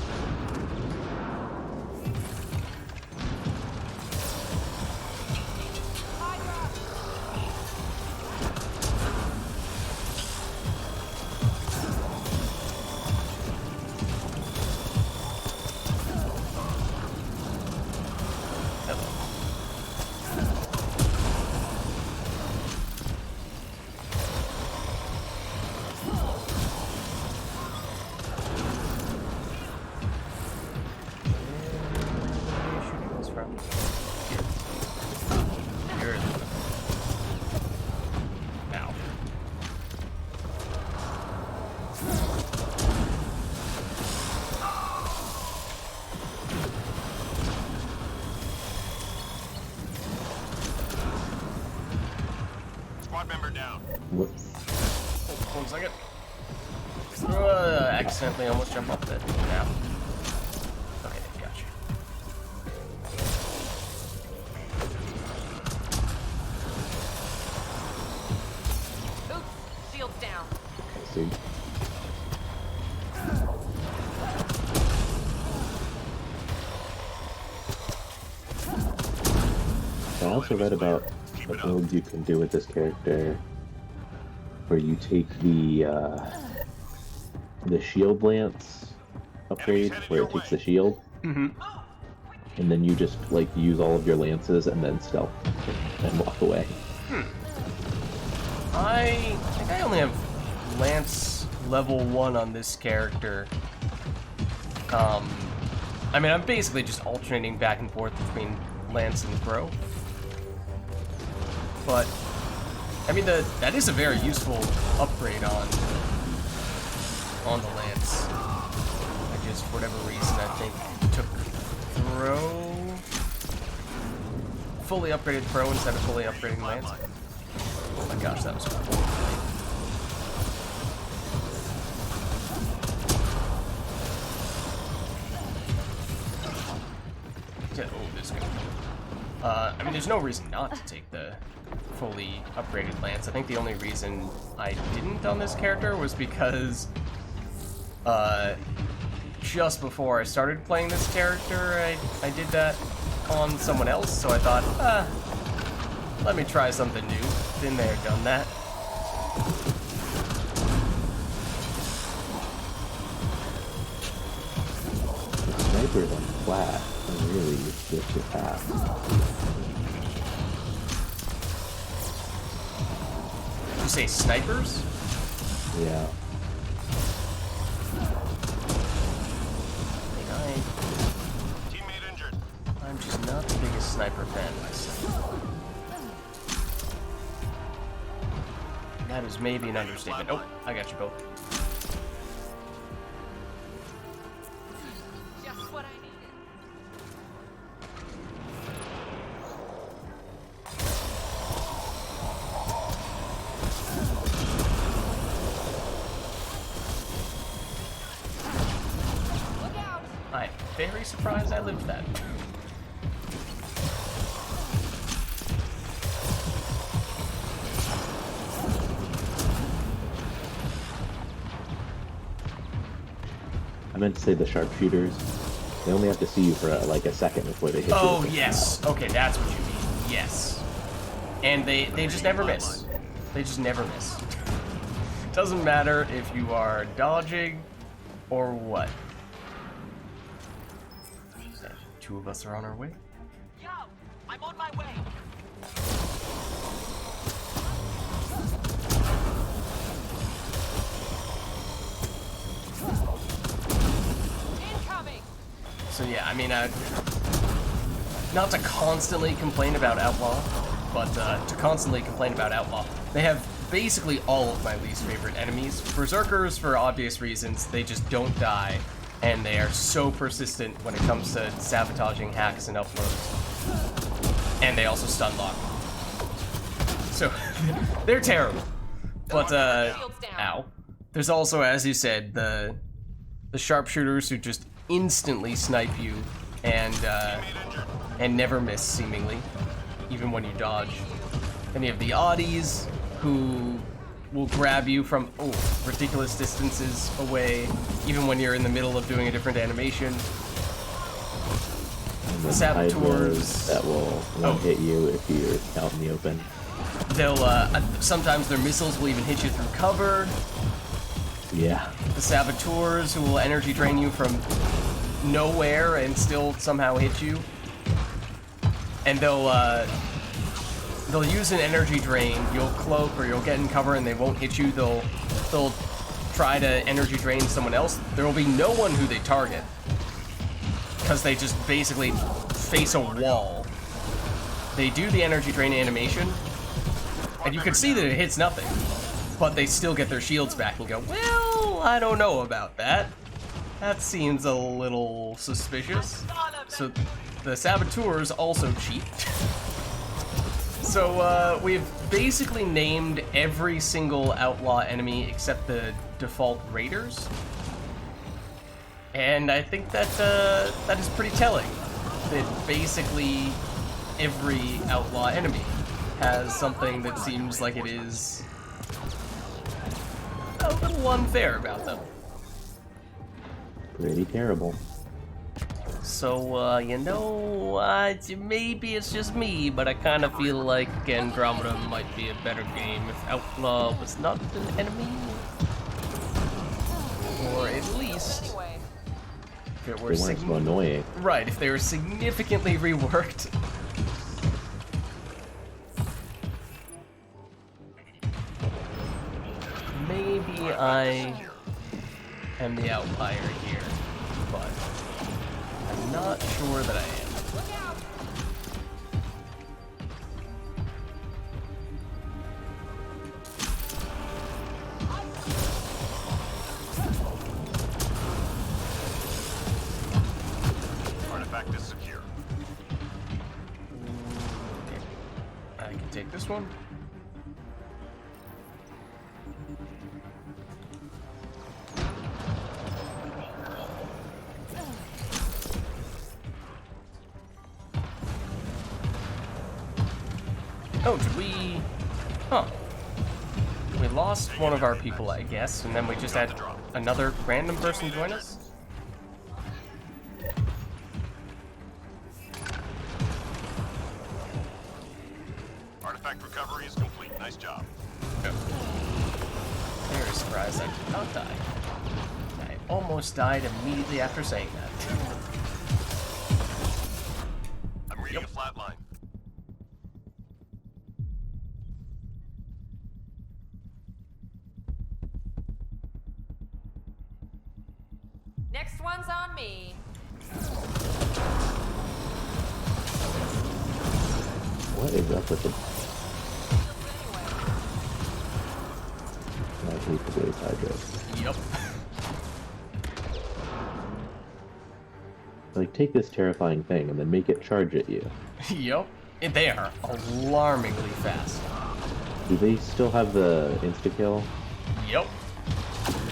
Speaker 2: Squad member down.
Speaker 6: Whoops.
Speaker 1: Hold 1 second. Accidentally almost jump off it. Now. Okay, gotcha.
Speaker 3: Oops, shields down.
Speaker 6: See. I also read about a build you can do with this character where you take the shield lance upgrade where it takes the shield, and then you just like use all of your lances and then stealth and walk away.
Speaker 1: I think I only have Lance level 1 on this character. I mean, I'm basically just alternating back and forth between Lance and Crow. But I mean, that is a very useful upgrade on the lance. I just, for whatever reason, I think took throw, fully upgraded throw instead of fully upgrading lance. Oh my gosh, that was cool. Oh, this is good. I mean, there's no reason not to take the fully upgraded lance. I think the only reason I didn't on this character was because just before I started playing this character, I did that on someone else, so I thought, let me try something new. Been there, done that.
Speaker 6: Snipers on flat are really just your path.
Speaker 1: Did you say snipers?
Speaker 6: Yeah.
Speaker 2: Teammate injured.
Speaker 1: I'm just not the biggest sniper fan myself. That is maybe an understatement. Oh, I got you both.
Speaker 3: Just what I needed. Look out!
Speaker 1: I'm very surprised I lived that.
Speaker 6: I meant to say the sharpshooters. They only have to see you for like a second before they hit you.
Speaker 1: Oh, yes. Okay, that's what you mean. Yes. And they just never miss. They just never miss. Doesn't matter if you are dodging or what. Two of us are on our way.
Speaker 3: Yo, I'm on my way. Incoming.
Speaker 1: So yeah, I mean, not to constantly complain about Outlaw, but to constantly complain about Outlaw. They have basically all of my least favorite enemies. Berserkers, for obvious reasons, they just don't die, and they are so persistent when it comes to sabotaging hacks and uploads. And they also stun lock. So, they're terrible. But, ow. There's also, as you said, the sharpshooters who just instantly snipe you and never miss, seemingly, even when you dodge. Then you have the oddies, who will grab you from ridiculous distances away, even when you're in the middle of doing a different animation. The saboteurs
Speaker 6: that will hit you if you're out in the open.
Speaker 1: They'll sometimes their missiles will even hit you through cover.
Speaker 6: Yeah.
Speaker 1: The saboteurs who will energy drain you from nowhere and still somehow hit you. And they'll use an energy drain. You'll cloak or you'll get in cover and they won't hit you. They'll try to energy drain someone else. There will be no one who they target, because they just basically face a wall. They do the energy drain animation, and you can see that it hits nothing, but they still get their shields back and go, well, I don't know about that. That seems a little suspicious. So the saboteurs also cheat. So we've basically named every single outlaw enemy except the default raiders. And I think that that is pretty telling. That basically every outlaw enemy has something that seems like it is a little unfair about them.
Speaker 6: Pretty terrible.
Speaker 1: So, you know, maybe it's just me, but I kind of feel like Andromeda might be a better game if Outlaw was not an enemy. Or at least, if it were
Speaker 6: They weren't so annoying.
Speaker 1: Right, if they were significantly reworked. Maybe I am the outlier here, but I'm not sure that I am.
Speaker 3: Look out!
Speaker 1: take this one. Oh, did we... Huh. We lost one of our people, I guess, and then we just had another random person join us?
Speaker 2: Artifact recovery is complete. Nice job.
Speaker 1: Very surprised I did not die. I almost died immediately after saying that.
Speaker 2: I'm reading a flat line.
Speaker 3: Next one's on me.
Speaker 6: What is up with the... I hate the waves hydro.
Speaker 1: Yep.
Speaker 6: Like, take this terrifying thing and then make it charge at you.
Speaker 1: Yep. And they are alarmingly fast.
Speaker 6: Do they still have the insta-kill?
Speaker 1: Yep.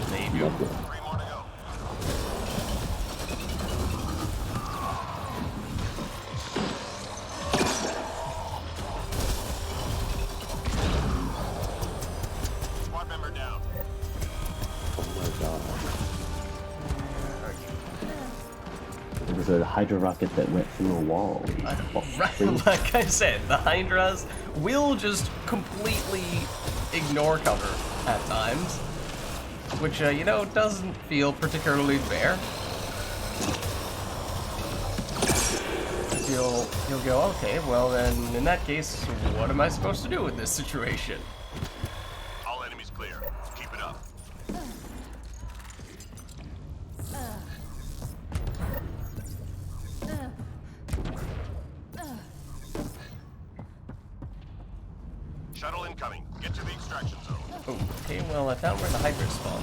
Speaker 1: They do.
Speaker 6: Lovely.
Speaker 2: 3 more to go. Squad member down.
Speaker 6: Oh my god. There was a Hydra rocket that went through a wall.
Speaker 1: Right, like I said, the Hydras will just completely ignore cover at times, which, you know, doesn't feel particularly fair. You'll go, okay, well then, in that case, what am I supposed to do with this situation?
Speaker 2: All enemies clear. Keep it up. Shuttle incoming. Get to the extraction zone.
Speaker 1: Oh, okay, well, I found where the Hydras spawn.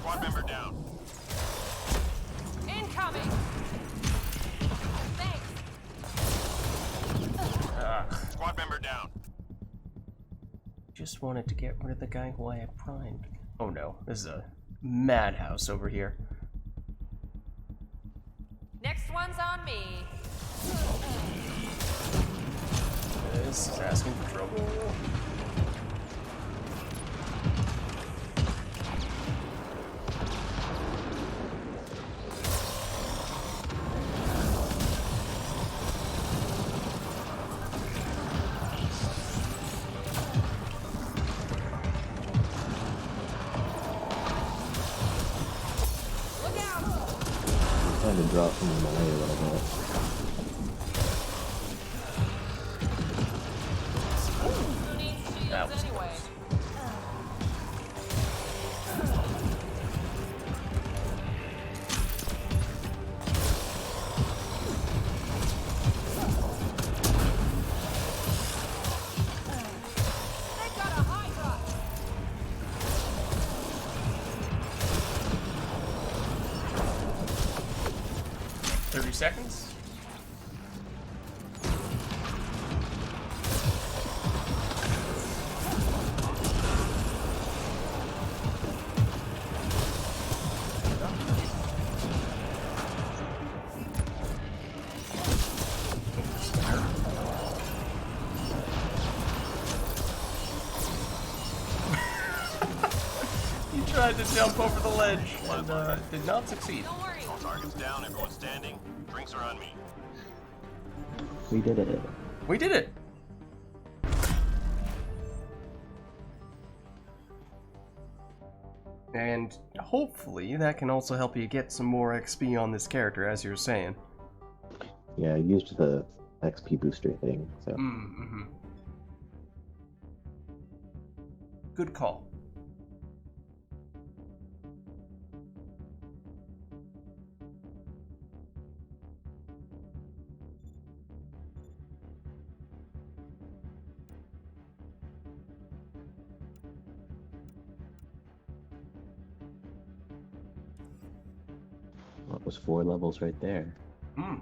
Speaker 2: Squad member down.
Speaker 3: Incoming. Thanks.
Speaker 2: Squad member down.
Speaker 1: Just wanted to get rid of the guy who I had primed. Oh no, this is a madhouse over here.
Speaker 3: Next one's on me.
Speaker 1: This is asking for trouble.
Speaker 3: Look out!
Speaker 6: I'm trying to drop some of them away a little bit.
Speaker 3: Who needs shields
Speaker 1: That was
Speaker 3: anyway? They got a Hydra!
Speaker 1: 30 seconds. You tried to jump over the ledge and did not succeed.
Speaker 3: Don't worry.
Speaker 2: All targets down. Everyone standing. Drinks are on me.
Speaker 6: We did it.
Speaker 1: We did it! And hopefully that can also help you get some more XP on this character, as you were saying.
Speaker 6: Yeah, I used the XP booster thing, so...
Speaker 1: Mm-hmm. Good call.
Speaker 6: That was 4 levels right there.
Speaker 1: Hmm.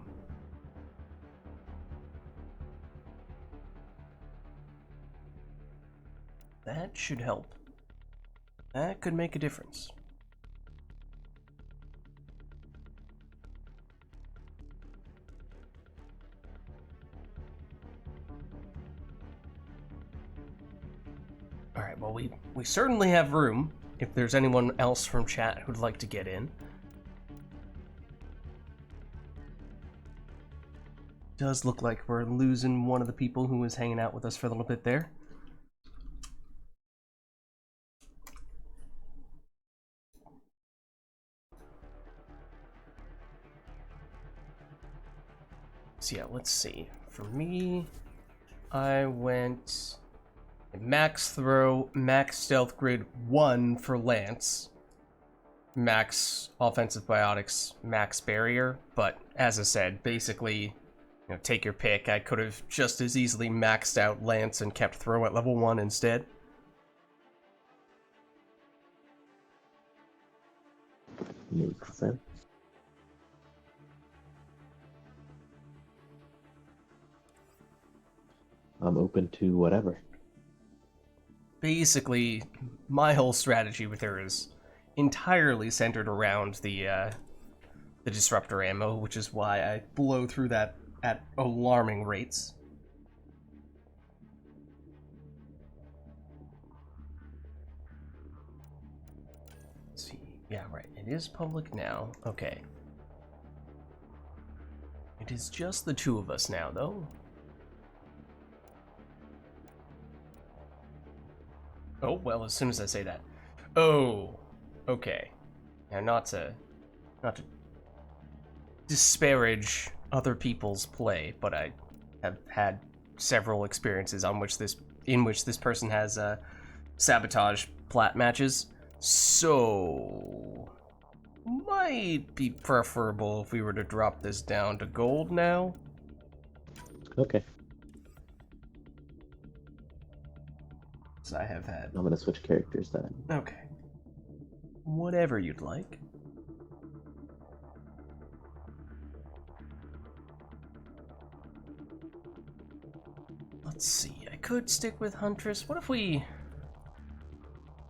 Speaker 1: That should help. That could make a difference. Alright, well, we certainly have room if there's anyone else from chat who'd like to get in. Does look like we're losing one of the people who was hanging out with us for a little bit there. So yeah, let's see. For me, I went max throw, max stealth grid 1 for Lance, max offensive biotics, max barrier, but as I said, basically, you know, take your pick. I could have just as easily maxed out Lance and kept throw at level 1 instead.
Speaker 6: Makes sense. I'm open to whatever.
Speaker 1: Basically, my whole strategy with her is entirely centered around the disruptor ammo, which is why I blow through that at alarming rates. Let's see. Yeah, right. It is public now. Okay. It is just the 2 of us now, though. Oh, well, as soon as I say that. Oh, okay. Now, not to disparage other people's play, but I have had several experiences in which this person has sabotage plat matches. So might be preferable if we were to drop this down to gold now.
Speaker 6: Okay.
Speaker 1: I have had.
Speaker 6: I'm gonna switch characters then.
Speaker 1: Okay. Whatever you'd like. Let's see. I could stick with Huntress. What if we...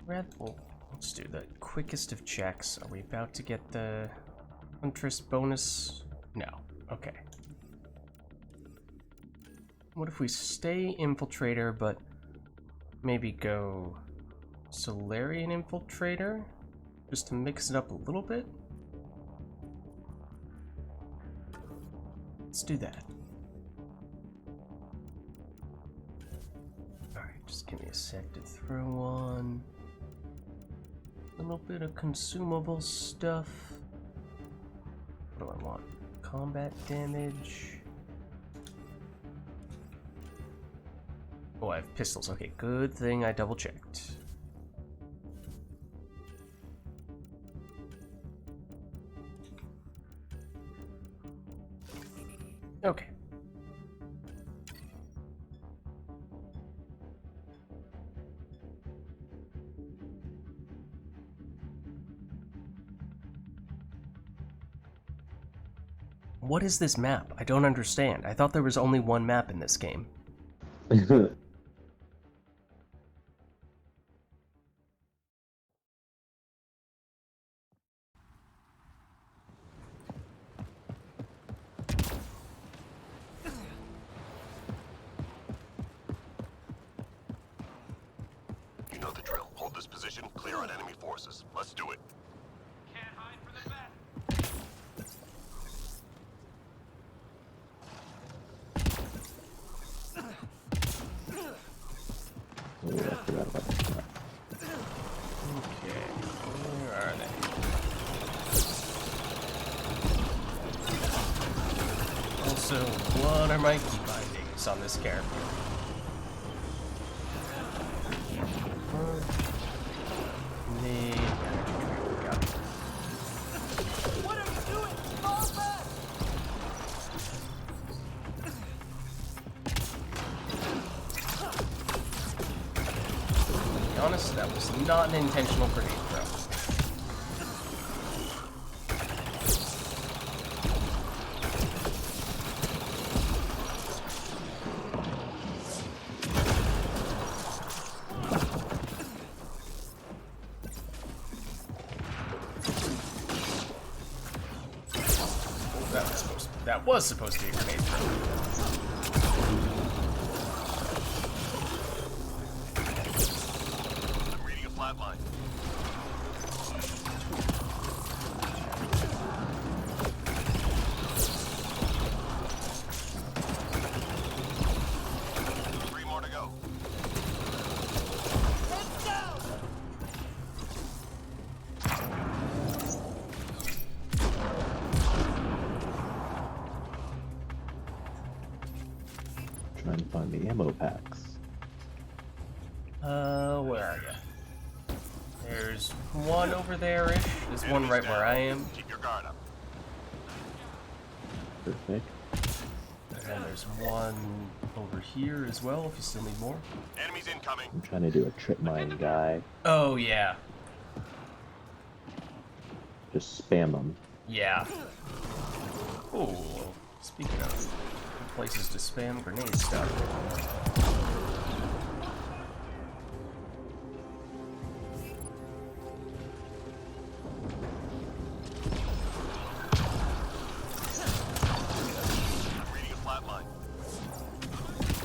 Speaker 1: Well, let's do the quickest of checks. Are we about to get the Huntress bonus? No. Okay. What if we stay Infiltrator, but maybe go Solarian Infiltrator, just to mix it up a little bit? Let's do that. Alright, just give me a sec to throw on a little bit of consumable stuff. What do I want? Combat damage. Oh, I have pistols. Okay, good thing I double checked. Okay. What is this map? I don't understand. I thought there was only one map in this game.
Speaker 2: You know the drill. Hold this position, clear on enemy forces. Let's do it.
Speaker 3: Can't hide from the best.
Speaker 6: Oh, I forgot about that.
Speaker 1: Okay, where are they? Also, what are my key bindings on this character?
Speaker 3: What are you doing? Fall back!
Speaker 1: To be honest, that was not an intentional grenade throw. That was supposed to be a grenade throw.
Speaker 2: I'm reading a flat line. Three more to go.
Speaker 6: Trying to find the ammo packs.
Speaker 1: Where are you? There's one over there-ish. There's one
Speaker 2: Enemies
Speaker 1: right
Speaker 2: down.
Speaker 1: where I am.
Speaker 2: Keep your guard up.
Speaker 6: Perfect.
Speaker 1: And then there's one over here as well, if you still need more.
Speaker 2: Enemies incoming.
Speaker 6: I'm trying to do a trip mine guy.
Speaker 1: Oh, yeah.
Speaker 6: Just spam them.
Speaker 1: Yeah. Oh, speaking of places to spam grenade stuff.
Speaker 2: I'm reading a flat line.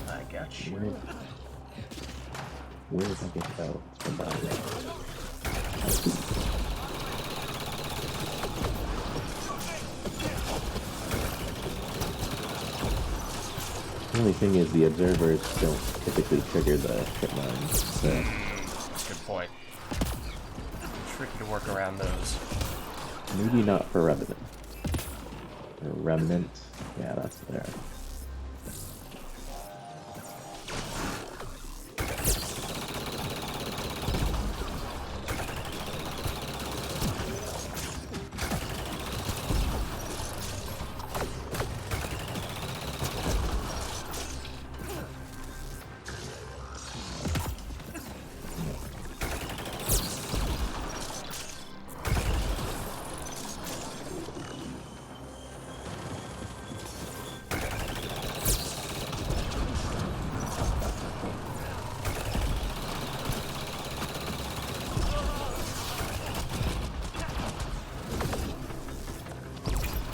Speaker 1: I got you.
Speaker 6: Where did I get out? It's from down there. The only thing is the observers don't typically trigger the trip mines. So
Speaker 1: Good point. Tricky to work around those.
Speaker 6: maybe not for Revenant. Or Remnant. Yeah, that's there.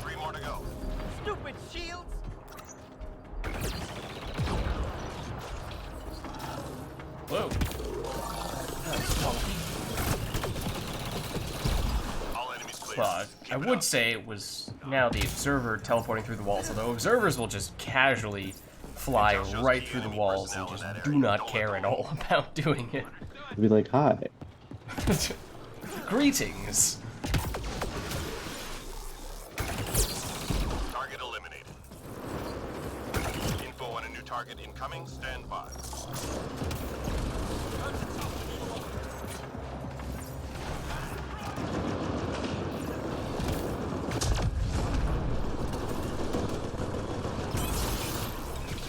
Speaker 2: Three more to go.
Speaker 3: Stupid shields!
Speaker 1: Whoa. That's funky.
Speaker 2: All enemies clear.
Speaker 1: Well,
Speaker 2: Keep
Speaker 1: I
Speaker 2: it
Speaker 1: would
Speaker 2: up.
Speaker 1: say it was now the observer teleporting through the walls, although observers will just casually fly right through the walls and just do not care at all about doing it.
Speaker 6: I'd be like, hi.
Speaker 1: Greetings.
Speaker 2: Target eliminated. Info on a new target incoming. Stand by.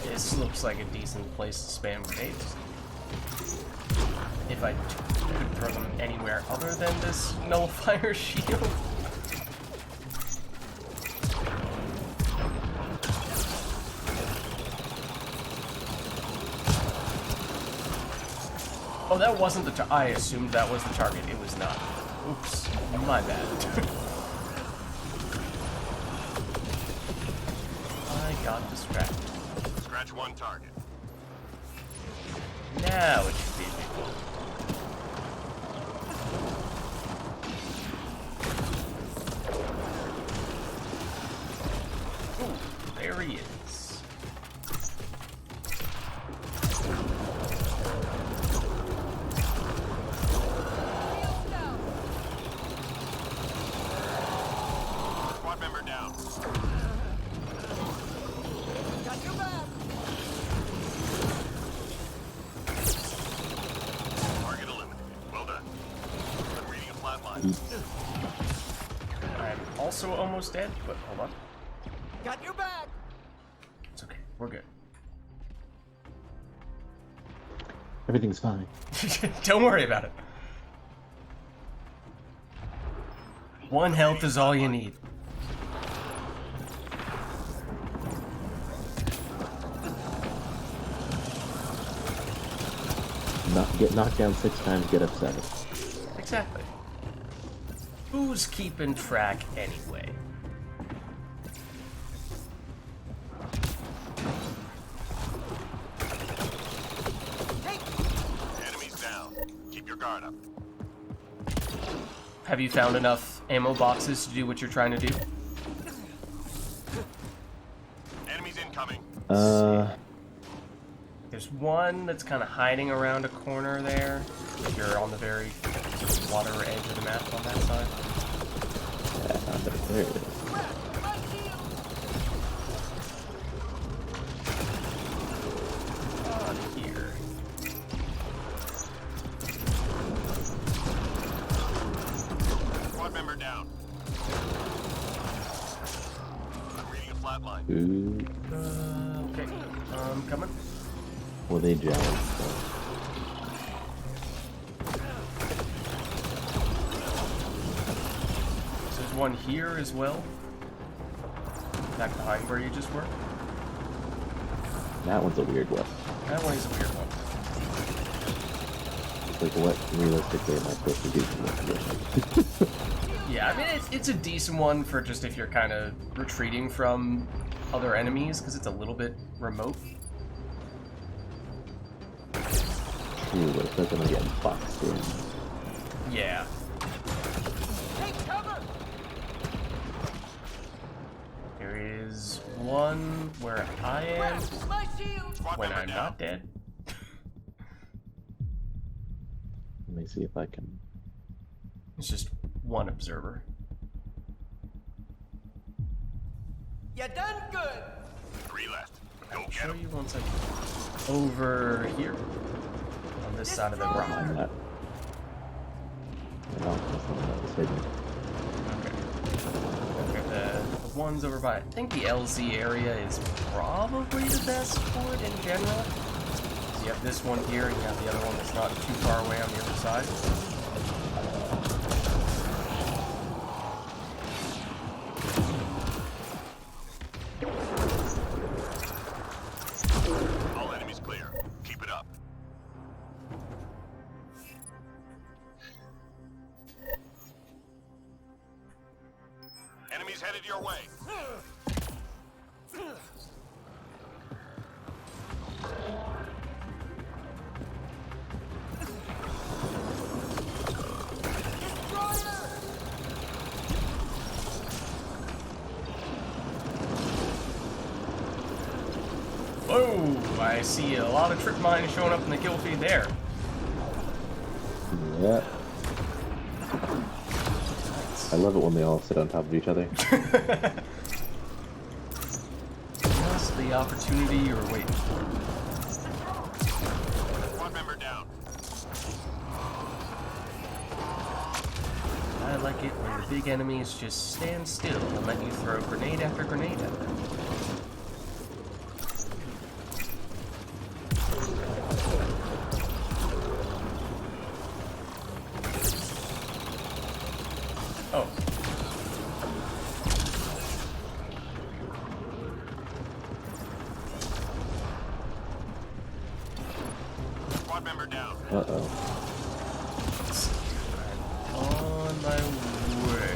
Speaker 1: This looks like a decent place to spam grenades. If I could throw them anywhere other than this nullifier shield. Oh, that wasn't the I assumed that was the target. It was not. Oops. My bad. I got distracted.
Speaker 2: Scratch one target.
Speaker 1: Now it should be a big one. Ooh, there he is.
Speaker 2: Squad member down.
Speaker 3: Got your back!
Speaker 2: Target eliminated. Well done. I'm reading a flat line.
Speaker 1: I'm also almost dead, but hold on.
Speaker 3: Got your back!
Speaker 1: It's okay. We're good.
Speaker 6: Everything's fine.
Speaker 1: Don't worry about it. One health is all you need.
Speaker 6: Get knocked down 6 times, get up 7.
Speaker 1: Exactly. Who's keeping track anyway?
Speaker 2: guard up.
Speaker 1: Have you found enough ammo boxes to do what you're trying to do?
Speaker 2: Enemies incoming.
Speaker 1: There's one that's kind of hiding around a corner there. If you're on the very water edge of the map on that side.
Speaker 6: Yeah, I found it. There it is.
Speaker 1: On here.
Speaker 2: Squad member down. I'm reading a flat line.
Speaker 6: Ooh.
Speaker 1: Okay. Coming.
Speaker 6: Well, they gel. So.
Speaker 1: There's one here as well. Back behind where you just were.
Speaker 6: That one's a weird one.
Speaker 1: That one is a weird one.
Speaker 6: It's like, what realistically am I supposed to do from this position?
Speaker 1: Yeah, I mean, it's a decent one for just if you're kind of retreating from other enemies, because it's a little bit remote.
Speaker 6: True, but it's not gonna get boxed in.
Speaker 1: Yeah.
Speaker 3: Take cover!
Speaker 1: There is one where I am
Speaker 3: My shield!
Speaker 2: Squad
Speaker 1: when
Speaker 2: member
Speaker 1: I'm
Speaker 2: down.
Speaker 1: not dead.
Speaker 6: Let me see if I can.
Speaker 1: It's just one observer.
Speaker 3: You done good!
Speaker 2: 3 left. Go get
Speaker 1: Show
Speaker 2: them.
Speaker 1: you one second. Over here. On this side of the rock.
Speaker 6: Find that. No, that's not what was hidden.
Speaker 1: Okay. Okay, the ones over by, I think the LZ area is probably the best for it in general. So you have this one here, and you have the other one that's not too far away on the other side.
Speaker 2: All enemies clear. Keep it up. Enemies headed your way.
Speaker 1: Whoa! I see a lot of trip mines showing up in the kill feed there.
Speaker 6: Yeah. I love it when they all sit on top of each other.
Speaker 1: Just the opportunity you were waiting for.
Speaker 2: Squad member down.
Speaker 1: I like it when the big enemies just stand still and let you throw grenade after grenade at them. Oh.
Speaker 2: Squad member down.
Speaker 6: Uh-oh.
Speaker 1: I'm on my way.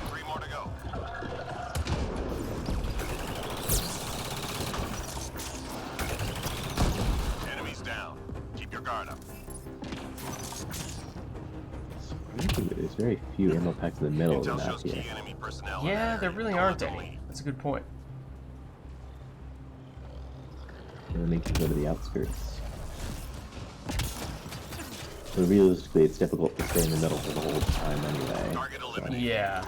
Speaker 2: Three more to go. Enemies down. Keep your guard up.
Speaker 6: There's very few ammo packs in the middle of the
Speaker 2: Intel
Speaker 6: map
Speaker 2: shows key
Speaker 6: here.
Speaker 2: enemy personnel. in
Speaker 1: Yeah,
Speaker 2: that
Speaker 1: there
Speaker 2: area.
Speaker 1: really
Speaker 2: Go
Speaker 1: aren't
Speaker 2: with the
Speaker 1: any.
Speaker 2: lead.
Speaker 1: That's a good point.
Speaker 6: And then they can go to the outskirts. But realistically, it's difficult to stay in the middle for the whole time anyway.
Speaker 2: Target eliminated.
Speaker 1: Yeah.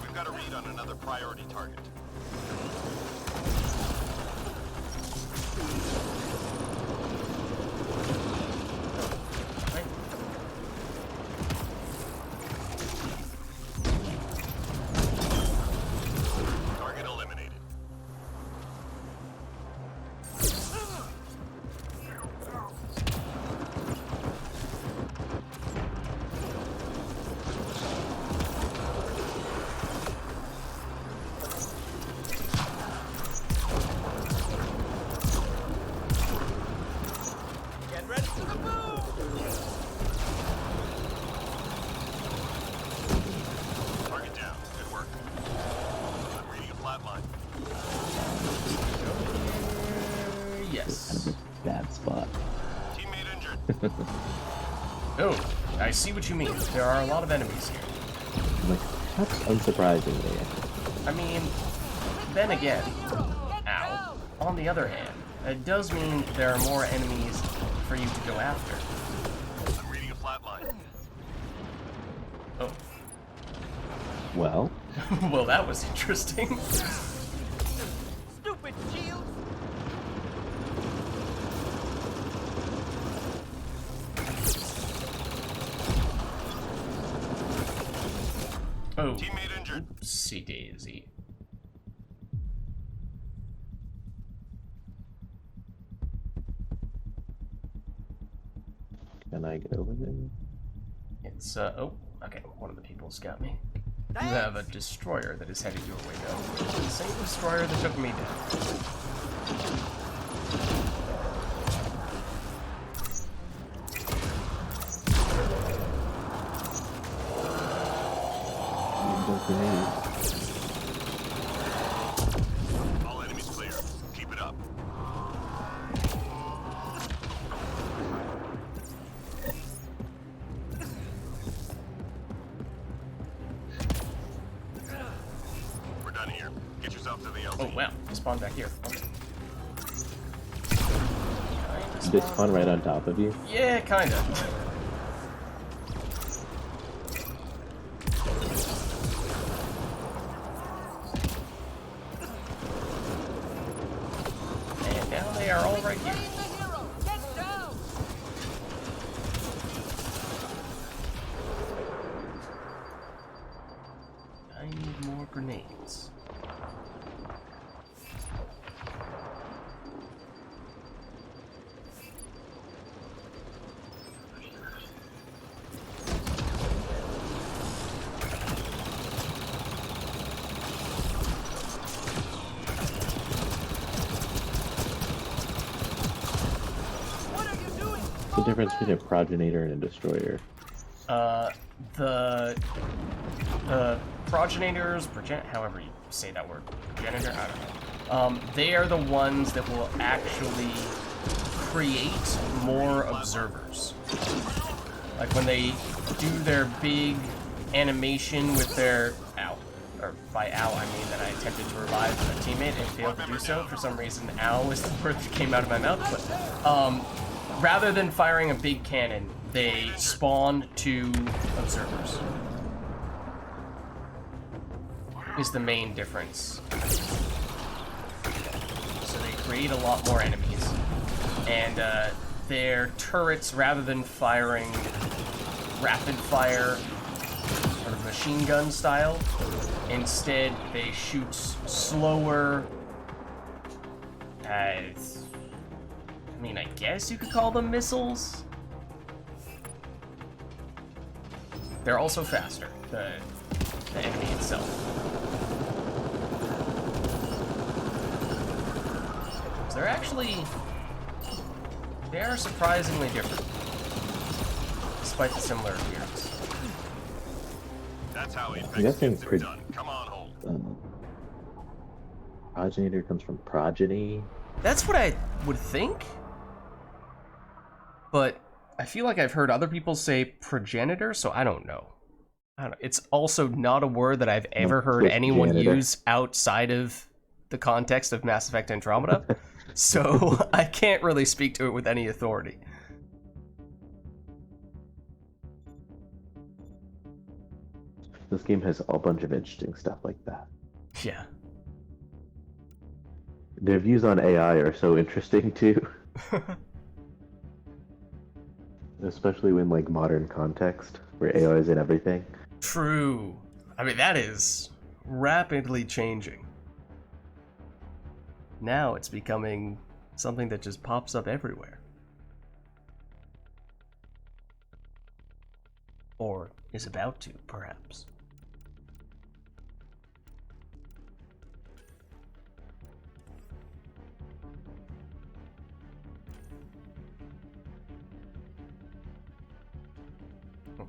Speaker 2: We've got a read on another priority target.
Speaker 1: Right. Oh, I see what you mean. There are a lot of enemies here.
Speaker 6: Like, perhaps unsurprisingly.
Speaker 1: I mean, then again, ow. On the other hand, it does mean there are more enemies for you to go after.
Speaker 2: I'm reading a flat line.
Speaker 1: Oh.
Speaker 6: Well,
Speaker 1: Well, that was interesting.
Speaker 3: Stupid shields!
Speaker 1: Oh.
Speaker 2: Teammate injured.
Speaker 1: Oopsie daisy.
Speaker 6: can I get over there?
Speaker 1: It's, oh, okay, one of the people's got me. You have a destroyer that is headed your way, though. The same destroyer that took me down.
Speaker 6: Those grenades.
Speaker 2: All enemies clear. Keep it up. We're done here. Get yourself to the LZ.
Speaker 1: Oh, wow, they spawned back here. Okay.
Speaker 6: They spawn right on top of you.
Speaker 1: Yeah, kinda. And now they are all right here.
Speaker 3: Reclaim the hero! Get down!
Speaker 1: I need more grenades.
Speaker 3: What are you doing?
Speaker 6: What's the difference between a progenitor and a destroyer?
Speaker 1: The progenitors, however you say that word, progenitor, I don't know. They are the ones that will actually create more observers. Like when they do their big animation with their ow, or by ow I mean that I attempted to revive a teammate and failed to do so. For some reason, ow is the word that came out of my mouth. But rather than firing a big cannon, they spawn two observers. Is the main difference. So they create a lot more enemies. And their turrets, rather than firing rapid fire sort of machine gun style, instead they shoot slower. I mean, I guess you could call them missiles. They're also faster, the enemy itself. So they're actually, they are surprisingly different, despite the similar appearance.
Speaker 2: That's how Apex
Speaker 6: I'm guessing
Speaker 2: gets it done. Come on, hold.
Speaker 6: Progenitor comes from progeny.
Speaker 1: That's what I would think, but I feel like I've heard other people say progenitor, so I don't know. It's also not a word that I've ever heard
Speaker 6: it's
Speaker 1: anyone
Speaker 6: janitor.
Speaker 1: use outside of the context of Mass Effect Andromeda, so I can't really speak to it with any authority.
Speaker 6: This game has a bunch of interesting stuff like that.
Speaker 1: Yeah.
Speaker 6: Their views on AI are so interesting too. Especially in like modern context, where AI is in everything.
Speaker 1: True. I mean, that is rapidly changing. Now it's becoming something that just pops up everywhere. Or is about to, perhaps.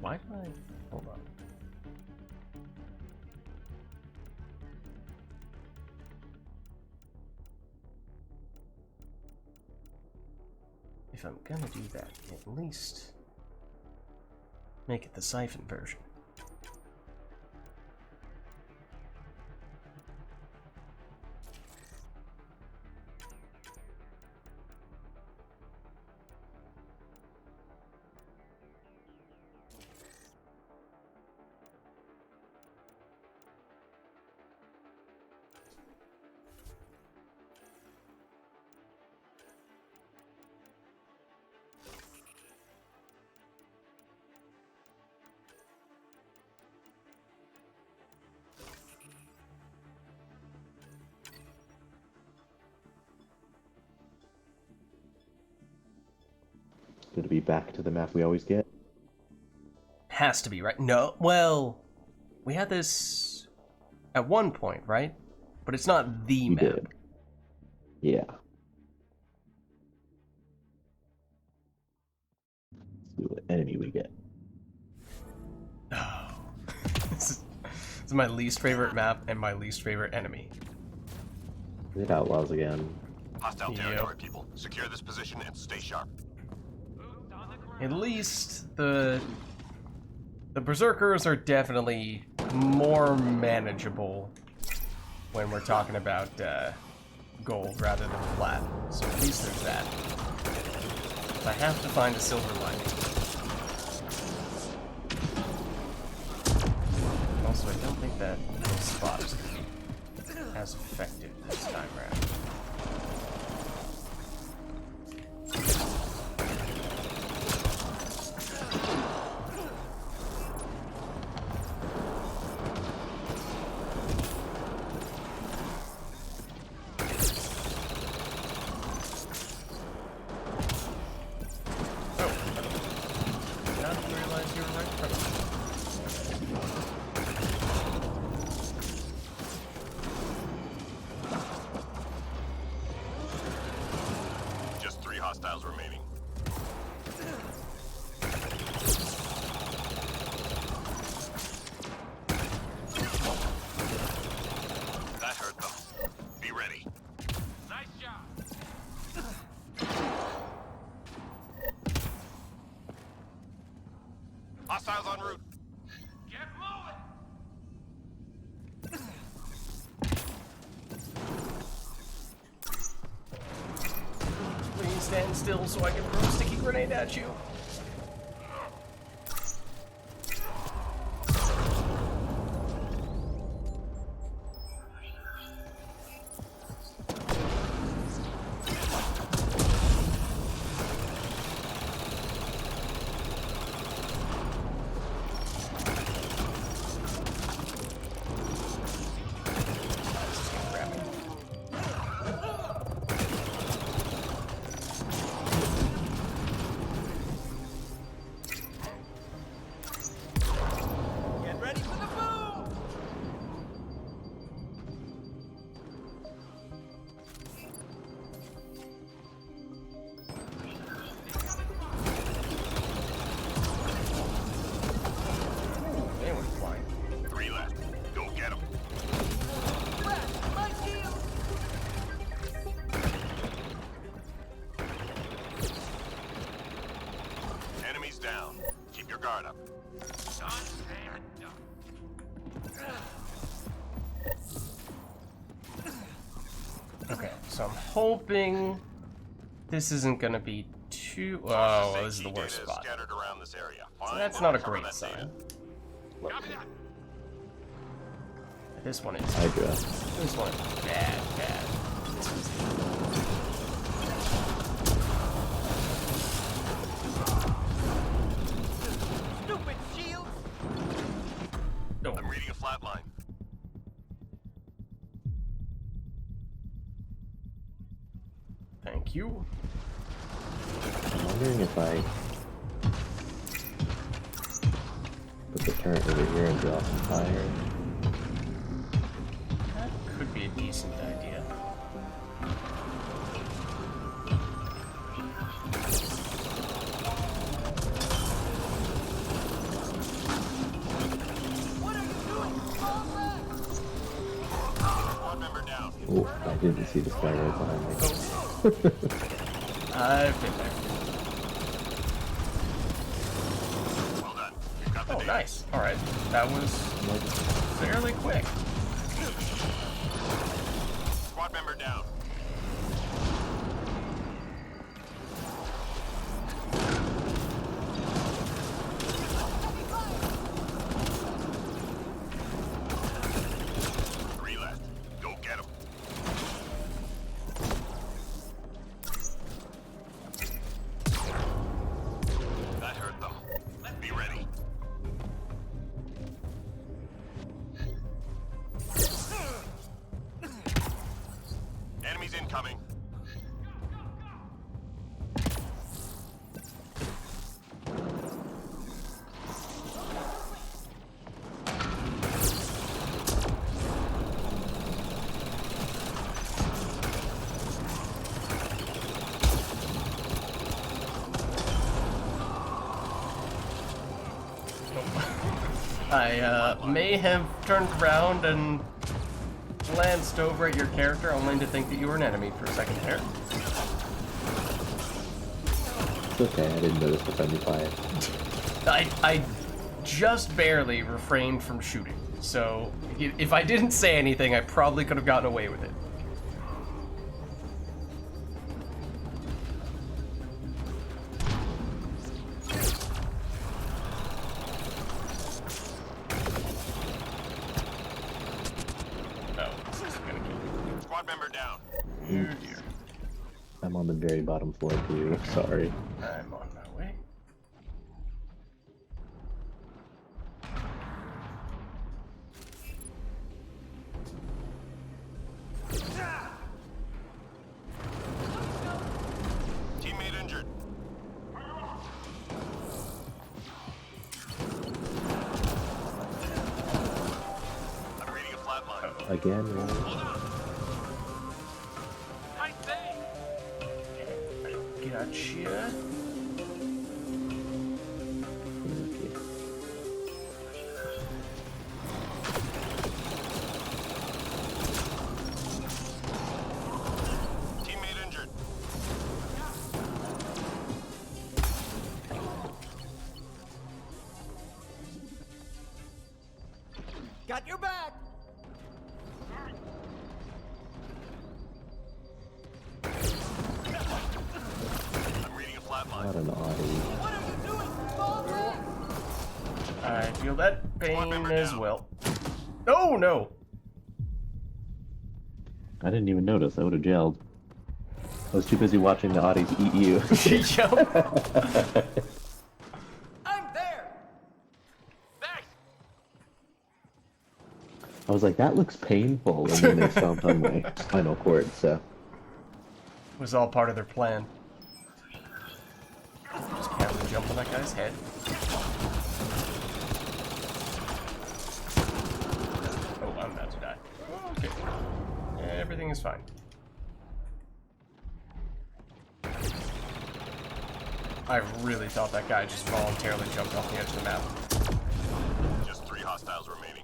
Speaker 1: Why did I... Hold on. if I'm gonna do that, at least make it the siphon version.
Speaker 6: Gonna be back to the map we always get.
Speaker 1: Has to be, right? No, well, we had this at one point, right? But it's not the
Speaker 6: We
Speaker 1: map.
Speaker 6: did. Yeah. Let's see what enemy we get.
Speaker 1: Oh. This is my least favorite map and my least favorite enemy.
Speaker 6: Is it Outlaws again?
Speaker 2: Hostile
Speaker 1: Yep.
Speaker 2: territory, people. Secure this position and stay sharp.
Speaker 1: At least the Berserkers are definitely more manageable when we're talking about gold rather than plat. So at least there's that. I have to find a silver lining. Also, I don't think that little spot is going to be as effective this time around.
Speaker 2: Just 3 hostiles remaining. That hurt them. Be ready.
Speaker 3: Nice job.
Speaker 2: Hostiles en route.
Speaker 3: Get moving.
Speaker 1: Please stand still so I can throw a sticky grenade at you.
Speaker 3: Get ready for the boom.
Speaker 1: They were flying.
Speaker 2: 3 left. Go get them.
Speaker 3: My shield.
Speaker 2: Enemies down. Keep your guard up.
Speaker 1: Okay, so I'm hoping this isn't gonna be too. Oh, well, this is the
Speaker 2: Key
Speaker 1: worst
Speaker 2: data
Speaker 1: spot.
Speaker 2: Scattered around this area.
Speaker 1: So
Speaker 2: Find
Speaker 1: that's
Speaker 2: and
Speaker 1: not a
Speaker 2: recover
Speaker 1: great
Speaker 2: that data.
Speaker 1: sign. This one is.
Speaker 6: Hydra.
Speaker 1: This one is bad, bad.
Speaker 3: Stupid shields.
Speaker 1: Oh,
Speaker 2: I'm reading a flat line.
Speaker 1: thank you.
Speaker 6: I'm wondering if I put the turret over here and draw some fire.
Speaker 1: That could be a decent idea.
Speaker 3: What are you doing? Fall back.
Speaker 2: Squad member down.
Speaker 6: Oh, I didn't see this guy right behind me.
Speaker 1: I've been there. Nice. Alright. That was fairly quick.
Speaker 2: Squad member down. Three left. Go get him. That hurt though. Be ready. Enemies incoming.
Speaker 1: I may have turned around and glanced over at your character only to think that you were an enemy for a second there.
Speaker 6: It's okay, I didn't notice the friendly fire.
Speaker 1: I just barely refrained from shooting, so if I didn't say anything, I probably could have gotten away with it.
Speaker 2: Squad member down.
Speaker 6: I'm on the very bottom floor too, sorry.
Speaker 1: I'm on my way.
Speaker 2: Teammate injured. I'm reading a flatline.
Speaker 6: Again, really?
Speaker 1: Gotcha.
Speaker 6: Okay.
Speaker 2: Teammate injured.
Speaker 3: Got your back.
Speaker 2: I'm reading a flatline.
Speaker 6: Not an Audi.
Speaker 3: What are you doing, small man?
Speaker 1: I feel that pain
Speaker 2: member
Speaker 1: as
Speaker 2: down.
Speaker 1: well. Oh no!
Speaker 6: I didn't even notice, I would have gelled. I was too busy watching the Audis eat you.
Speaker 1: Yup.
Speaker 3: I'm there.
Speaker 2: Thanks.
Speaker 6: I was like, that looks painful, and then they stomped on my spinal cord, so.
Speaker 1: It was all part of their plan. Just carefully jump on that guy's head. Oh, I'm about to die. Okay. Everything is fine. I really thought that guy just voluntarily jumped off the edge of the map.
Speaker 2: Just 3 hostiles remaining.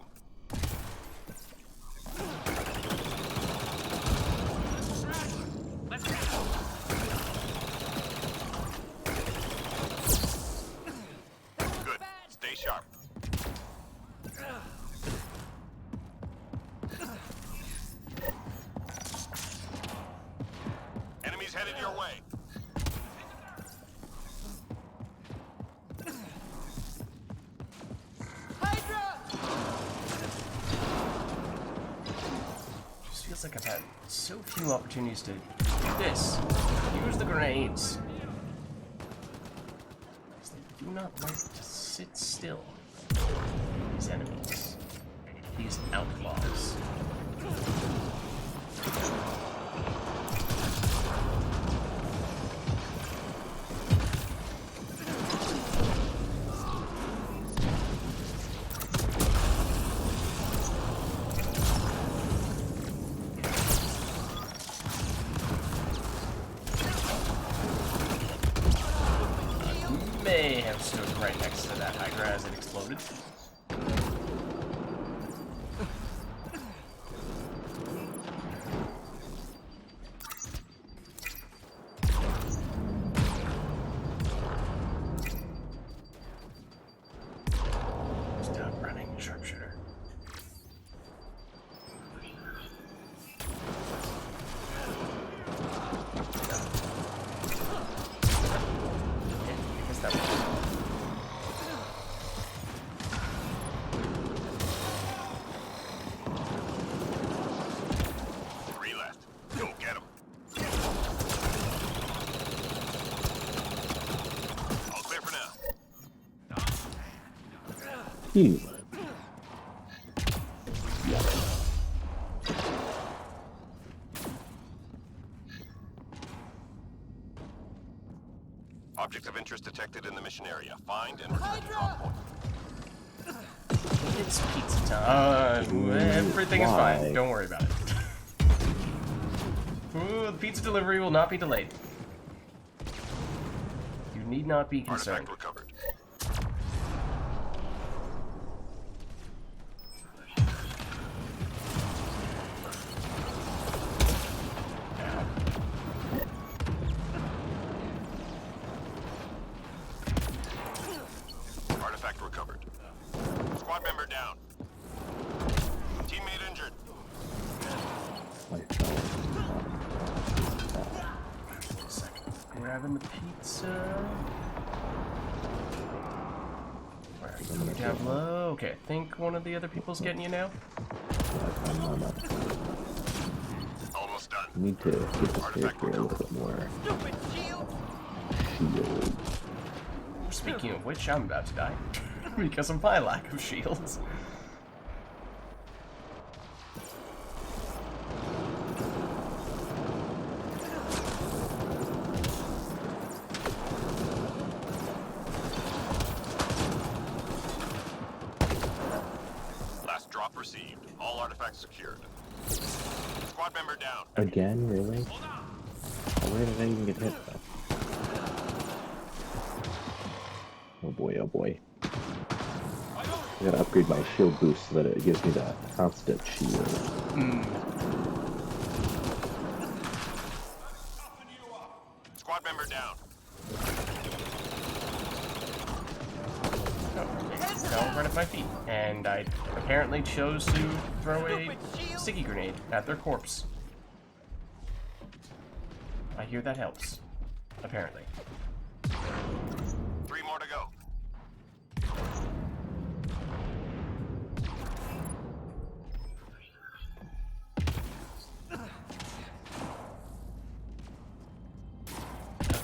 Speaker 2: Good. Stay sharp. Enemies headed your way.
Speaker 3: Hydra.
Speaker 1: Just feels like I've had so few opportunities to do this. Use the grenades. Because they do not like to sit still. These enemies. These outlaws. May have stood right next to that Hydra as it exploded.
Speaker 6: Phew.
Speaker 2: Objects of interest detected in the mission area. Find and return to drop point.
Speaker 1: It's pizza time. Everything is
Speaker 6: why?
Speaker 1: fine. Don't worry about it. Ooh, the pizza delivery will not be delayed. You need not be concerned.
Speaker 2: Artifact recovered. Artifact recovered. Squad member down. Teammate injured.
Speaker 6: My phone.
Speaker 1: Grabbing the pizza. Where are you? Down low. Okay, I think one of the other people's getting you now.
Speaker 6: I'm not.
Speaker 2: Almost done.
Speaker 6: I need to get this character a little bit more
Speaker 3: Stupid shield!
Speaker 6: shield.
Speaker 1: Speaking of which, I'm about to die. Because of my lack of shields.
Speaker 2: Last drop received. All artifacts secured. Squad member down.
Speaker 6: Again, really? Where did I even get hit though? Oh boy, oh boy. I gotta upgrade my shield boost so that it gives me that constant shield.
Speaker 2: Squad member down.
Speaker 1: Fell right at my feet, and I apparently chose to throw a sticky grenade at their corpse. I hear that helps. Apparently.
Speaker 2: 3 more to go.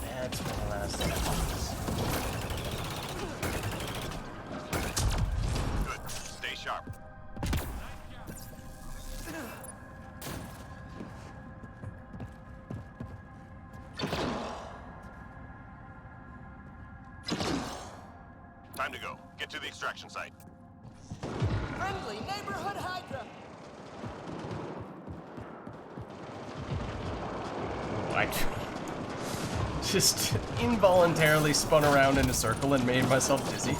Speaker 1: That's my last sentence.
Speaker 2: Good. Stay sharp. Time to go. Get to the extraction site.
Speaker 3: Friendly neighborhood Hydra!
Speaker 1: I just involuntarily spun around in a circle and made myself dizzy.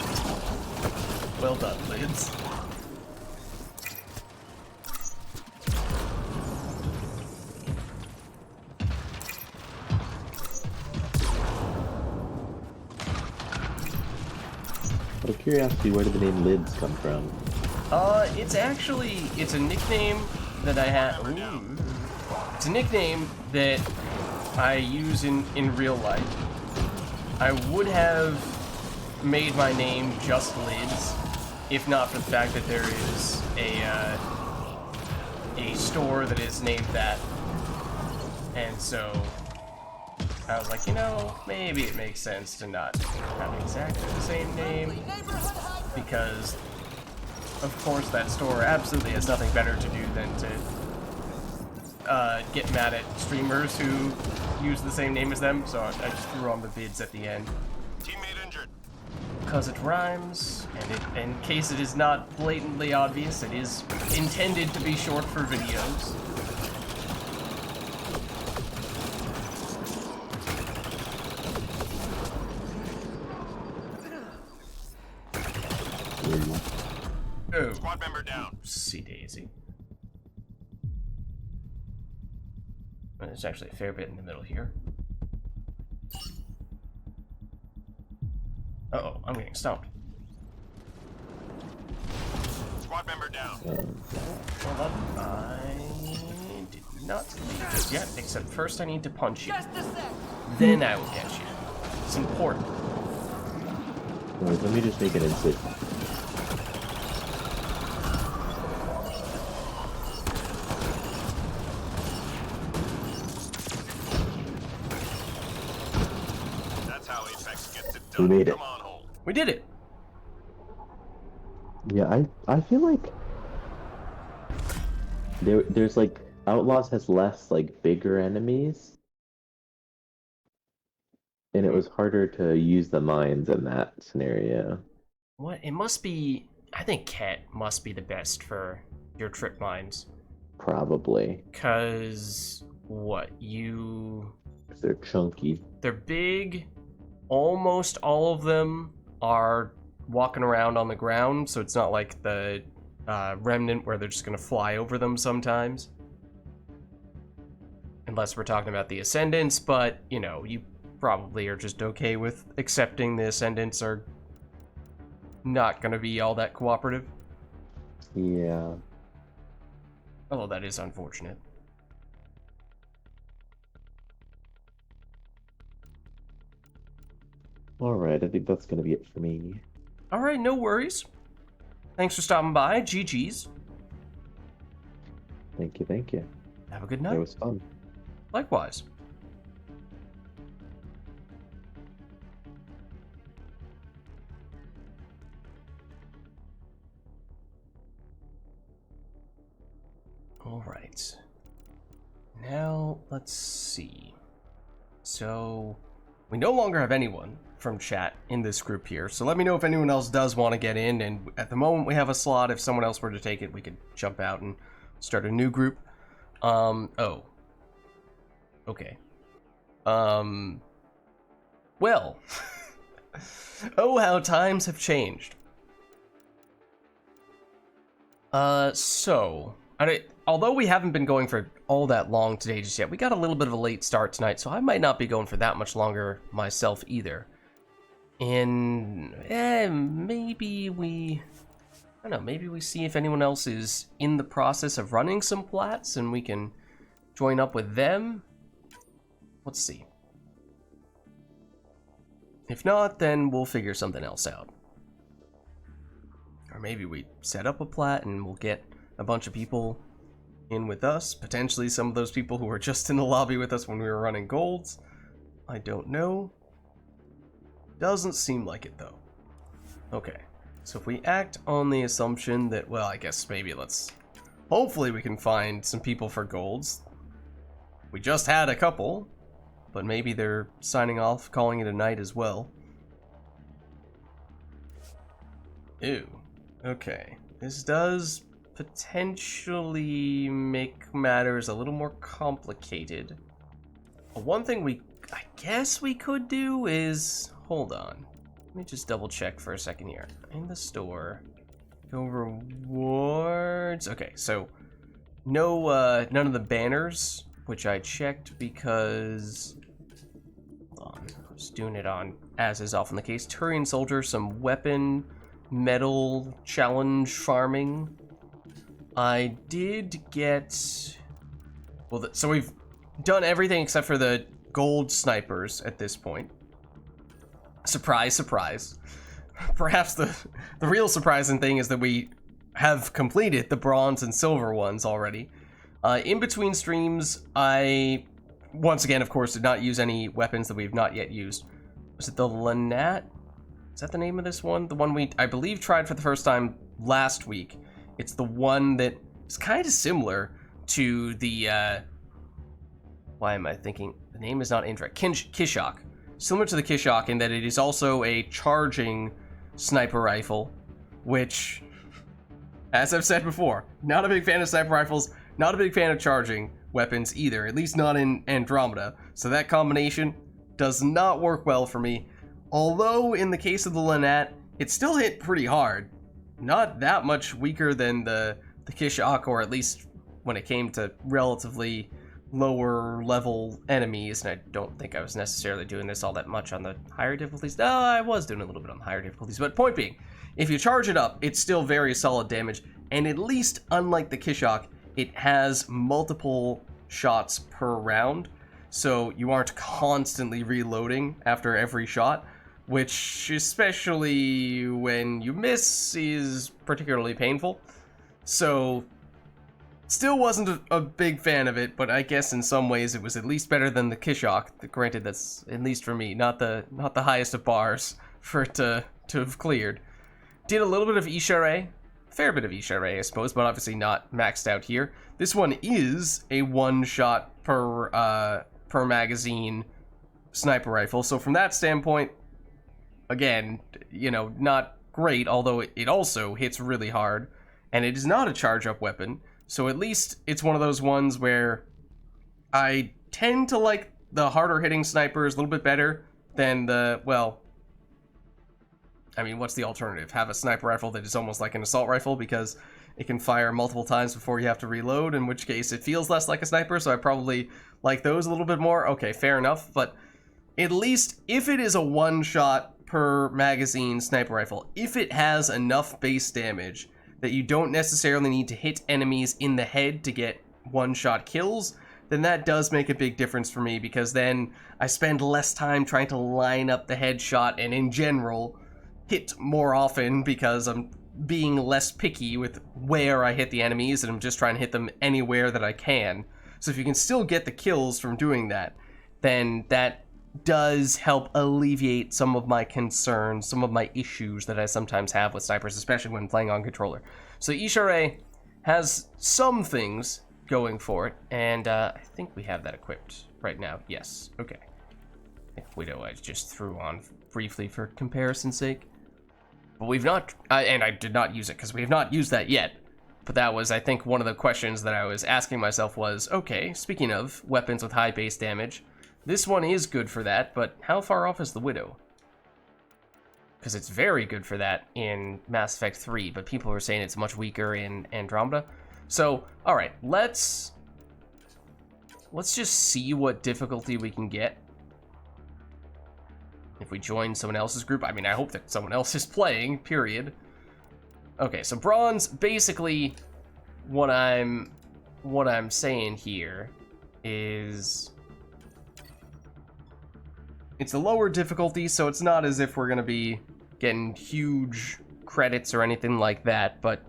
Speaker 1: Well done, Lids.
Speaker 6: Out of curiosity, where did the name Lids come from?
Speaker 1: It's a nickname that I have. It's a nickname that I use in real life. I would have made my name just Lids, if not for the fact that there is a store that is named that. And so I was like, you know, maybe it makes sense to not have exactly the same name, because of course that store absolutely has nothing better to do than to get mad at streamers who use the same name as them, so I just threw on the Vids at the end.
Speaker 2: Teammate injured.
Speaker 1: Because it rhymes, and in case it is not blatantly obvious, it is intended to be short for videos. Oh,
Speaker 2: Squad member down.
Speaker 1: see Daisy. There's actually a fair bit in the middle here. Uh-oh, I'm getting stumped.
Speaker 2: Squad member down.
Speaker 1: Hold up, I did not leave it yet, except first I need to punch you.
Speaker 3: Just a sec!
Speaker 1: Then I will get you. It's important.
Speaker 6: Wait, let me just make an incision.
Speaker 2: That's how Apex gets it
Speaker 6: We
Speaker 2: done.
Speaker 6: made it.
Speaker 2: Come on, Hole.
Speaker 1: We did it!
Speaker 6: Yeah, I feel like there's like Outlaws has less like bigger enemies, and it was harder to use the mines in that scenario.
Speaker 1: What? It must be... I think Ket must be the best for your trip mines.
Speaker 6: Probably.
Speaker 1: Because... what? You...
Speaker 6: They're chunky.
Speaker 1: They're big. Almost all of them are walking around on the ground, so it's not like the Remnant where they're just going to fly over them sometimes. Unless we're talking about the Ascendants, but, you know, you probably are just okay with accepting the Ascendants are not going to be all that cooperative.
Speaker 6: Yeah.
Speaker 1: Although that is unfortunate.
Speaker 6: Alright, I think that's gonna be it for me.
Speaker 1: Alright, no worries. Thanks for stopping by. GG's.
Speaker 6: Thank you, thank you.
Speaker 1: Have a good
Speaker 6: It
Speaker 1: night.
Speaker 6: was fun.
Speaker 1: Likewise. Alright. Now, let's see. So, we no longer have anyone from chat in this group here, so let me know if anyone else does want to get in, and at the moment we have a slot. If someone else were to take it, we could jump out and start a new group. Oh. Okay. Well. Oh, how times have changed. Although we haven't been going for all that long today just yet, we got a little bit of a late start tonight, so I might not be going for that much longer myself either. And, maybe we... I don't know, maybe we see if anyone else is in the process of running some plats, and we can join up with them. Let's see. If not, then we'll figure something else out. Or maybe we set up a plat and we'll get a bunch of people in with us. Potentially some of those people who were just in the lobby with us when we were running golds. I don't know. Doesn't seem like it though. Okay, so if we act on the assumption that, well, I guess maybe hopefully we can find some people for golds. We just had a couple, but maybe they're signing off, calling it a night as well. Ew. Okay. This does potentially make matters a little more complicated. One thing I guess we could do is... Hold on. Let me just double check for a second here. In the store. Go rewards. Okay, so no, none of the banners, which I checked because... Hold on. I was doing it on, as is often the case, Turian Soldier, some weapon, metal, challenge farming. I did get... Well, so we've done everything except for the gold snipers at this point. Surprise, surprise. Perhaps the real surprising thing is that we have completed the bronze and silver ones already. In between streams, I, once again, of course, did not use any weapons that we've not yet used. Was it the Lanat? Is that the name of this one? The one we, I believe, tried for the first time last week. It's the one that is kind of similar to the, why am I thinking? The name is not incorrect. Kishok. Similar to the Kishok in that it is also a charging sniper rifle, which, as I've said before, not a big fan of sniper rifles, not a big fan of charging weapons either, at least not in Andromeda. So that combination does not work well for me. Although, in the case of the Lanat, it still hit pretty hard. Not that much weaker than the Kishok, or at least when it came to relatively lower level enemies, and I don't think I was necessarily doing this all that much on the higher difficulties. No, I was doing a little bit on the higher difficulties, but point being, if you charge it up, it's still very solid damage, and at least, unlike the Kishok, it has multiple shots per round, so you aren't constantly reloading after every shot, which, especially when you miss, is particularly painful. So, still wasn't a big fan of it, but I guess in some ways it was at least better than the Kishok. Granted, that's, at least for me, not the highest of bars for it to have cleared. Did a little bit of Ishare fair bit of Ishare, I suppose, but obviously not maxed out here. This one is a one-shot per magazine sniper rifle, so from that standpoint, again, you know, not great, although it also hits really hard, and it is not a charge-up weapon, so at least it's one of those ones where I tend to like the harder-hitting snipers a little bit better than the, well, I mean, what's the alternative? Have a sniper rifle that is almost like an assault rifle because it can fire multiple times before you have to reload, in which case it feels less like a sniper, so I probably like those a little bit more. Okay, fair enough, but at least if it is a one-shot per magazine sniper rifle, if it has enough base damage that you don't necessarily need to hit enemies in the head to get one-shot kills, then that does make a big difference for me, because then I spend less time trying to line up the headshot and in general hit more often because I'm being less picky with where I hit the enemies and I'm just trying to hit them anywhere that I can. So if you can still get the kills from doing that, then that does help alleviate some of my concerns, some of my issues that I sometimes have with snipers, especially when playing on controller. So Ishare has some things going for it, and I think we have that equipped right now. Yes, okay. Widow I just threw on briefly for comparison's sake. But we've not, and I did not use it because we have not used that yet. But that was, I think, one of the questions that I was asking myself was, okay, speaking of weapons with high base damage, this one is good for that, but how far off is the Widow? Because it's very good for that in Mass Effect 3, but people are saying it's much weaker in Andromeda. So, alright, let's just see what difficulty we can get if we join someone else's group. I mean, I hope that someone else is playing, period. Okay, so bronze, basically what I'm saying here is it's a lower difficulty, so it's not as if we're going to be getting huge credits or anything like that, but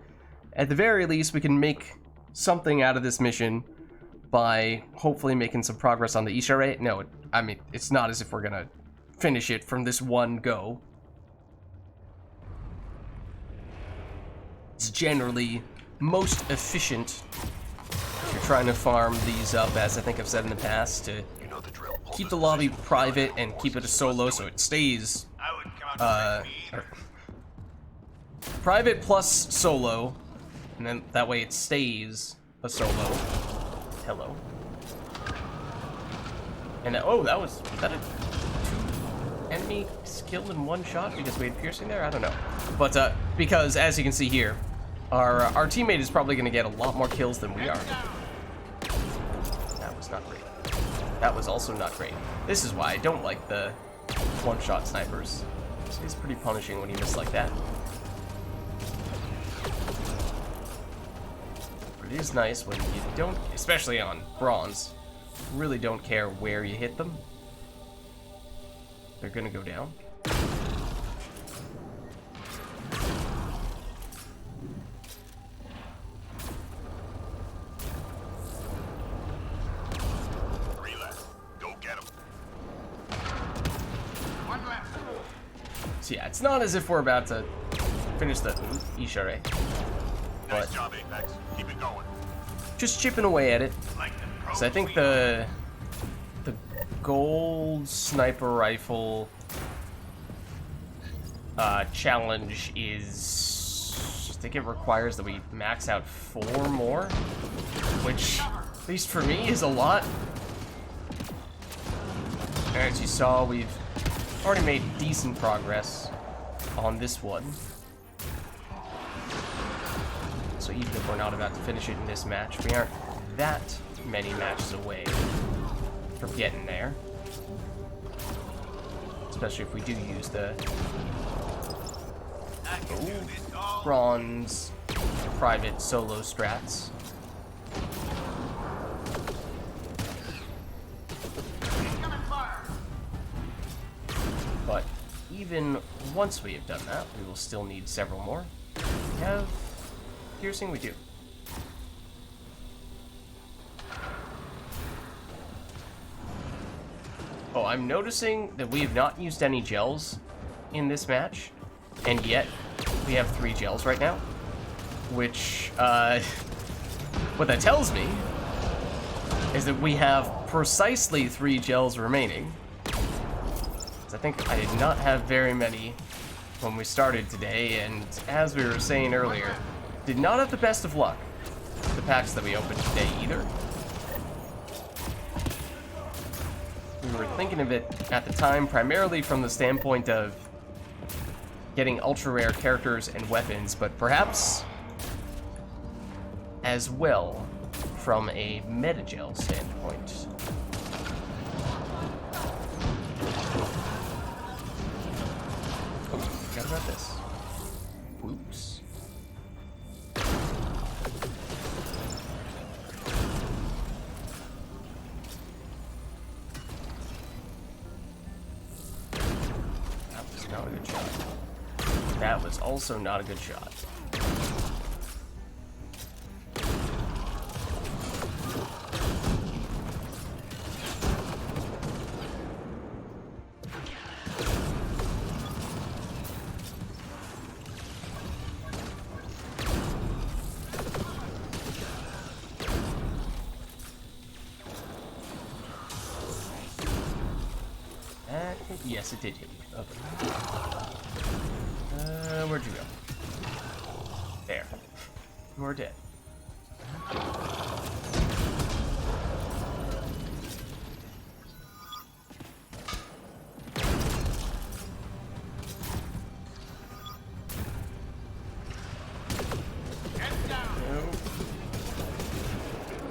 Speaker 1: at the very least we can make something out of this mission by hopefully making some progress on the Ishare. No, I mean, it's not as if we're going to finish it from this one go. It's generally most efficient if you're trying to farm these up, as I think I've said in the past, to keep the lobby private and keep it a solo so it stays private plus solo, and then that way it stays a solo. Hello. And oh, was that a enemy killed in one shot because we had piercing there? I don't know. But because as you can see here, our teammate is probably going to get a lot more kills than we are. That was not great. That was also not great. This is why I don't like the one-shot snipers. It's pretty punishing when you miss like that. But it is nice when you don't, especially on bronze, really don't care where you hit them. They're gonna go down.
Speaker 2: Three left. Go get 'em.
Speaker 3: One left.
Speaker 1: So yeah, it's not as if we're about to finish the Ishare,
Speaker 2: Nice
Speaker 1: but
Speaker 2: job, Apex. Keep it going.
Speaker 1: just chipping away at it.
Speaker 2: Like the pros.
Speaker 1: So I think the gold sniper rifle challenge is, I think it requires that we max out 4 more, which, at least for me, is a lot. As you saw, we've already made decent progress on this one. So even if we're not about to finish it in this match, we aren't that many matches away from getting there. Especially if we do use the bronze private solo strats. But even once we have done that, we will still need several more. We have piercing? We do. Oh, I'm noticing that we have not used any gels in this match, and yet we have 3 gels right now. which, what that tells me is that we have precisely 3 gels remaining. I think I did not have very many when we started today, and as we were saying earlier, did not have the best of luck with the packs that we opened today either. We were thinking of it at the time primarily from the standpoint of getting ultra rare characters and weapons, but perhaps as well from a meta-gel standpoint. Forgot about this. Oops. That was not a good shot. That was also not a good shot. Yes, it did hit me. Okay. Where'd you go? There. You're dead.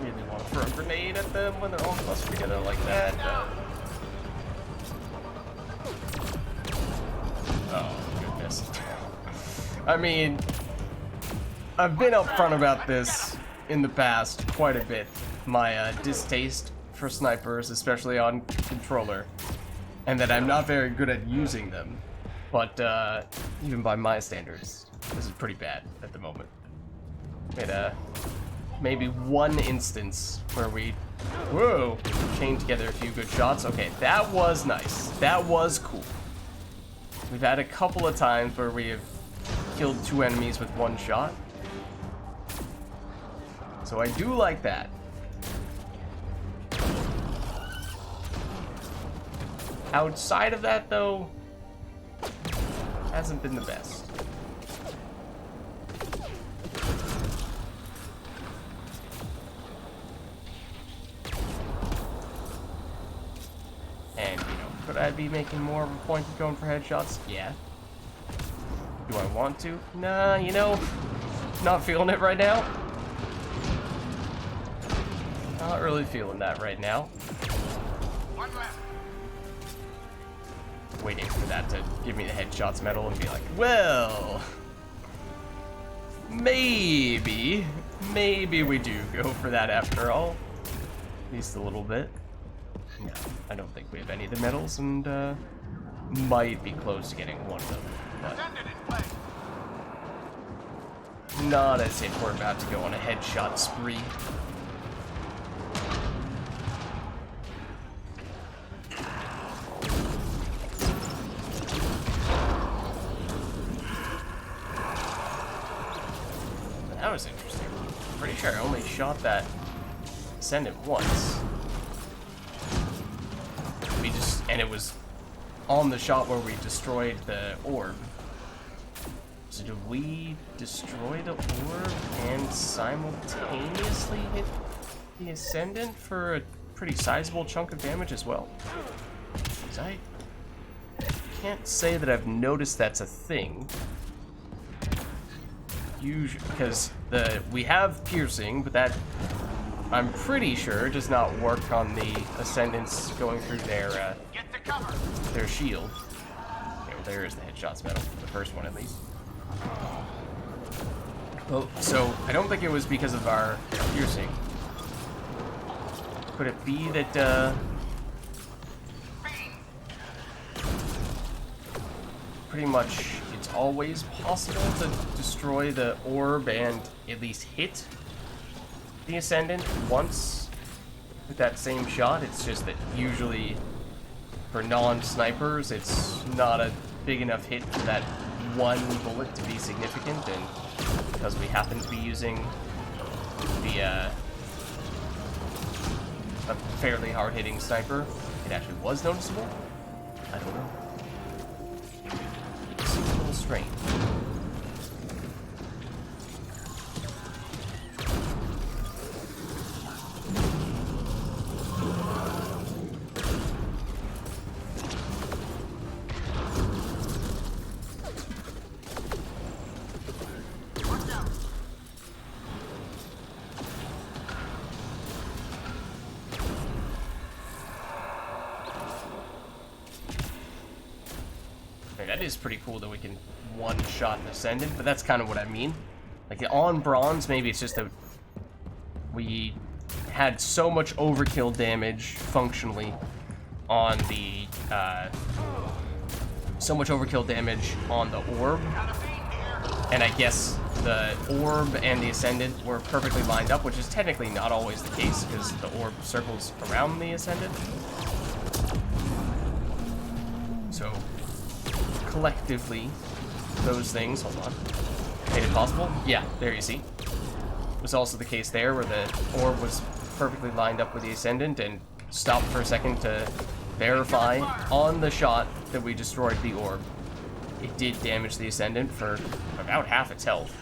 Speaker 1: Really want to throw a grenade at them when they're all clustered together like that. I mean, I've been upfront about this in the past quite a bit. My distaste for snipers, especially on controller, and that I'm not very good at using them. But even by my standards, this is pretty bad at the moment. We had maybe one instance where we, chained together a few good shots. Okay, that was nice. That was cool. We've had a couple of times where we have killed 2 enemies with 1 shot. So I do like that. Outside of that, though, hasn't been the best. And, you know, could I be making more of a point of going for headshots? Yeah. Do I want to? Nah, you know, not feeling it right now. Not really feeling that right now.
Speaker 2: One left.
Speaker 1: Waiting for that to give me the headshots medal and be like, well, maybe we do go for that after all. At least a little bit. No, I don't think we have any of the medals, and might be close to getting one of them. But not as if we're about to go on a headshot spree. That was interesting. I'm pretty sure I only shot that Ascendant once. And it was on the shot where we destroyed the orb. So did we destroy the orb and simultaneously hit the Ascendant for a pretty sizable chunk of damage as well? Because I can't say that I've noticed that's a thing. Usually, because we have piercing, but that I'm pretty sure does not work on the Ascendants going through their shield. Okay, well, there is the headshots medal, the first one at least. Well, so I don't think it was because of our piercing. Could it be that pretty much it's always possible to destroy the orb and at least hit the Ascendant once with that same shot? It's just that usually for non-snipers it's not a big enough hit for that one bullet to be significant, and because we happen to be using the a fairly hard-hitting sniper, it actually was noticeable. I don't know. It seems a little strange. That is pretty cool that we can one-shot an Ascendant, but that's kind of what I mean. Like, on Bronze, maybe it's just that we had so much overkill damage functionally on the, so much overkill damage on the Orb, and I guess the Orb and the Ascendant were perfectly lined up, which is technically not always the case, because the Orb circles around the Ascendant. So collectively, those things, hold on, made it possible. Yeah, there you see. It was also the case there where the Orb was perfectly lined up with the Ascendant and stopped for a second to verify on the shot that we destroyed the Orb. It did damage the Ascendant for about half its health.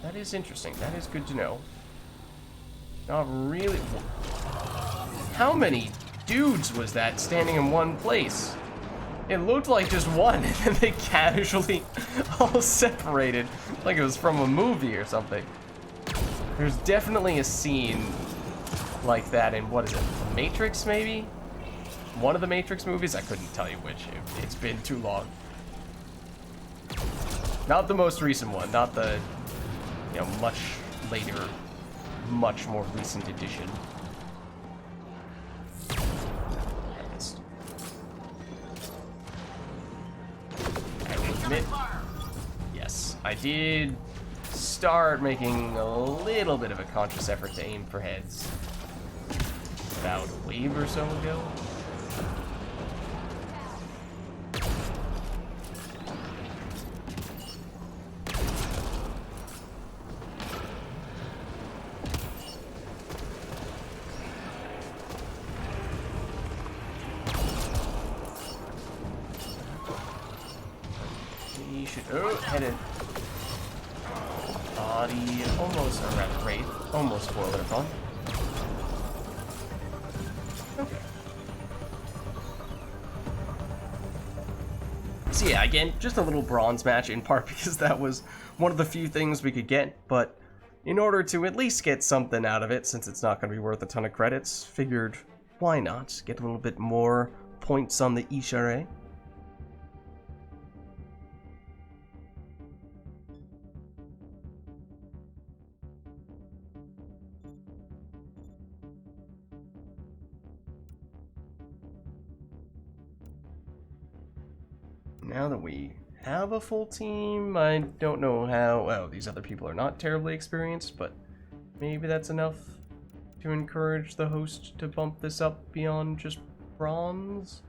Speaker 1: That is interesting. That is good to know. Not really. How many dudes was that standing in one place? It looked like just one, and then they casually all separated, like it was from a movie or something. There's definitely a scene like that in, what is it, The Matrix, maybe? One of the Matrix movies? I couldn't tell you which. It's been too long. Not the most recent one, not the, you know, much later, much more recent edition. Yes, I did start making a little bit of a conscious effort to aim for heads about a wave or so ago. Oh, headed. Body almost, or rather, Wraith, almost spoiled it fun. Okay. So yeah, again, just a little bronze match, in part because that was one of the few things we could get, but in order to at least get something out of it, since it's not going to be worth a ton of credits, figured why not get a little bit more points on the Ishare. Now that we have a full team, I don't know how, well, these other people are not terribly experienced, but maybe that's enough to encourage the host to bump this up beyond just bronze.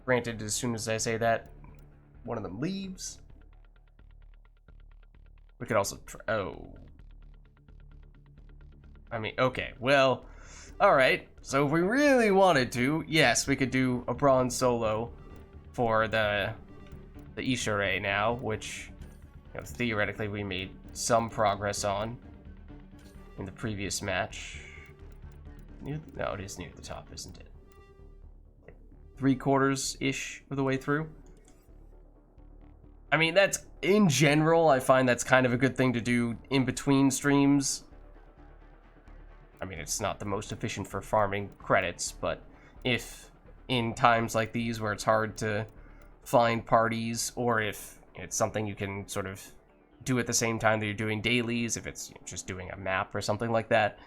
Speaker 1: Granted, as soon as I say that, one of them leaves. We could also try, oh. I mean, okay, well, alright, so if we really wanted to, yes, we could do a bronze solo for the Ishare now, which, you know, theoretically we made some progress on in the previous match. No, it is near the top, isn't it? 3/4-ish of the way through. I mean, that's, in general, I find that's kind of a good thing to do in between streams. I mean, it's not the most efficient for farming credits, but if in times like these where it's hard to find parties, or if it's something you can sort of do at the same time that you're doing dailies, if it's just doing a map or something like that,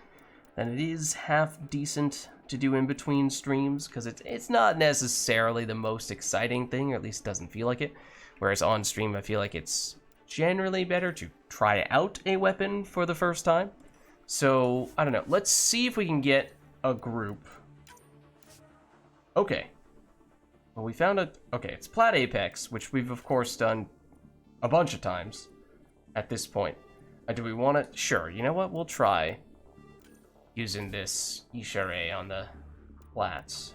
Speaker 1: then it is half decent to do in between streams, because it's not necessarily the most exciting thing, or at least it doesn't feel like it. Whereas on stream, I feel like it's generally better to try out a weapon for the first time. So, I don't know. Let's see if we can get a group. Okay. Well, we found a... Okay, it's Plat Apex, which we've, of course, done a bunch of times at this point. Do we want to... Sure, you know what? We'll try using this Ishare on the Plats.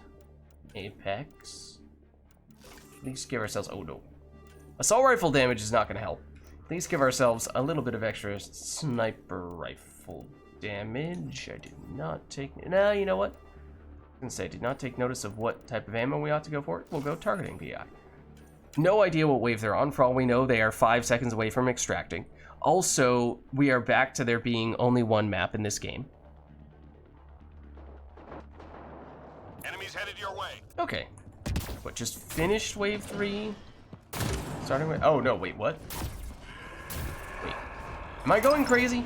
Speaker 1: Apex. At least give ourselves... Oh, no. Assault rifle damage is not going to help. At least give ourselves a little bit of extra sniper rifle damage. I did not take... Nah, you know what? I was gonna say, did not take notice of what type of ammo we ought to go for. We'll go targeting PI. No idea what wave they're on. For all we know, they are 5 seconds away from extracting. Also, we are back to there being only one map in this game.
Speaker 2: Enemies headed your way.
Speaker 1: Okay. What, just finished wave 3? Starting with... Oh, no, wait, what? Wait. Am I going crazy?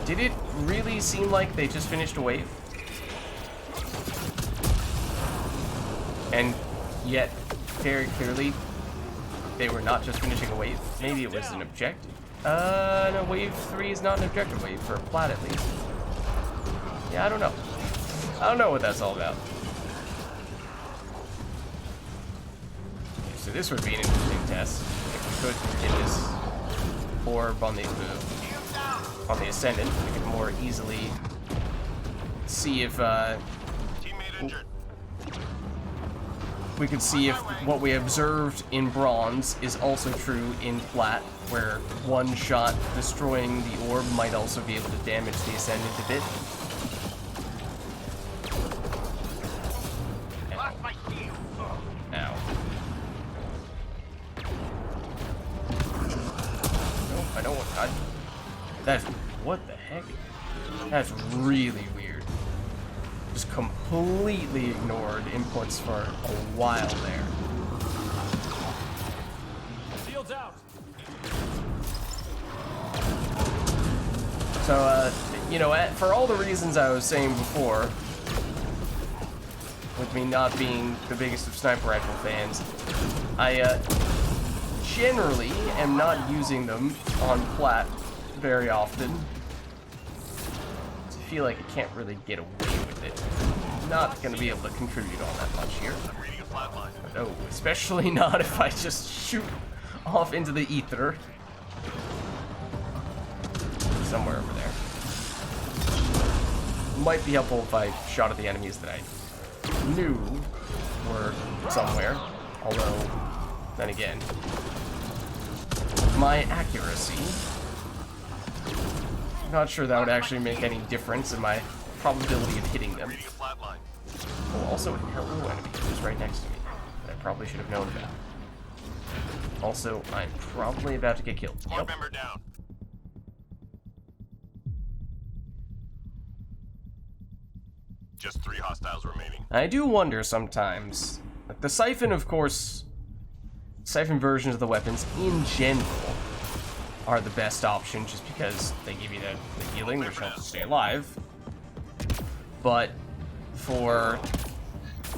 Speaker 1: Did it really seem like they just finished a wave? And yet, very clearly, they were not just finishing a wave. Maybe it was an objective. No, wave 3 is not an objective wave, for a Plat at least. Yeah, I don't know. I don't know what that's all about. So this would be an interesting test. If we could get this orb on the Ascendant, we could more easily see if,
Speaker 2: Teammate injured.
Speaker 1: we could see if what we observed in Bronze is also true in Plat, where one shot destroying the orb might also be able to damage the Ascendant a bit. Ow. No, I don't want... That's... What the heck? That's really weird. Just completely ignored inputs for a while there.
Speaker 7: Shields out.
Speaker 1: So, you know, for all the reasons I was saying before, with me not being the biggest of sniper rifle fans, I generally am not using them on Plat very often. I feel like I can't really get away with it. I'm not going to be able to contribute all that much here.
Speaker 2: I'm reading a flat line.
Speaker 1: No, especially not if I just shoot off into the ether. Somewhere over there. Might be helpful if I shot at the enemies that I knew were somewhere. Although, then again, my accuracy, I'm not sure that would actually make any difference in my probability of hitting them.
Speaker 2: Reading a flat line.
Speaker 1: Oh, also a hello enemy who's right next to me that I probably should have known about. Also, I'm probably about to get killed.
Speaker 2: Squad
Speaker 1: Yep.
Speaker 2: member down. Just 3 hostiles remaining.
Speaker 1: I do wonder sometimes. Like the Siphon, of course, Siphon versions of the weapons in general are the best option just because they give you the healing, which helps you stay alive. But for...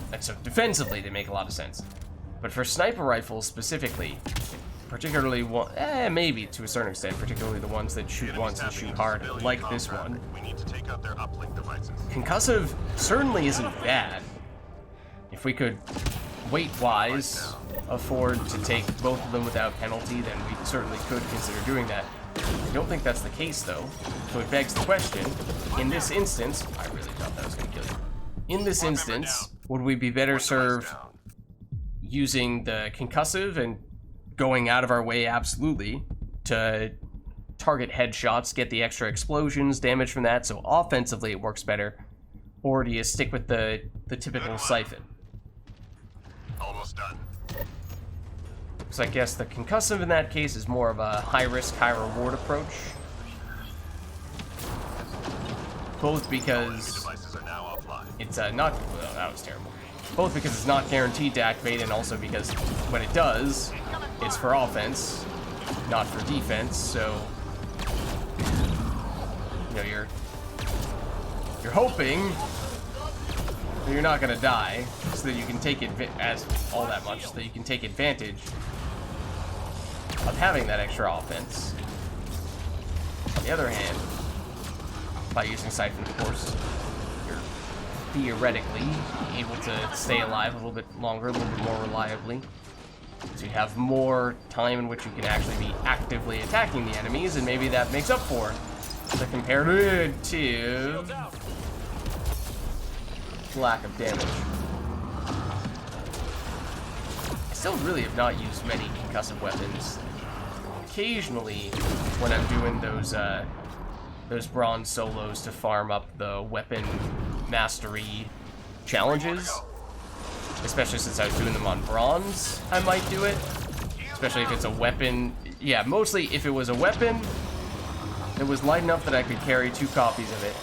Speaker 1: like, so defensively, they make a lot of sense. But for sniper rifles specifically, particularly one, maybe to a certain extent, particularly the ones that shoot once and shoot hard, like this one,
Speaker 2: We need to take out their uplink devices.
Speaker 1: concussive certainly isn't bad. If we could, weight-wise, afford to take both of them without penalty, then we certainly could consider doing that. I don't think that's the case, though. So it begs the question, in this instance, I really thought that was going to kill you. In this instance, would we be better served using the concussive and going out of our way, absolutely, to target headshots, get the extra explosions, damage from that, so offensively it works better? Or do you stick with the typical Siphon?
Speaker 2: Almost done.
Speaker 1: Because I guess the concussive in that case is more of a high-risk, high-reward approach. Both because
Speaker 2: Devices are now offline.
Speaker 1: it's not... Well, that was terrible. Both because it's not guaranteed to activate, and also because when it does, it's for offense, not for defense, so... You know, you're hoping that you're not gonna die, so that you can take it all that much, so that you can take advantage of having that extra offense. On the other hand, by using Siphon, of course, you're theoretically able to stay alive a little bit longer, a little bit more reliably. So you have more time in which you can actually be actively attacking the enemies, and maybe that makes up for the comparative to lack of damage. I still really have not used many concussive weapons. Occasionally, when I'm doing those bronze solos to farm up the weapon mastery challenges, especially since I was doing them on bronze, I might do it. Especially if it's a weapon. Yeah, mostly if it was a weapon that was light enough that I could carry 2 copies of it.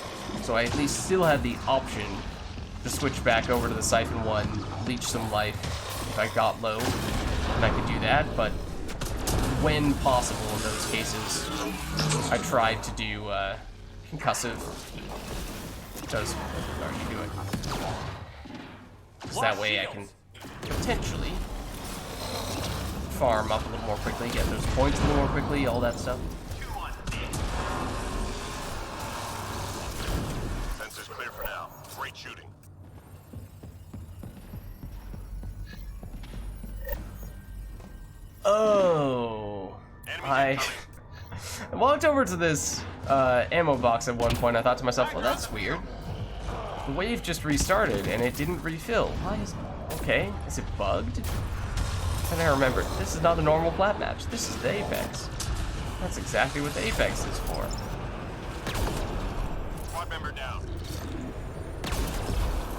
Speaker 1: So I at least still had the option to switch back over to the Siphon one, leech some life if I got low, and I could do that. But when possible in those cases, I tried to do concussive. Because, what are you doing? So that way I can potentially farm up a little more quickly, get those points a little more quickly, all that stuff.
Speaker 2: Sensors clear for now. Great shooting.
Speaker 1: Oh, I walked over to this ammo box at one point. I thought to myself, well, that's weird. The wave just restarted and it didn't refill. Why is okay? Is it bugged? And I remembered, this is not a normal plat match. This is the Apex. That's exactly what the Apex is for.
Speaker 2: Squad member down.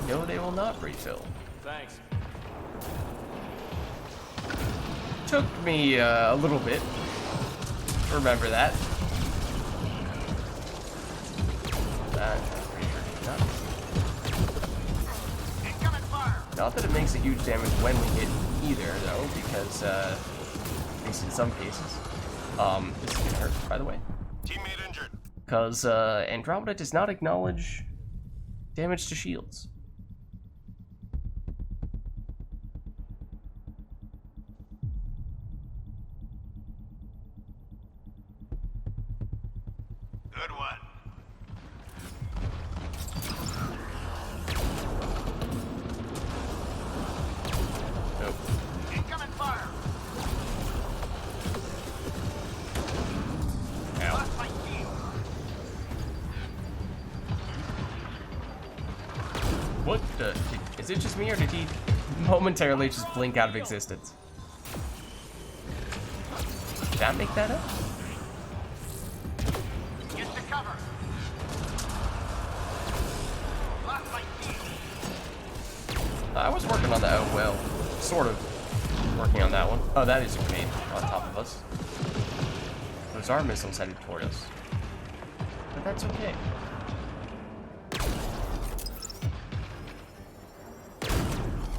Speaker 1: No, they will not refill.
Speaker 2: Thanks.
Speaker 1: Took me a little bit to remember that. I'm pretty sure it did not.
Speaker 2: Incoming fire.
Speaker 1: Not that it makes a huge damage when we hit either, though, because, at least in some cases, this is gonna hurt, by the way.
Speaker 2: Teammate injured.
Speaker 1: Because, Andromeda does not acknowledge damage to shields.
Speaker 2: Good one.
Speaker 1: Nope.
Speaker 2: Incoming fire.
Speaker 1: Ow.
Speaker 2: Lost my shield.
Speaker 1: What the? Is it just me, or did he momentarily just blink out of existence? Did that make that up?
Speaker 2: Get to cover. Lost my shield.
Speaker 1: I was working on that. Oh well, sort of working on that one. Oh, that is a grenade on top of us. Those are missiles headed toward us, but that's okay.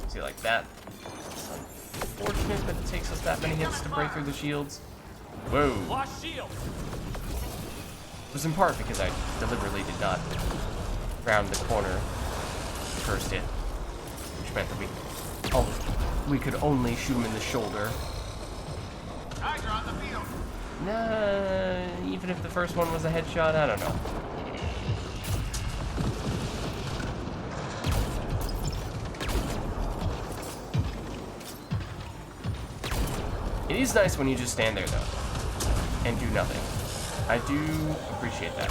Speaker 1: See, like that. It's unfortunate that it takes us that many hits to break through the shields. Whoa.
Speaker 2: Lost shield.
Speaker 1: It was in part because I deliberately did not round the corner first hit, which meant that we could only shoot him in the shoulder.
Speaker 2: Tiger on the field.
Speaker 1: Nah, even if the first one was a headshot, I don't know. It is nice when you just stand there, though, and do nothing. I do appreciate that.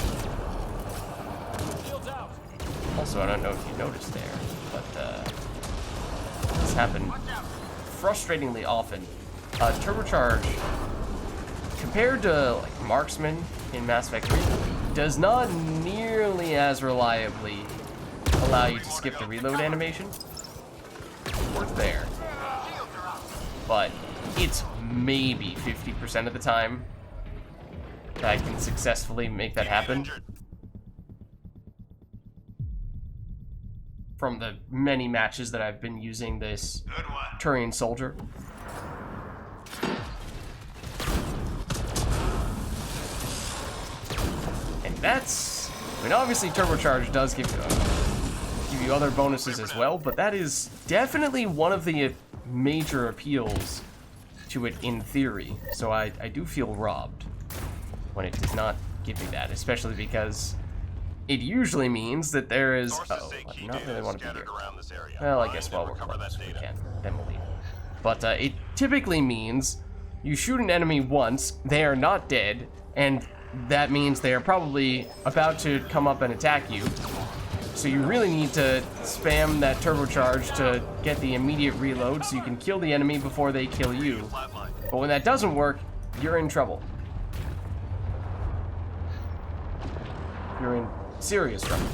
Speaker 1: Also, I don't know if you noticed there, but this happened frustratingly often. Turbocharge, compared to like Marksman in Mass Effect 3, does not nearly as reliably allow you to skip the reload animation. Worth there. But it's maybe 50% of the time that I can successfully make that happen. From the many matches that I've been using this Turian soldier. And that's, I mean, obviously turbocharge does give you other bonuses as well, but that is definitely one of the major appeals to it in theory. So I do feel robbed when it does not give me that, especially because it usually means that there is...
Speaker 2: Sources
Speaker 1: Uh-oh,
Speaker 2: say
Speaker 1: I
Speaker 2: key
Speaker 1: do not
Speaker 2: data
Speaker 1: really
Speaker 2: is
Speaker 1: want to be
Speaker 2: scattered
Speaker 1: here.
Speaker 2: around this area.
Speaker 1: Well, I guess
Speaker 2: Find
Speaker 1: while
Speaker 2: and
Speaker 1: we're
Speaker 2: recover
Speaker 1: close,
Speaker 2: that
Speaker 1: we
Speaker 2: data.
Speaker 1: can. Then we'll leave. But it typically means you shoot an enemy once, they are not dead, and that means they are probably about to come up and attack you. So you really need to spam that turbocharge to get the immediate reload so you can kill the enemy before they kill you.
Speaker 2: Flatline.
Speaker 1: But when that doesn't work, you're in trouble. You're in serious trouble.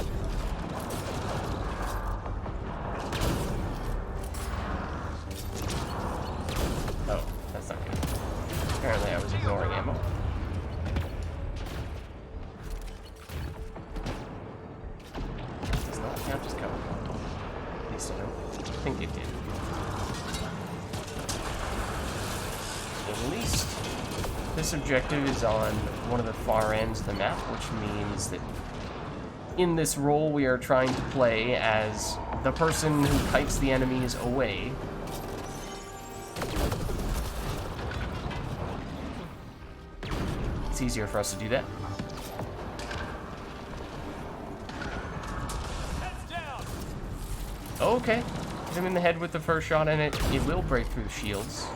Speaker 1: Oh, that's not good. Apparently I was ignoring ammo. Does not count as cover. At least I don't think it did. At least this objective is on one of the far ends of the map, which means that in this role we are trying to play as the person who kites the enemies away. It's easier for us to do that. Okay, hit him in the head with the first shot, and it will break through the shields.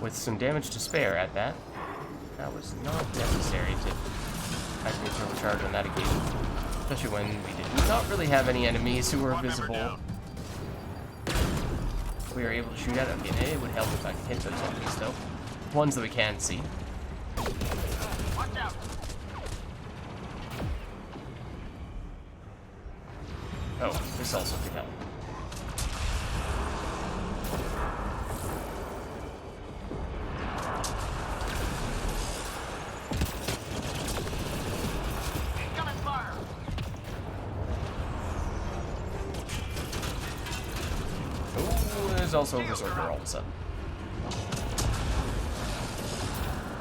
Speaker 1: With some damage to spare at that. That was not necessary to actually turbocharge on that occasion. Especially when we did not really have any enemies who were visible. We were able to shoot at them. Okay, it would help if I could hit those enemies though. Ones that we can see.
Speaker 3: Watch out.
Speaker 1: Oh, this also could help.
Speaker 3: Incoming fire.
Speaker 1: Oh, there's also a berserker all of a sudden.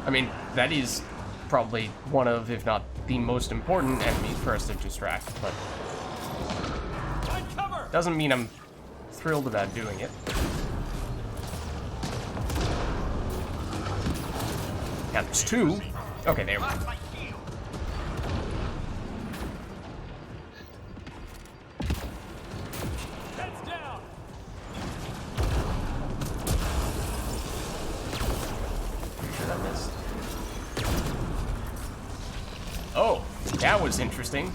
Speaker 1: I mean, that is probably one of, if not the most important enemy for us to distract, but doesn't mean I'm thrilled about doing it. Yeah, there's two. Okay, there we go. Oh, that was interesting.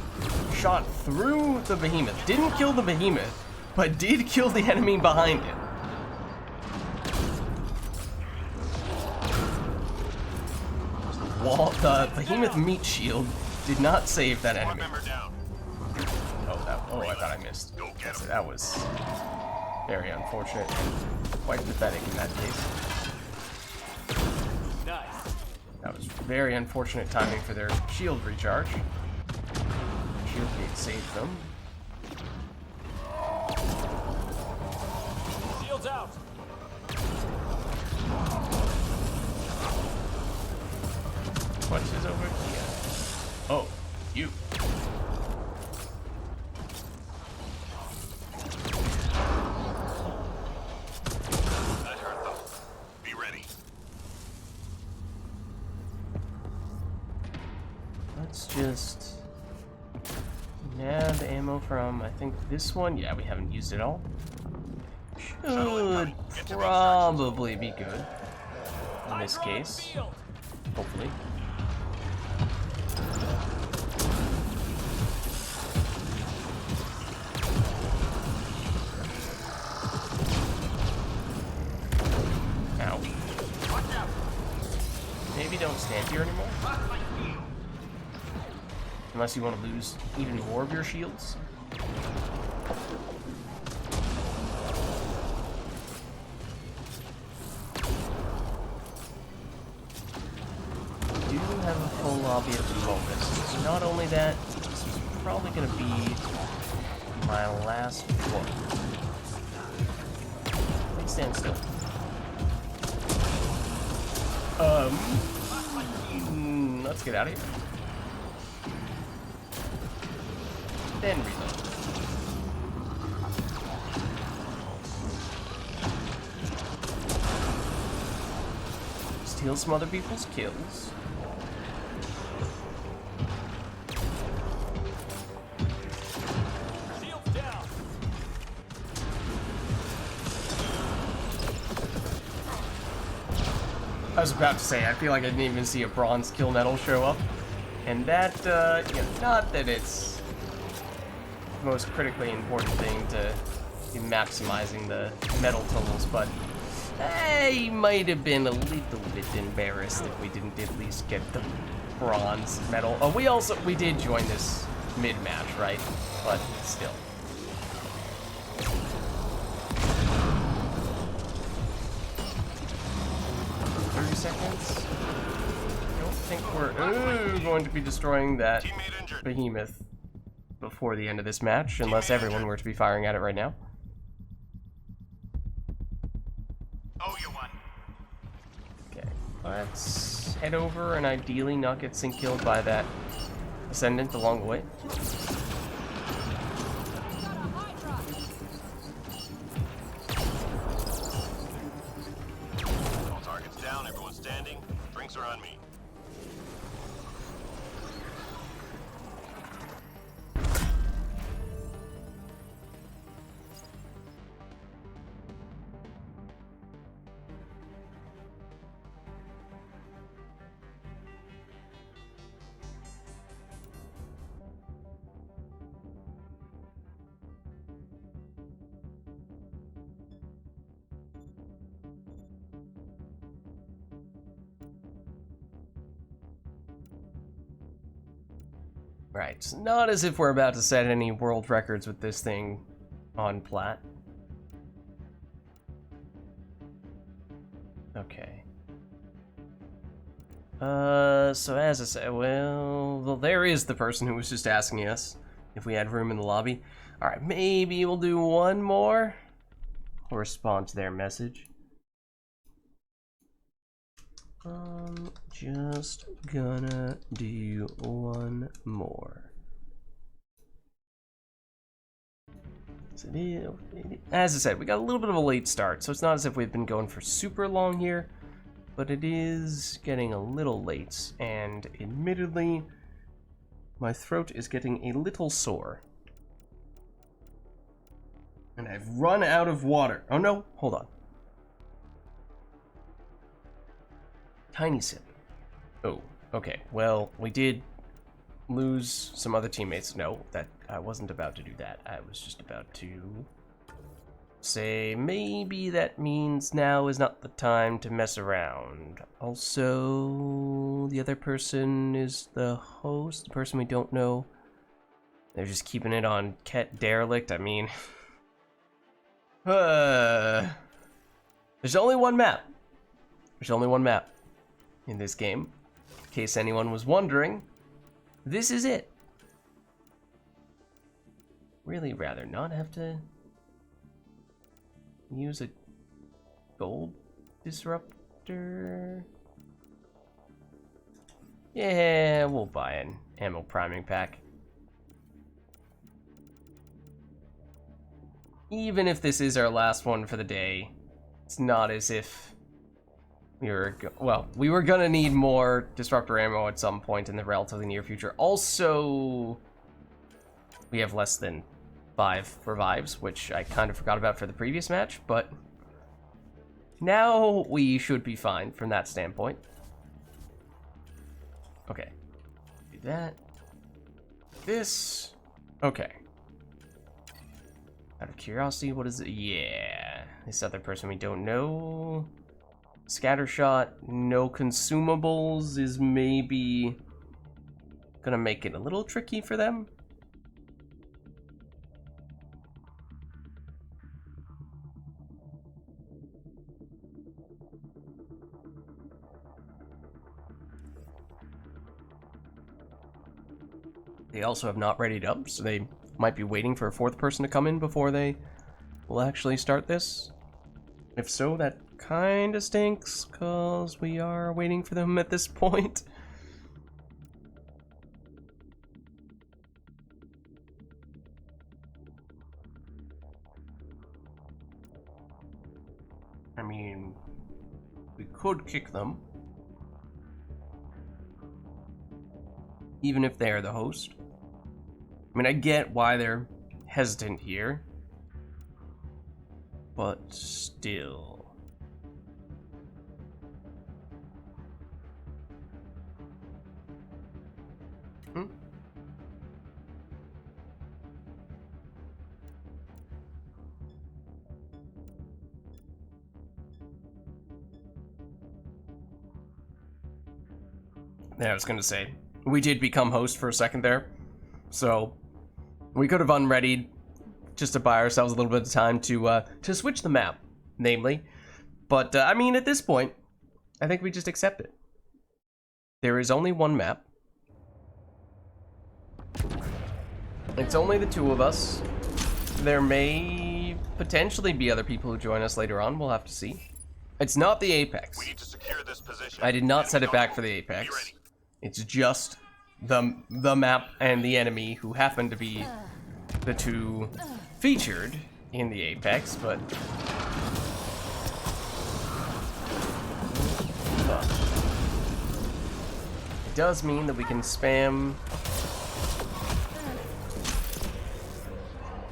Speaker 1: Shot through the behemoth. Didn't kill the behemoth, but did kill the enemy behind it. The behemoth meat shield did not save that enemy.
Speaker 2: Member down.
Speaker 1: Oh, I thought I missed. So that was very unfortunate and quite pathetic in that case. That was very unfortunate timing for their shield recharge. Shield gate saved them.
Speaker 3: Shields out.
Speaker 1: What is over here? Oh, you.
Speaker 2: That hurt them. Be ready.
Speaker 1: Let's just nab ammo from, I think, this one. Yeah, we haven't used it all. Should probably be good in this case. Hopefully. Ow. Maybe don't stand here anymore. Unless you want to lose even more of your shields. We do have a full lobby at the moment. So not only that, this is probably going to be my last one. Please stand still. Let's get out of here. Then reload. Steal some other people's kills. I was about to say, I feel like I didn't even see a bronze kill medal show up. And that, you know, not that it's the most critically important thing to be maximizing the medal totals, but I might have been a little bit embarrassed if we didn't at least get the bronze medal. Oh, we did join this mid-match, right? But still. 30 seconds. I don't think we're going to be destroying that behemoth before the end of this match, unless everyone were to be firing at it right now.
Speaker 2: Oh, you won.
Speaker 1: Okay, let's head over and ideally not get sync killed by that Ascendant along the way.
Speaker 2: All targets down, everyone standing. Drinks are on me.
Speaker 1: Right, it's not as if we're about to set any world records with this thing on plat. Okay. So as I said, well, there is the person who was just asking us if we had room in the lobby. Alright, maybe we'll do one more. I'll respond to their message. Just gonna do one more. So as I said, we got a little bit of a late start, so it's not as if we've been going for super long here, but it is getting a little late, and admittedly, my throat is getting a little sore. And I've run out of water. Oh no, hold on. Tiny sip. Oh, okay. Well, we did lose some other teammates. No, that I wasn't about to do that. I was just about to say maybe that means now is not the time to mess around. Also, the other person is the host, the person we don't know. They're just keeping it on Ket Derelict. I mean, there's only one map. There's only one map in this game. In case anyone was wondering, this is it. Really rather not have to use a gold disruptor. Yeah, we'll buy an ammo priming pack. Even if this is our last one for the day, it's not as if we were gonna need more disruptor ammo at some point in the relatively near future. Also, we have less than 5 revives, which I kind of forgot about for the previous match, but now we should be fine from that standpoint. Okay, do that. This, okay. Out of curiosity, what is it? Yeah, this other person we don't know. Scattershot, no consumables is maybe gonna make it a little tricky for them. They also have not readied up, so they might be waiting for a 4th person to come in before they will actually start this. If so, that kind of stinks, because we are waiting for them at this point. I mean, we could kick them, even if they are the host. I mean, I get why they're hesitant here, but still. Hmm? Yeah, I was gonna say, we did become host for a second there, so we could have unreadied just to buy ourselves a little bit of time to switch the map, namely. But I mean, at this point, I think we just accept it. There is only one map. It's only the two of us. There may potentially be other people who join us later on. We'll have to see. It's not the Apex.
Speaker 2: We need to secure this position.
Speaker 1: I did not set it back for the Apex. It's just the map and the enemy who happen to be the two featured in the Apex, but it does mean that we can spam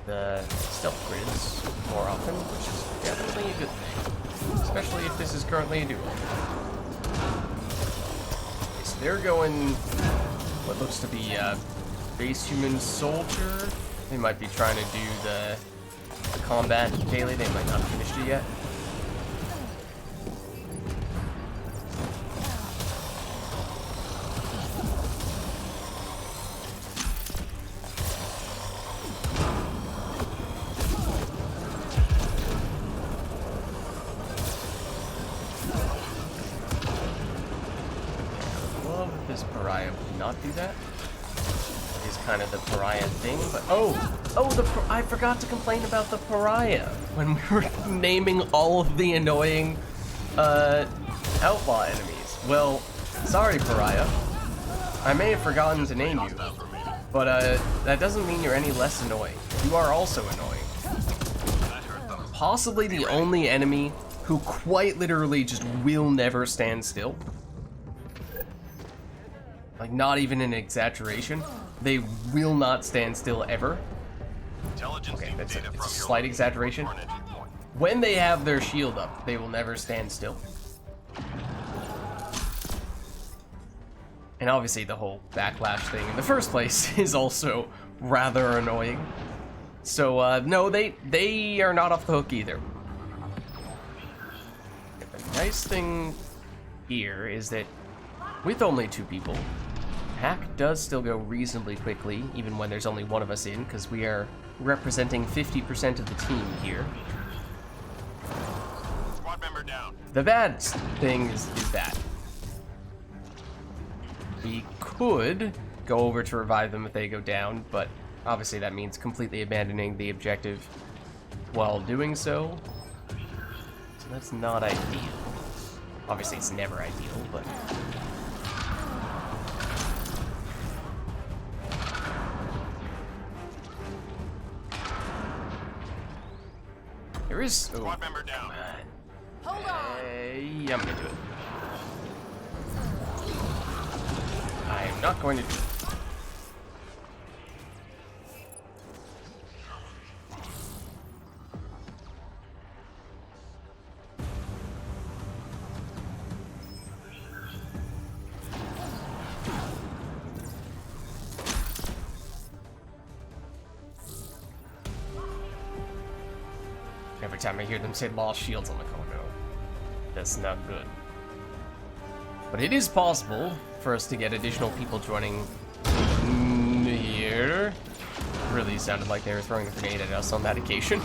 Speaker 1: the stealth grids more often, which is definitely a good thing, especially if this is currently a duo. So they're going what looks to be base human soldier. They might be trying to do the combat daily. They might not have finished it yet. Love if this pariah would not do that. Is kind of the pariah thing, but I forgot to complain about the pariah when we were naming all of the annoying outlaw enemies. Well, sorry pariah, I may have forgotten to name you, but that doesn't mean you're any less annoying. You are also annoying. Possibly the only enemy who quite literally just will never stand still. Like, not even an exaggeration. They will not stand still ever. Okay, it's a slight exaggeration. When they have their shield up, they will never stand still. And obviously the whole backlash thing in the first place is also rather annoying. So, no, they are not off the hook either. The nice thing here is that with only two people, hack does still go reasonably quickly, even when there's only one of us in, because we are representing 50% of the team here.
Speaker 2: Squad member down.
Speaker 1: The bad thing is that we could go over to revive them if they go down, but obviously that means completely abandoning the objective while doing so. So that's not ideal. Obviously it's never ideal, but there is.
Speaker 2: Squad member down.
Speaker 3: Hold on.
Speaker 1: Yeah, I'm gonna do it. I am not going to do it. Every time I hear them say lost shields, I'm like, oh no, that's not good. But it is possible for us to get additional people joining here. Really sounded like they were throwing a grenade at us on that occasion.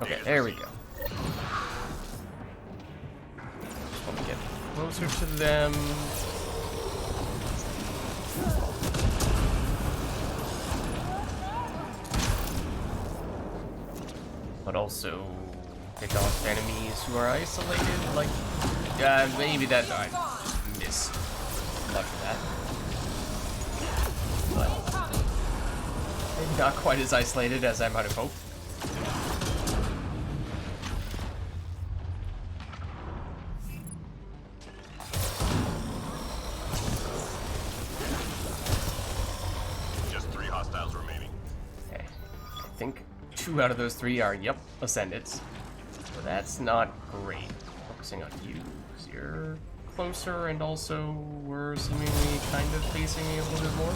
Speaker 1: Okay, there we go. Just want to get closer to them. But also pick off enemies who are isolated, like, maybe that, I just missed much of that. But maybe not quite as isolated as I might have hoped.
Speaker 2: Just 3 hostiles remaining.
Speaker 1: Okay, I think 2 out of those 3 are, yep, Ascendants. So that's not great. Focusing on you, 'cause you're closer, and also we're seemingly kind of facing a little bit more.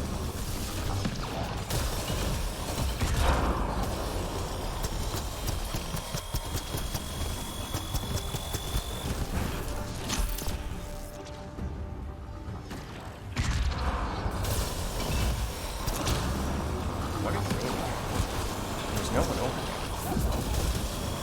Speaker 1: What is it? There's no one over there.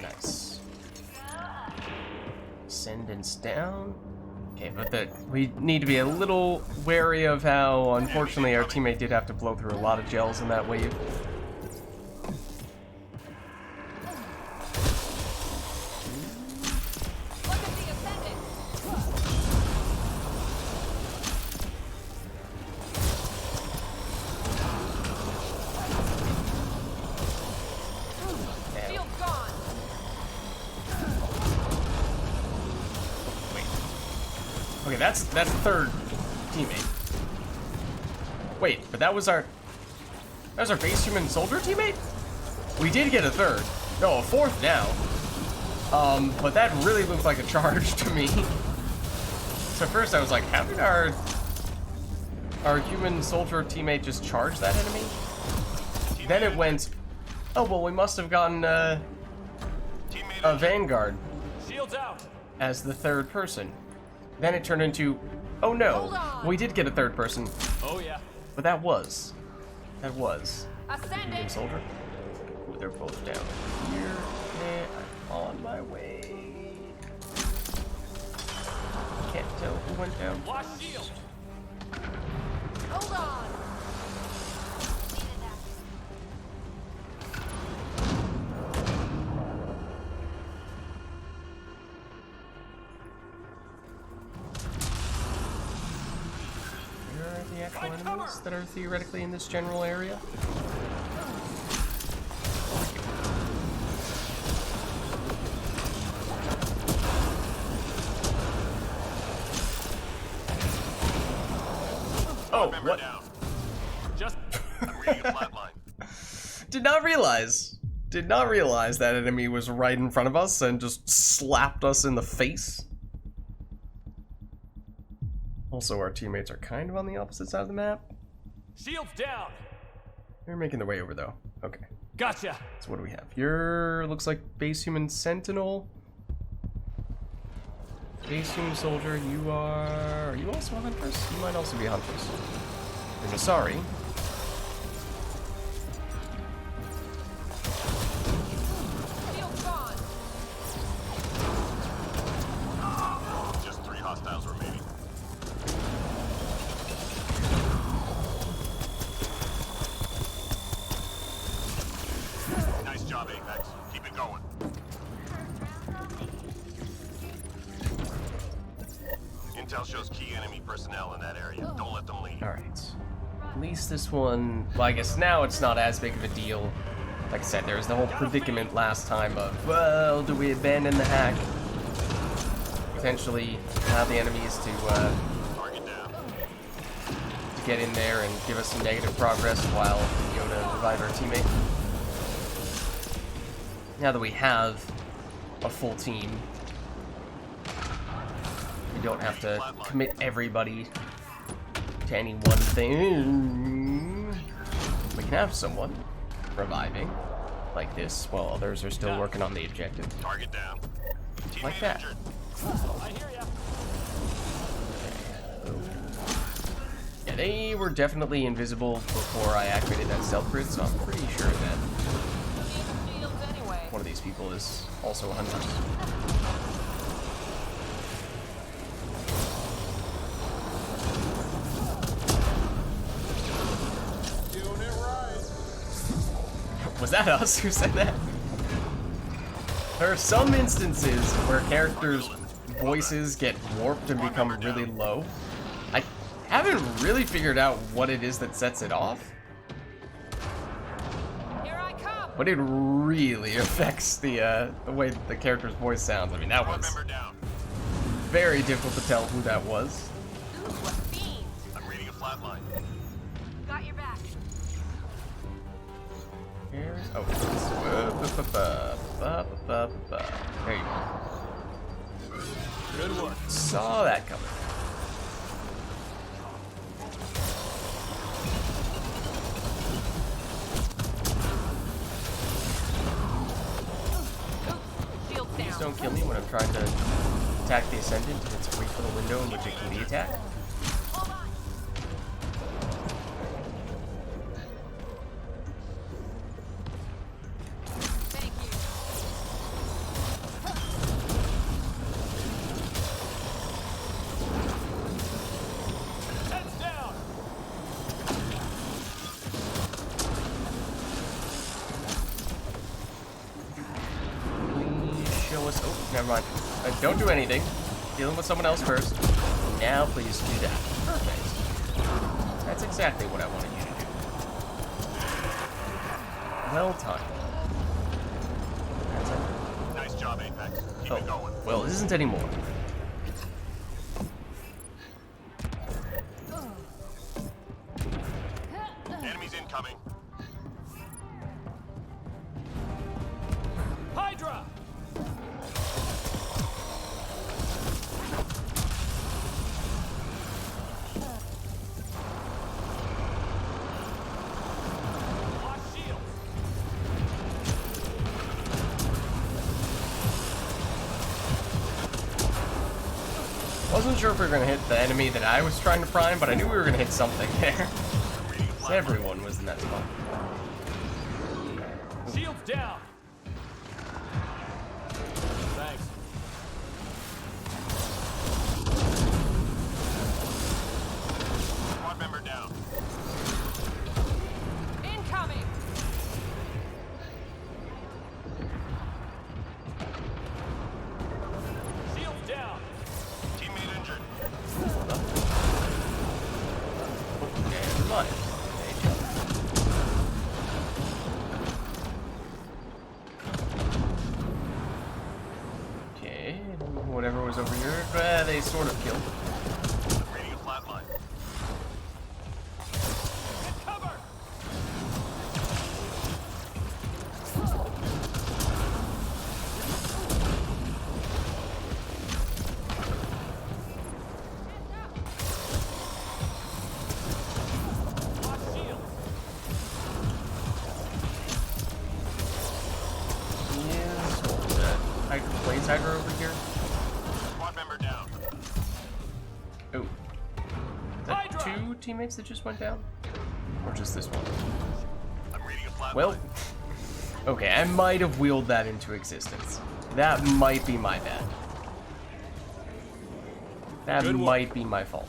Speaker 1: Nice. Ascendance down. Okay, but we need to be a little wary of how, unfortunately, our teammate did have to blow through a lot of gels in that wave.
Speaker 3: Look at the ascendant. Shield gone.
Speaker 1: Okay, that's third teammate. Wait, but that was our base human soldier teammate? We did get a third. No, a fourth now. But that really looked like a charge to me. So first I was like, how did our human soldier teammate just charge that enemy? Then it went, oh well, we must have gotten a Vanguard
Speaker 7: Shields out.
Speaker 1: as the third person. Then it turned into, oh no, we did get a third person,
Speaker 7: Oh yeah.
Speaker 1: but that was human
Speaker 3: Ascendant.
Speaker 1: soldier. Ooh, they're both down here, and I'm on my way. Can't tell who went down.
Speaker 7: Watch shield.
Speaker 3: Hold on.
Speaker 1: Where are the actual enemies that are theoretically in this general area? Oh, what?
Speaker 7: Just
Speaker 2: I'm reading a flat line.
Speaker 1: Did not realize that enemy was right in front of us and just slapped us in the face. Also, our teammates are kind of on the opposite side of the map.
Speaker 7: shields down.
Speaker 1: They're making their way over though. Okay,
Speaker 7: Gotcha.
Speaker 1: so what do we have? Your looks like base human sentinel. Base human soldier, you are you also a huntress? You might also be a huntress. You're Masari.
Speaker 3: Shield gone.
Speaker 2: Just 3 hostiles remaining. Nice job, Apex. Keep it going. Intel shows key enemy personnel in that area. Don't let them leave.
Speaker 1: Alright. At least this one, well, I guess now it's not as big of a deal. Like I said, there was the whole predicament last time of, well, do we abandon the hack? Potentially have the enemies to
Speaker 2: Target down.
Speaker 1: get in there and give us some negative progress while we go to revive our teammate. Now that we have a full team, we don't have to commit everybody to any one thing. We can have someone reviving like this while others are still working on the objective.
Speaker 2: Target down.
Speaker 1: Like
Speaker 2: Teammate
Speaker 1: that.
Speaker 2: injured.
Speaker 7: I hear ya.
Speaker 1: Yeah, they were definitely invisible before I activated that stealth grid, so I'm pretty sure that
Speaker 3: Need shields anyway.
Speaker 1: one of these people is also a hunter. Was that us who said that? There are some instances where characters' voices get warped and become really low. I haven't really figured out what it is that sets it off,
Speaker 3: Here I come.
Speaker 1: but it really affects the way the character's voice sounds. I mean, that
Speaker 2: Squad
Speaker 1: was
Speaker 2: member down.
Speaker 1: very difficult to tell who that was.
Speaker 3: Ooh, a fiend.
Speaker 2: I'm reading a flat line.
Speaker 3: Got your back.
Speaker 1: Here's, oh, there you go.
Speaker 7: Good work.
Speaker 1: Saw that coming.
Speaker 3: Ooh, shield
Speaker 1: Please
Speaker 3: down.
Speaker 1: don't kill me when I'm trying to attack the Ascendant. It's free for the window in which it can be attacked.
Speaker 3: Hold on. Thank you.
Speaker 7: Heads down.
Speaker 1: Please show us. Oh, never mind. Don't do anything. Dealing with someone else first. Now, please do that. Perfect. That's exactly what I wanted you to do. Well timed. That's it.
Speaker 2: Nice job, Apex. Keep it
Speaker 1: Oh,
Speaker 2: going.
Speaker 1: well, it isn't anymore.
Speaker 2: Enemies incoming.
Speaker 7: Hydra. Lock shields.
Speaker 1: Wasn't sure if we were gonna hit the enemy that I was trying to prime, but I knew we were gonna hit something there.
Speaker 2: I'm reading a flat line.
Speaker 1: Everyone was in that spot.
Speaker 7: Shields down. Thanks.
Speaker 2: Squad member down.
Speaker 3: Incoming.
Speaker 7: Shields down.
Speaker 2: Teammate injured.
Speaker 1: Never mind. There you go. Okay, whatever was over here, they sort of killed.
Speaker 2: I'm reading a flat line.
Speaker 7: Get cover. Lock shields.
Speaker 1: Yes, what was that? Blaze Hydra over here?
Speaker 2: Squad member down.
Speaker 1: Oh. Is that
Speaker 7: Hydra!
Speaker 1: two teammates that just went down? Or just this one?
Speaker 2: I'm reading a flat
Speaker 1: Well,
Speaker 2: line.
Speaker 1: okay, I might have wheeled that into existence. That might be my bad. That
Speaker 7: Good work.
Speaker 1: might be my fault.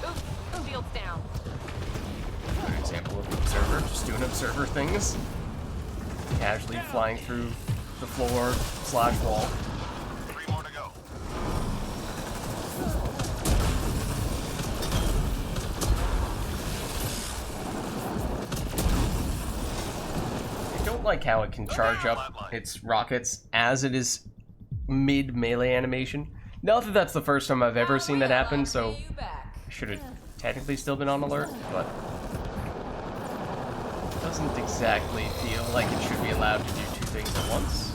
Speaker 3: Ooh, shields down.
Speaker 1: Good example of an observer, just doing observer things. Casually flying through the floor / wall.
Speaker 2: 3 more to go.
Speaker 1: I don't like how it can charge up its rockets as it is mid melee animation. Not that that's the first time I've ever seen that happen, so
Speaker 3: You back.
Speaker 1: I should have technically still been on alert, but it doesn't exactly feel like it should be allowed to do two things at once.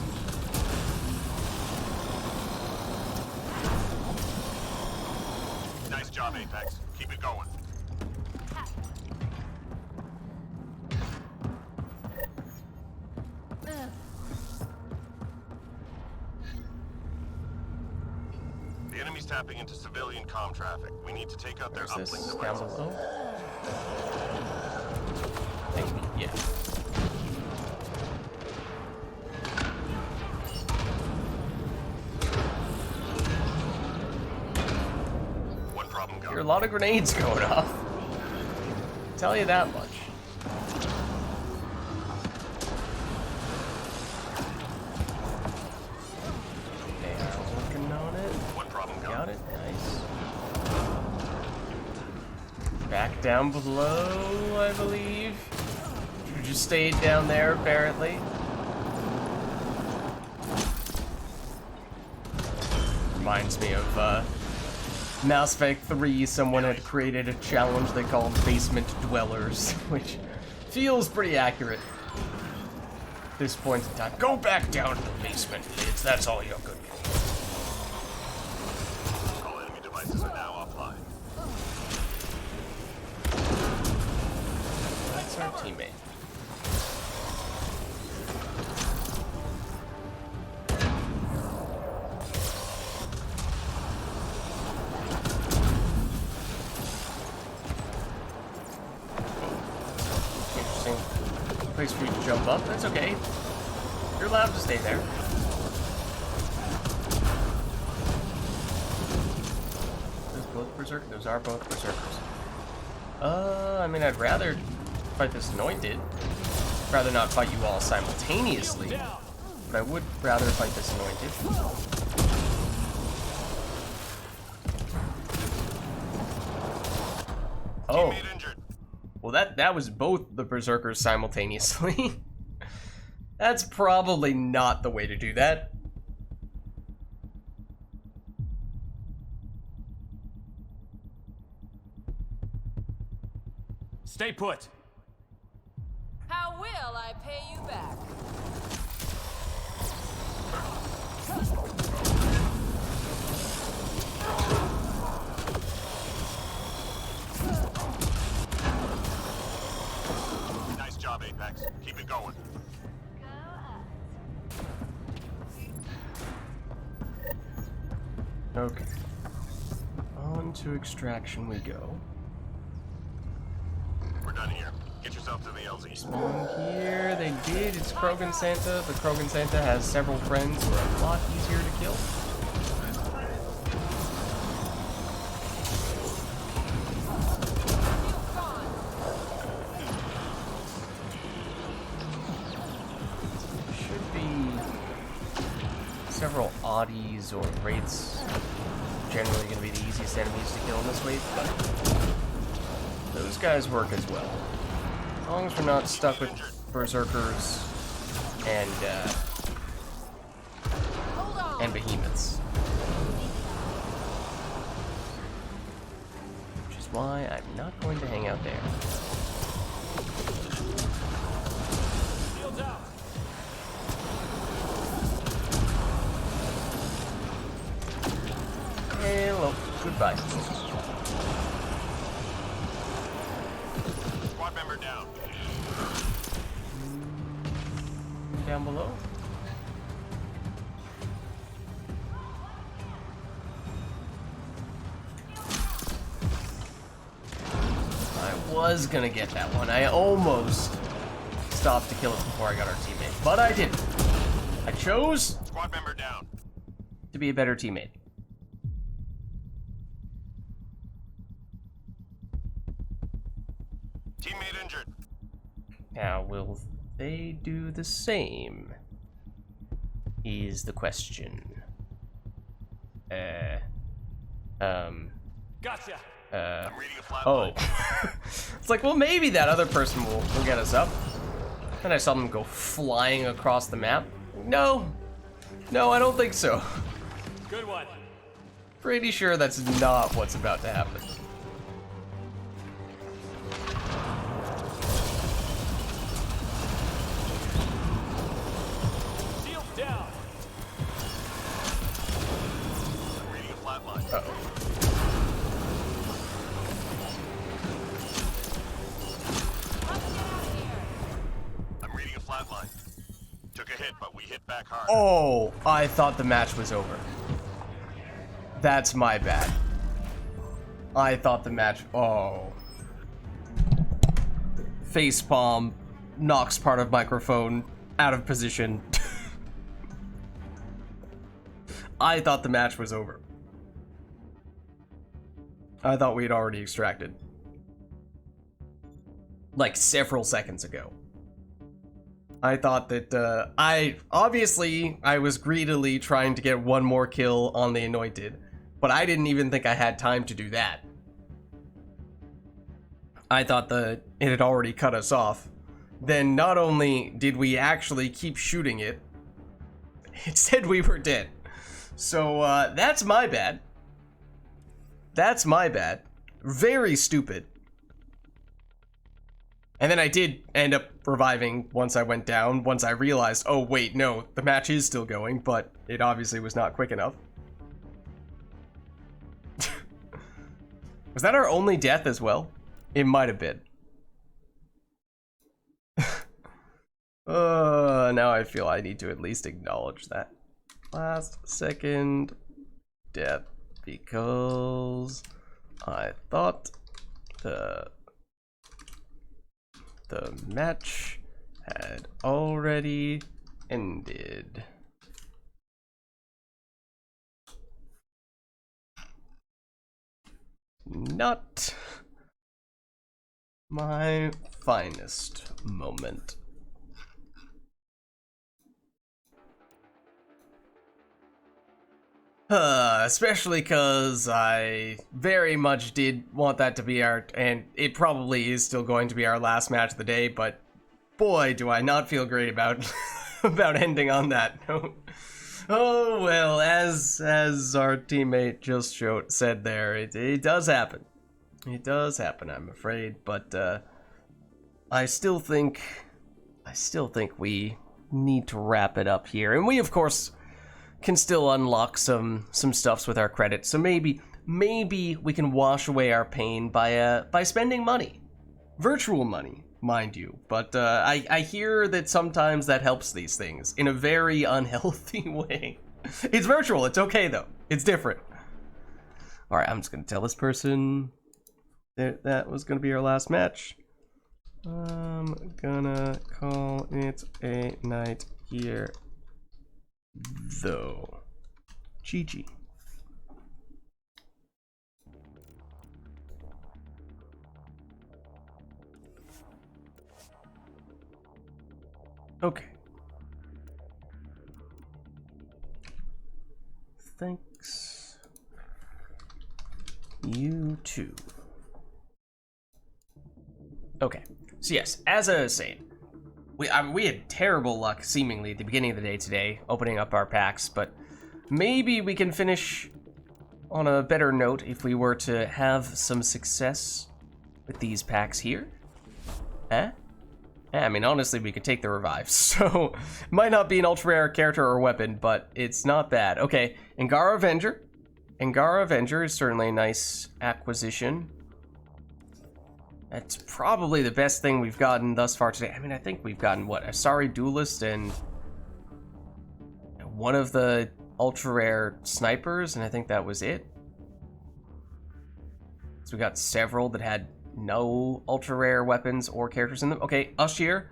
Speaker 2: Nice job, Apex. Keep it going. The enemy's tapping into civilian comm traffic. We need to take out their
Speaker 1: Is this
Speaker 2: uplink
Speaker 1: down
Speaker 2: devices.
Speaker 1: below? I think, yeah.
Speaker 2: One problem
Speaker 1: There are a
Speaker 2: gone.
Speaker 1: lot of grenades going off. Tell you that much. back down below, I believe. You just stayed down there, apparently. Reminds me of Mass Effect 3. Someone had created a challenge they called Basement Dwellers, which feels pretty accurate at this point in time. Go back down to the basement, kids. That's all you're good for.
Speaker 2: All enemy devices are now offline.
Speaker 1: That's our teammate. Interesting place for you to jump up. That's okay. You're allowed to stay there. Those both berserkers? Those are both berserkers. I mean, I'd rather fight this anointed. Rather not fight you all simultaneously. But I would rather fight this anointed. Oh.
Speaker 2: Teammate injured.
Speaker 1: Well, that was both the berserkers simultaneously. That's probably not the way to do that.
Speaker 7: Stay put.
Speaker 3: How will I pay you back?
Speaker 2: Nice job, Apex. Keep it going.
Speaker 1: Okay. On to extraction we go.
Speaker 2: We're done here. Get yourself to the LZ.
Speaker 1: Spawn here, they did. It's Krogan Santa, but Krogan Santa has several friends who are a lot easier to kill. Should be several oddies or wraiths. Generally going to be the easiest enemies to kill in this wave, but those guys work as well. As long as we're not stuck with berserkers and behemoths. Which is why I'm not going to hang out there.
Speaker 7: Shields out.
Speaker 1: Hello. Goodbye.
Speaker 2: Squad member down.
Speaker 1: Down below. I was gonna get that one. I almost stopped to kill it before I got our teammate, but I didn't. I chose
Speaker 2: Squad member down.
Speaker 1: to be a better teammate.
Speaker 2: Teammate injured.
Speaker 1: Now, will they do the same? Is the question.
Speaker 7: Gotcha.
Speaker 2: I'm reading a flat
Speaker 1: Oh.
Speaker 2: line.
Speaker 1: It's like, well, maybe that other person will get us up. Then I saw them go flying across the map. No. No, I don't think so.
Speaker 7: Good one.
Speaker 1: Pretty sure that's not what's about to happen.
Speaker 7: Shields down.
Speaker 2: I'm reading a flat line.
Speaker 1: Uh-oh.
Speaker 2: I'm reading a flat line. Took a hit, but we hit back hard.
Speaker 1: Oh, I thought the match was over. That's my bad. I thought the match... Oh. Facepalm knocks part of microphone out of position. I thought the match was over. I thought we had already extracted. Like several seconds ago. I thought that, I was greedily trying to get one more kill on the Anointed, but I didn't even think I had time to do that. I thought it had already cut us off. Then not only did we actually keep shooting it, it said we were dead. So that's my bad. That's my bad. Very stupid. And then I did end up reviving once I went down, once I realized, oh wait, no, the match is still going, but it obviously was not quick enough. Was that our only death as well? It might have been. Now I feel I need to at least acknowledge that. Last second death, because I thought the match had already ended. Not my finest moment. Especially because I very much did want that to be and it probably is still going to be our last match of the day, but boy, do I not feel great about about ending on that note. Oh well, as our teammate just said there, it does happen. It does happen, I'm afraid, but I still think we need to wrap it up here, and we of course can still unlock some stuffs with our credits. So maybe we can wash away our pain by spending money, virtual money, mind you. But I hear that sometimes that helps these things in a very unhealthy way. It's virtual. It's okay though. It's different. All right, I'm just gonna tell this person that was gonna be our last match. I'm gonna call it a night here. Though. GG. Okay. Thanks. You too. Okay. So yes, as I was saying, we had terrible luck, seemingly, at the beginning of the day today, opening up our packs, but maybe we can finish on a better note if we were to have some success with these packs here. Eh? I mean, honestly, we could take the revives, so it might not be an ultra-rare character or weapon, but it's not bad. Okay, Angara Avenger. Angara Avenger is certainly a nice acquisition. That's probably the best thing we've gotten thus far today. I mean, I think we've gotten, what, Asari Duelist and one of the ultra-rare snipers, and I think that was it. So we got several that had no ultra-rare weapons or characters in them. Okay, Ushir,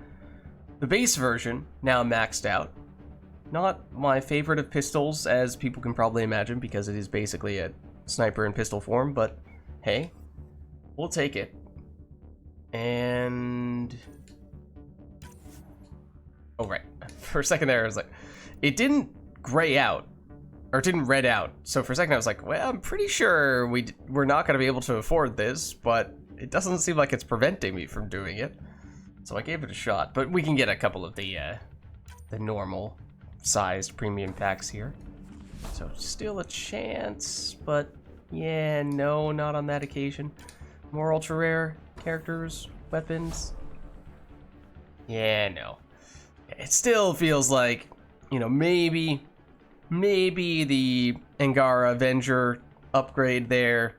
Speaker 1: the base version, now maxed out. Not my favorite of pistols, as people can probably imagine, because it is basically a sniper in pistol form, but hey, we'll take it. And oh right, for a second there I was like, it didn't gray out, or it didn't red out, so for a second I was like, well, I'm pretty sure we're not going to be able to afford this, but it doesn't seem like it's preventing me from doing it, so I gave it a shot. But we can get a couple of the normal sized premium packs here, so still a chance, but yeah, no, not on that occasion. More ultra rare characters, weapons. Yeah, no. It still feels like, you know, maybe the Angara Avenger upgrade there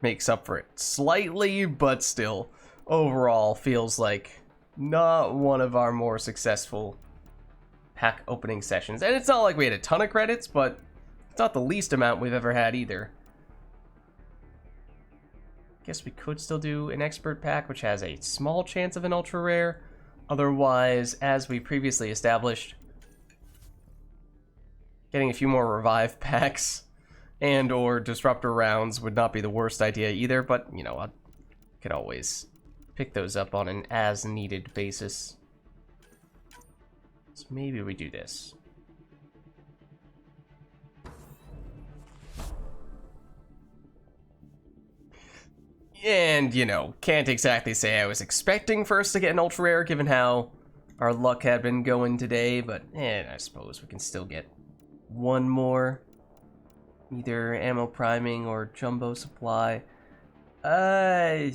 Speaker 1: makes up for it slightly, but still, overall feels like not one of our more successful pack opening sessions. And it's not like we had a ton of credits, but it's not the least amount we've ever had either. Guess we could still do an expert pack, which has a small chance of an ultra rare. Otherwise, as we previously established, getting a few more revive packs and or disruptor rounds would not be the worst idea either, but you know, I could always pick those up on an as needed basis. So maybe we do this. And, you know, can't exactly say I was expecting first to get an ultra rare given how our luck had been going today, but I suppose we can still get one more. Either ammo priming or jumbo supply. I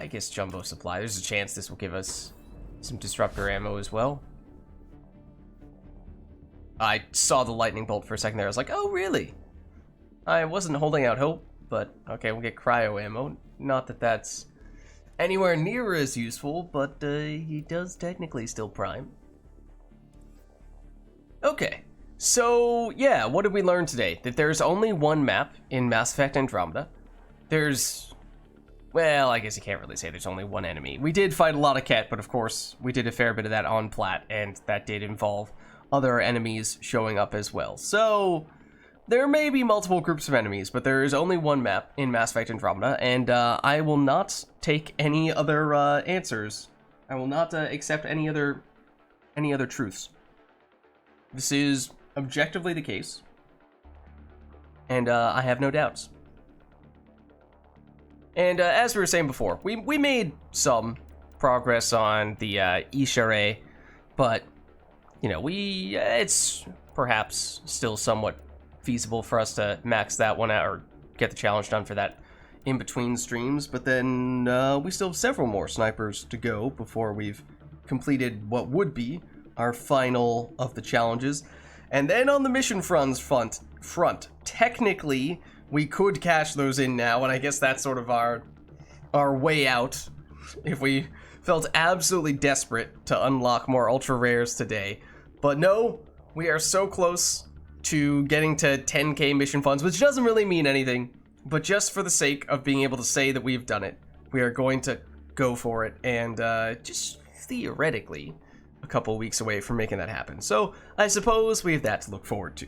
Speaker 1: guess jumbo supply. There's a chance this will give us some disruptor ammo as well. I saw the lightning bolt for a second there. I was like, oh, really? I wasn't holding out hope, but okay, we'll get cryo ammo. Not that that's anywhere near as useful, but he does technically still prime. Okay, so yeah, what did we learn today? That there's only one map in Mass Effect Andromeda. Well, I guess you can't really say there's only one enemy. We did fight a lot of Ket, but of course, we did a fair bit of that on Plat, and that did involve other enemies showing up as well. So, there may be multiple groups of enemies, but there is only one map in Mass Effect Andromeda, and I will not take any other answers. I will not accept any other truths. This is objectively the case, and I have no doubts. And as we were saying before, we made some progress on the Ishare, but you know, it's perhaps still somewhat feasible for us to max that one out or get the challenge done for that in between streams, but then we still have several more snipers to go before we've completed what would be our final of the challenges. And then on the mission front, technically we could cash those in now, and I guess that's sort of our way out if we felt absolutely desperate to unlock more ultra rares today. But no, we are so close to getting to 10k mission funds, which doesn't really mean anything, but just for the sake of being able to say that we've done it, we are going to go for it, and just theoretically a couple weeks away from making that happen. So I suppose we have that to look forward to.